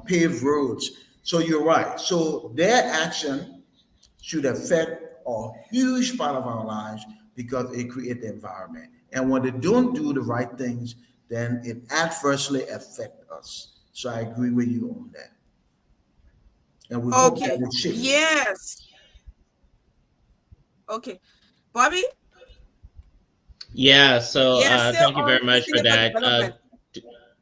paved roads. So you're right. So their action should affect are a huge part of our lives because they create the environment. And when they don't do the right things, then it adversely affects us. So I agree with you on that. And we hope that Okay. will shift. Yes. Okay. Bobby? Yeah, so Yes, still thank you on very much for sustainable that. development.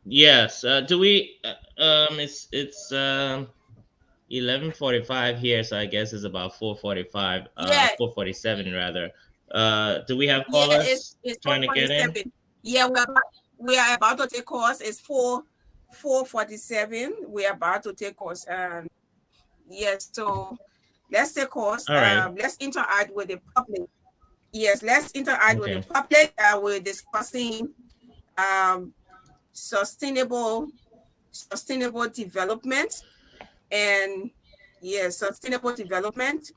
Yes, do we it's 11:45 here, so I guess it's about 4:45, Yeah, 4:47 rather. Do we have yeah, callers it's trying to get in? 4:47. Yeah, we are about to take course. It's 4:47. We are about to take course. Yes, so let's take course. All right. Let's interact with the public. Yes, let's interact with the Okay. public. We're discussing sustainable development, and yes, sustainable development.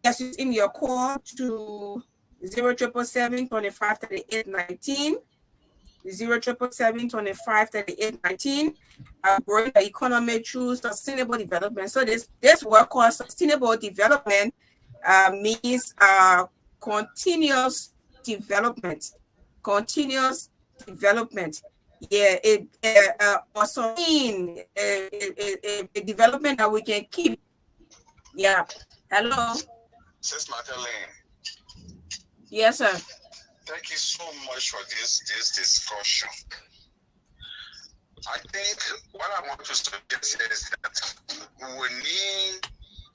Yes, in your call to 0777 25 38 19. 0777 25 38 19. Growing the economy through sustainable development. So this word called sustainable development means continuous development. Continuous development. Yeah, it also mean a development that we can keep. Yeah. Hello. Sis Magdalene. Yes, sir. Thank you so much for this discussion. I think what I want to suggest is that we need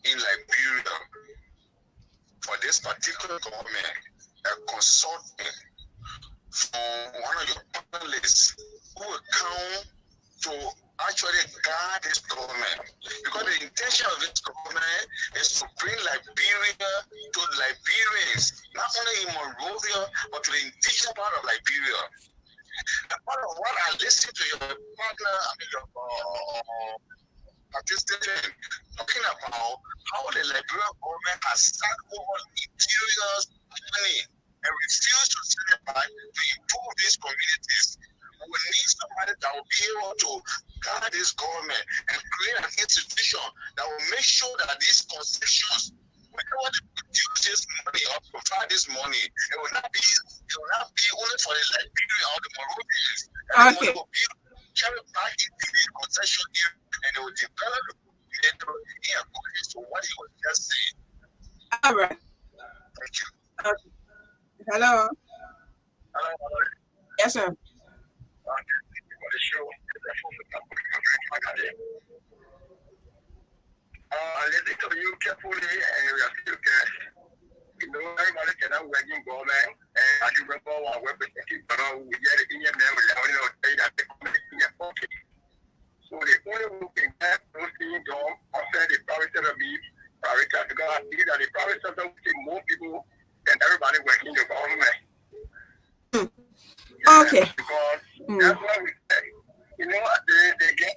in Liberia for this particular government a consultant from one of your panelists who will come to actually guide this government, because the intention of this government is to bring Liberia to Liberians, not only in Monrovia, but to the indigenous part of Liberia. And part of what I listened to your partner, your participant, talking about how the Liberian government has sat over interior money and refused to send it back to improve these communities. We need somebody that will be able to guide this government and create an institution that will make sure that these concessions, whenever they produce this money or provide this money, it will not be only for the Liberia or the Moravians. The money will be carried back into the concession here, and they will develop the community in accordance to what he was just saying. All right. Thank you. Hello. Hello. Yes, sir. Listen to you carefully, and we are still cash. You know, everybody cannot work in government, and as you remember, our representative, we get it in your name, we don't say that the government is in your pocket. So the only way we can get those things done outside the private sector be private sector, because I see that the private sector will see more people than everybody working in the government. Okay. Because that's why we say, you know, they get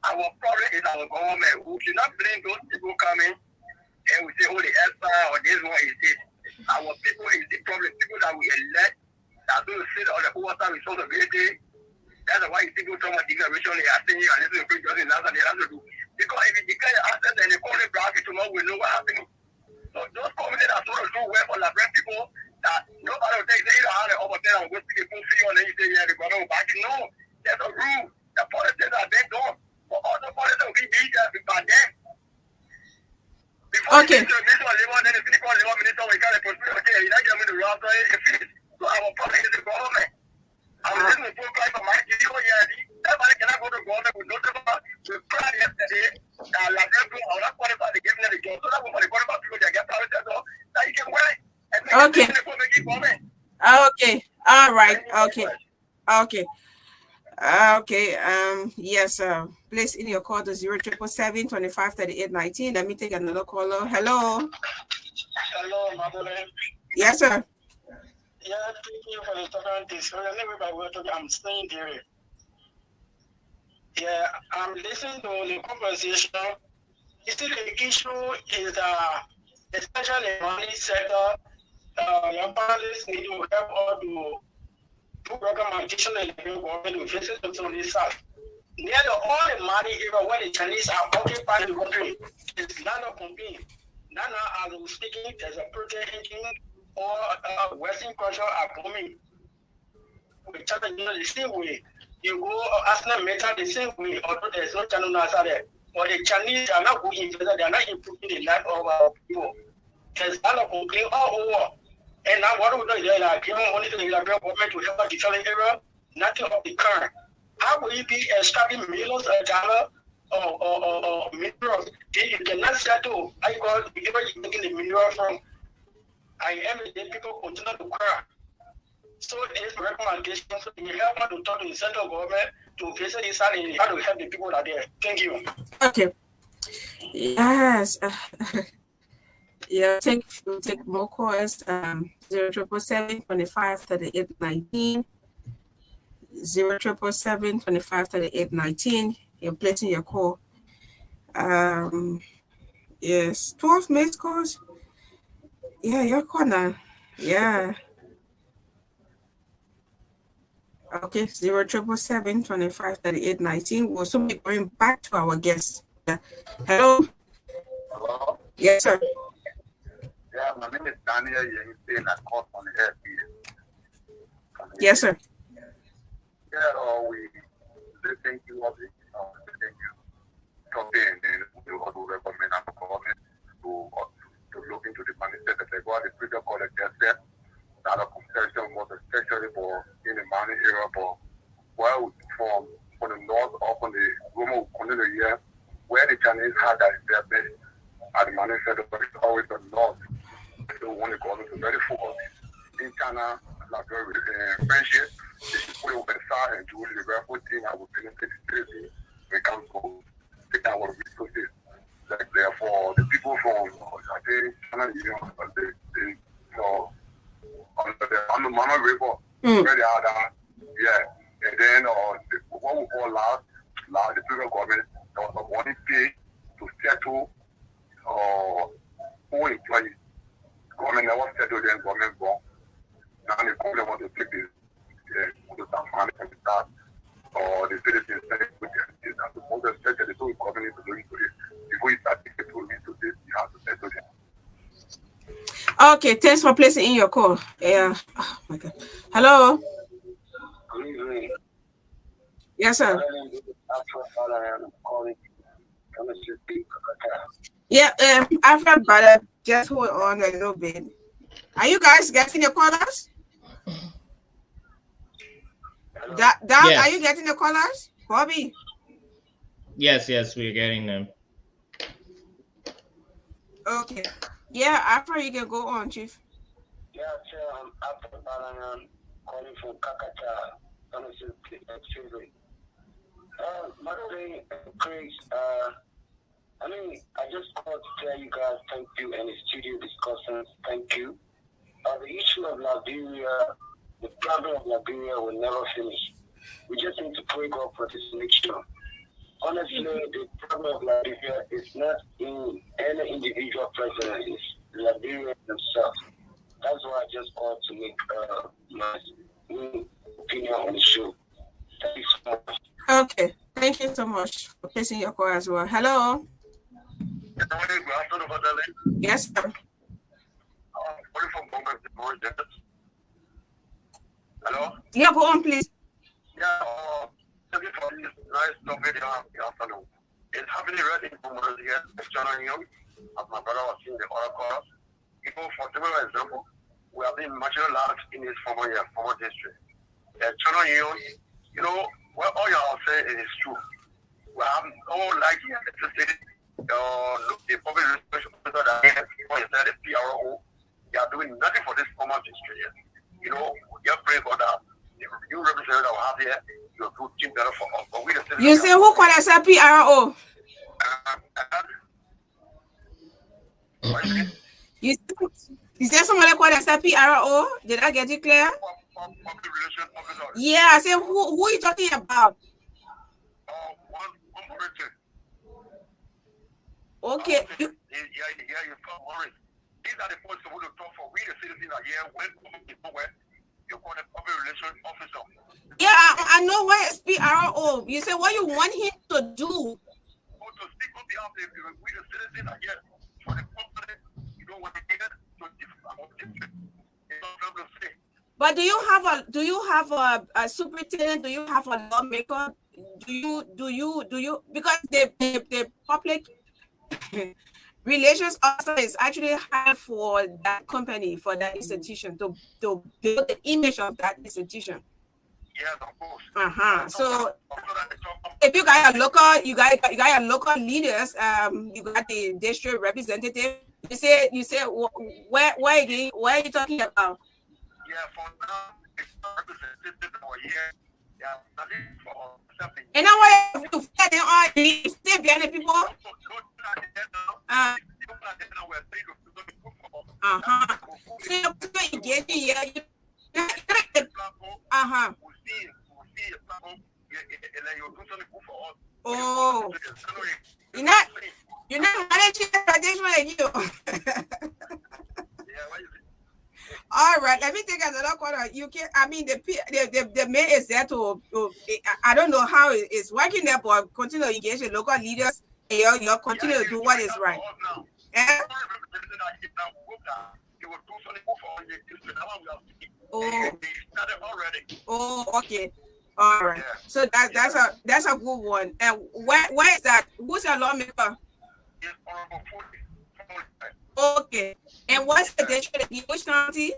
our problem is our government. We should not blame those people coming and we say, oh, the ESPA or this one is it. Our people is the problem. People that we elect that don't sit on the oversight responsibility. That's why you see people talk about declaration. They are saying you are listening to preachers and that's what they have to do. Because if you declare your assets and they call it black, tomorrow we know what happened. So those communities are supposed to do well for Liberian people that nobody will take, you don't have the opportunity and go to the full fee and then you say, yeah, the government will back it. No, there's a rule. The policies are then done. But all the policies will be beat by them. Before okay. The minister of labor, then the physical labor minister will get a position. Okay, you're not getting the route, so it fits. So our problem is the government. I was listening to full price of my video, yeah. Everybody cannot go to government with no paper. We cried yesterday that Liberian people are not qualified to give them the job. So that for the qualified people, they get private sector, that you can work. Okay. Okay. All right. Okay. Okay. Okay. Yes. Please in your call to 0777 25 38 19. Let me take another caller. Hello. Hello, Magdalene. Yes, sir. Yeah, thank you for the talking discussion. Everybody will talk. I'm staying there. Yeah, I'm listening to the conversation. You see, the issue is especially in the money sector. Your panelists need to help all to do recommendation and the government to visit them on this side. near all the money area where the Chinese are occupying the country, it's land of complaint. Now, as I'm speaking, there's a protest engine or Western culture are coming. We China, the same way. You go Arsenal Meta the same way, although there's no China outside there. But the Chinese are not going further, they are not improving the life of our people. There's a lot of complaint all over. And now what we do is that only the government to help us determine area, nothing of the current. How will you be extracting millions of dollars or minerals? You cannot settle. I call the area you're taking the mineral from. I am the people continue to cry. So there's a recommendation so you help us to talk to the central government to visit this and how to help the people that are there. Thank you. Okay. Yes. Yeah, we'll take more calls. 0777 25 38 19. 0777 25 38 19. You're placing your call. Yes, 12 missed calls. Yeah, your call now. Yeah. Okay, 0777 25 38 19. We'll soon be going back to our guests. Hello. Hello. Yes, sir. Yeah, my name is Daniel. You're staying at court on the air. Yes, sir. Yeah, we thank you all the thank you. Campaign and we will recommend our government to look into the manifest that they got the freedom college there. That a concession was especially for in the money area, but well from the north up on the Roman Colonial year where the Chinese had that their base at the manifest, but it's always the north. So when the government is very focused in China, like friendship, they should put it aside and do the raffle thing. I would benefit the city. We can go take our resources. Like therefore, the people from I think China, on the Mama River, where they are that, yeah. And then what we call last the federal government, there was a money paid to settle who employees. Government never settled them, government wrong. Now the government want to take this to some money and start or the citizens say with their kids and the most especially the two government to do it before you start taking to this, you have to settle them. Okay, thanks for placing in your call. Yeah. Oh my God. Hello. Good evening. Yes, sir. Yeah, I've heard about it. Just hold on a little bit. Are you guys getting the callers? Dan, yes. Are you getting the callers? Bobby? Yes, we're getting them. Okay. Yeah, after you can go on, Chief. Yeah, sir, after Balayan, calling from Kakata, children. Magdalene, Chris, I just called to tell you guys thank you and the studio discussions, thank you. The issue of Liberia, the problem of Liberia will never finish. We just need to pray God for this election. Honestly, the problem of Liberia is not in any individual president, it's Liberia themselves. That's why I just called to make my opinion on the show. Thank you so much. Okay, thank you so much for placing your call as well. Hello. Yes, sir. Hello? Yeah, go on, please. Yeah, thank you for this nice topic this afternoon. It's happening right in Congress here, China Young, as my brother was seeing the oracle. People, for example, we have been marginalized in this former district. China Young, what all y'all say is true. We have no like here, the public relations officer that here, when you say the PRO, they are doing nothing for this former district here. We are praying for that. The new representative that we have here, you'll do things better for us. But we the you say who called us a PRO? You said somebody called us a PRO? Did I get it clear? Public relations officer. Yeah, I said who are you talking about? One person. Okay. Yeah, you're worried. These are the folks who will talk for. We the citizens are here. When somewhere, You call the public relations officer. Yeah, I know what is PRO. You say what you want him to do. Oh, to speak on behalf of we the citizens are here for the company. You don't want to hear to district. It's not going to say. But do you have a superintendent? Do you have a lawmaker? Do you because the public relations officer is actually hired for that company, for that institution, to build the image of that institution. Yes, of course. So if you got your local, you got your local leaders, you got the district representative. You say where again? What are you talking about? Yeah, for now, it's not representative for here. Yeah, nothing for something. And now why you fed them all? You still behind the people? So you're engaging here. Oh, you're not managing the tradition like you. All right, let me take another quarter. You can, I mean, the mayor is there to I don't know how it's working there, but continue to engage the local leaders and you'll continue to do what is right. Oh, okay. All right. So that's a good one. And where is that? Who's your lawmaker? Okay. And what's the district? Which county?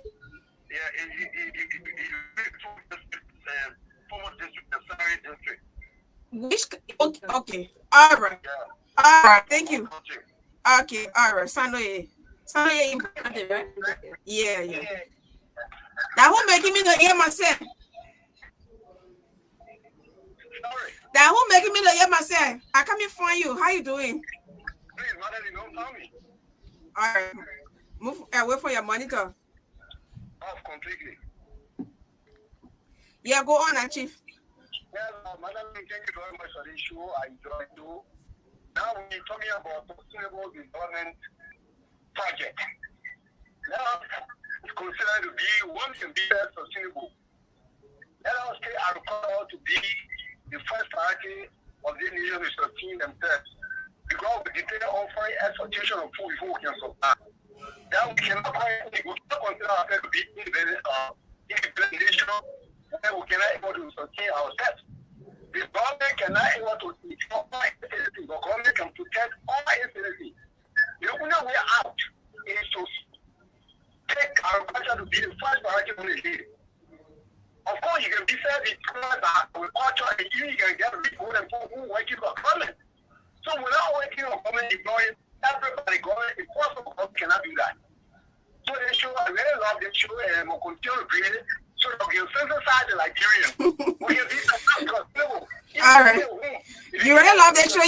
Which? Okay. All right. All right. Thank you. Okay. All right. Sanoye, right? Yeah. That won't make me the hear myself. That won't make me the hear myself. I come here find you. How you doing? Please, Magdalene, don't tell me. All right. Move away from your monitor. Off completely. Yeah, go on, Chief. Well, Magdalene, thank you very much for this show. I enjoyed it too. Now we're talking about sustainable development project. Now it's considered to be one can be sustainable. Let us say I require to be the first priority of the nation to sustain themselves. Because we depend on offering exploitation of food before we can survive. Then we cannot consider ourselves to be independent nation where we cannot able to sustain ourselves. The government cannot able to control all facilities. The government can protect all facilities. The only way out is to take agriculture to be the first priority on the day. Of course, you can be self-employed with culture and you can get people and people who working for government. So without working on government employees, everybody government, it's possible government cannot do that. So they show, I really love this show and we'll continue to bring it so that we can synthesize the Liberian. We can be successful. All right. You really love that show.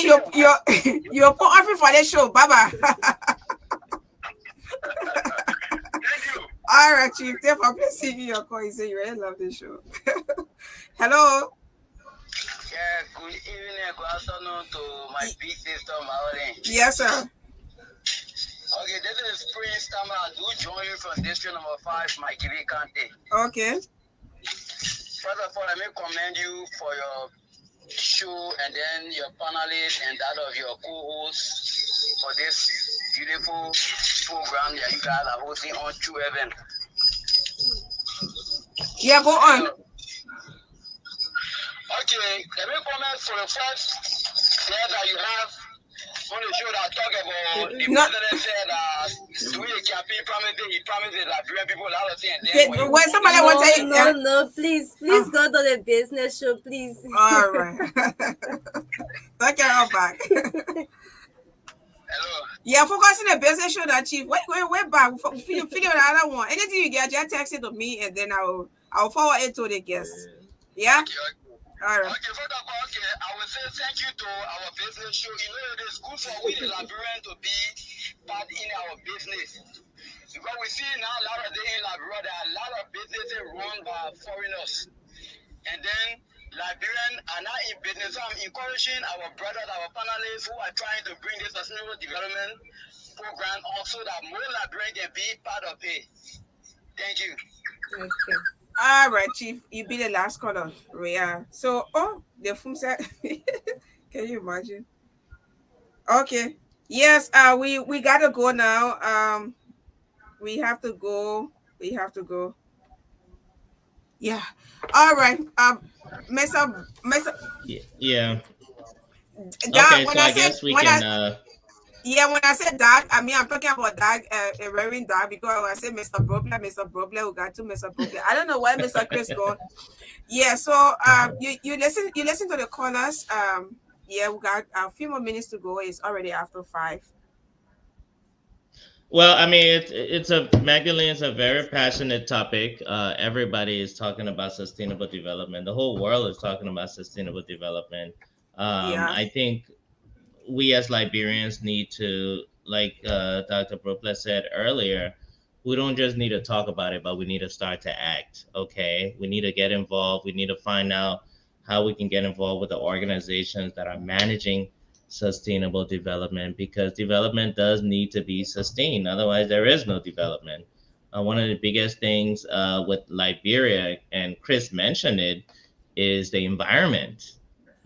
You're offering for that show. Bye-bye. Thank you. All right, Chief. Therefore, please see me your call. You say you really love this show. Hello. Yeah, good evening, good afternoon to my big sister, Magdalene. Yes, sir. Okay, this is Prince Tama. I do join you from district number 5, Magdalene County. Okay. First of all, let me commend you for your show and then your panelists and that of your co-hosts for this beautiful program that you guys are hosting on True Heaven. Yeah, go on. Okay, let me comment for the first slide that you have on the show that talk about the president said doing a campaign he promised the Liberian people a lot of things. When somebody wants to say no, please go to the business show, please. All right. Take care of back. Hello. Yeah, focus on the business show that Chief. Wait back. Feel the other one. Anything you get, just text it to me and then I'll forward it to the guests. Yeah? Okay. All right. Okay, first of all, I will say thank you to our business show. You know, it is good for we the Liberian to be part in our business. Because we see now a lot of days in Liberia, there are a lot of businesses run by foreigners. And then Liberian are not in business. So I'm encouraging our brothers, our panelists who are trying to bring this sustainable development program also that more Liberians can be part of it. Thank you. Okay. All right, Chief, you be the last caller. Yeah. So, oh, the phone said, can you imagine? Okay. Yes. We gotta go now. We have to go. We have to go. Yeah. All right. Mr. Yeah. Dad. Okay, so I guess we can. Yeah, when I said dad, I mean I'm talking about dad, a Reverend dad, because when I say Mr. Brobler, we got two Mr. Brobler. I don't know why Mr. Chris gone. Yeah, so you listen to the callers. Yeah, we got a few more minutes to go. It's already after 5. Well, I mean, it's a Magdalene's a very passionate topic. Everybody is talking about sustainable development. The whole world is talking about sustainable development. Yeah. I think we as Liberians need to, like Dr. Brooklet said earlier, we don't just need to talk about it, but we need to start to act. Okay, we need to get involved. We need to find out how we can get involved with the organizations that are managing sustainable development, because development does need to be sustained. Otherwise, there is no development. One of the biggest things with Liberia, and Chris mentioned it, is the environment.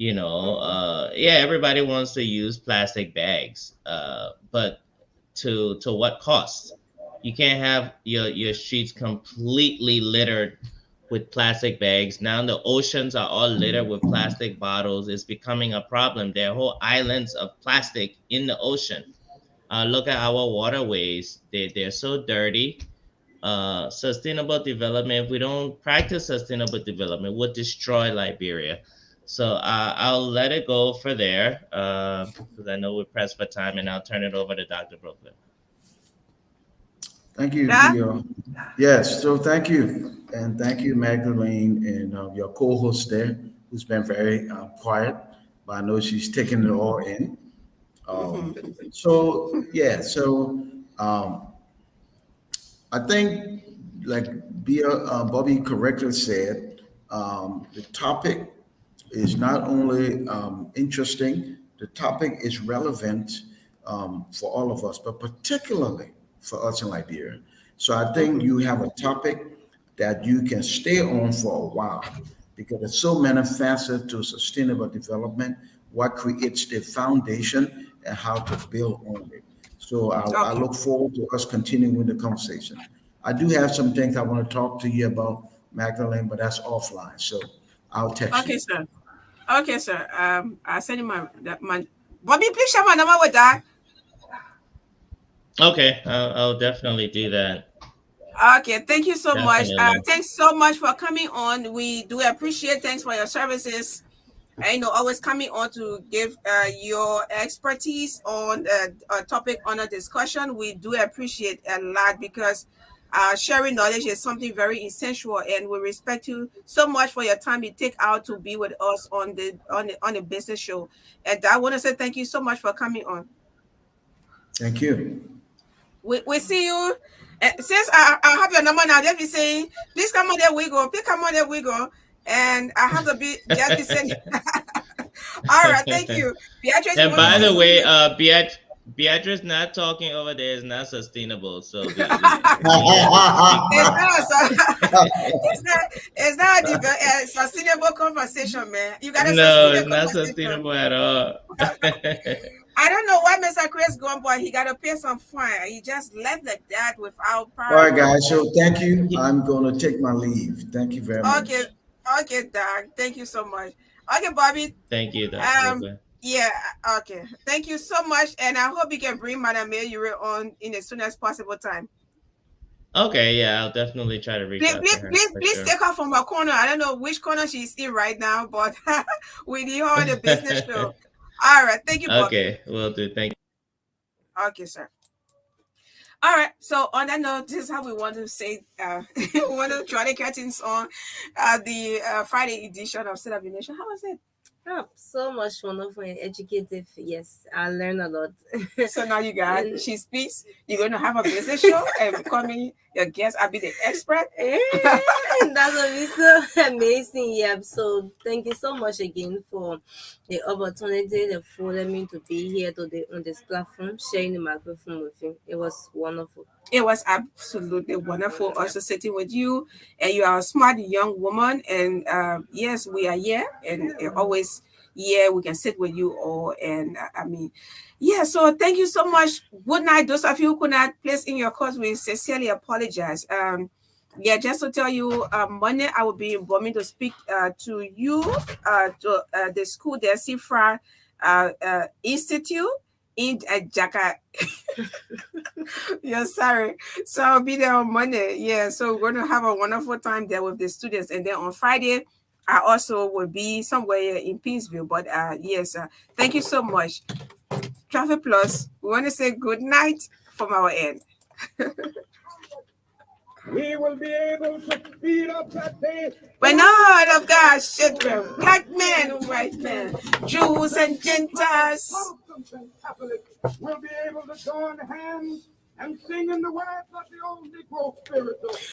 Yeah, everybody wants to use plastic bags, but to what cost? You can't have your streets completely littered with plastic bags. Now the oceans are all littered with plastic bottles. It's becoming a problem. There are whole islands of plastic in the ocean. Look at our waterways. They're so dirty. Sustainable development, if we don't practice sustainable development, would destroy Liberia. So I'll let it go for there, because I know we're pressed for time, and I'll turn it over to Dr. Brooklyn. Thank you, Theo. Yes, so thank you. And thank you, Magdalene, and your co-host there, who's been very quiet, but I know she's taking it all in. So I think, like Bobby correctly said, the topic is not only interesting, the topic is relevant for all of us, but particularly for us in Liberia. So I think you have a topic that you can stay on for a while, because there's so many facets to sustainable development, what creates the foundation and how to build on it. So I look forward to us continuing the conversation. I do have some things I want to talk to you about, Magdalene, but that's offline. So I'll text Okay, you. sir. Okay, sir. I send you my Bobby, please share my number with that. Okay, I'll definitely do that. Okay, thank you so much. Thanks so much for coming on. We do appreciate. Thanks for your services. Always coming on to give your expertise on a topic on a discussion. We do appreciate a lot, because sharing knowledge is something very essential, and we respect you so much for your time you take out to be with us on the business show. And I want to say thank you so much for coming on. Thank you. We see you. Since I have your number now, let me say, please come on there we go. Please come on there we go. And I have to be sending. All right, thank you. Beatrice, and by the way, Beatrice not talking over there is not sustainable. So it's not a sustainable conversation, man. You gotta it's not sustainable at all. I don't know why Mr. Chris gone, but he gotta pay some fine. He just left like that without power. All right, guys. So thank you. I'm gonna take my leave. Thank you very much. Okay, Doc. Thank you so much. Okay, Bobby. Thank you, Dr. Yeah, okay. Thank you so much. And I hope you can bring Madam Mayor on in as soon as possible time. Okay, yeah, I'll definitely try to reach out to her. Please take her from her corner. I don't know which corner she's in right now, but we need her on the business show. All right, thank you, Bobby. Okay, will do. Thank you. Okay, sir. All right, so on that note, this is how we want to say, we want to draw the curtains on the Friday edition of Set Up Your Nation. How was it? Oh, so much wonderful and educative. Yes, I learned a lot. So now you got, she speaks. You're going to have a business show and becoming your guest. I'll be the expert. That will be so amazing. Yeah. So thank you so much again for the opportunity, the for me to be here today on this platform, sharing the microphone with you. It was wonderful. It was absolutely wonderful also sitting with you. And you are a smart young woman. And yes, we are here and always here. We can sit with you all. And I mean, yeah, so thank you so much. Good night. Those of you who could not place in your calls, we sincerely apologize. Yeah, just to tell you, Monday I will be in Birmingham to speak to you to the school, the Sifra Institute in Jakarta. Yeah, sorry. So I'll be there on Monday. Yeah, so we're going to have a wonderful time there with the students. And then on Friday, I also will be somewhere in Peaceville. But yes, thank you so much. Traffic Plus, we want to say good night from our end. We will be able to speed up that day. We're not of God's children, black men and white men, Jews and Gentiles. Protestants and Catholics will be able to join hands and sing in the words of the old Negro spiritual.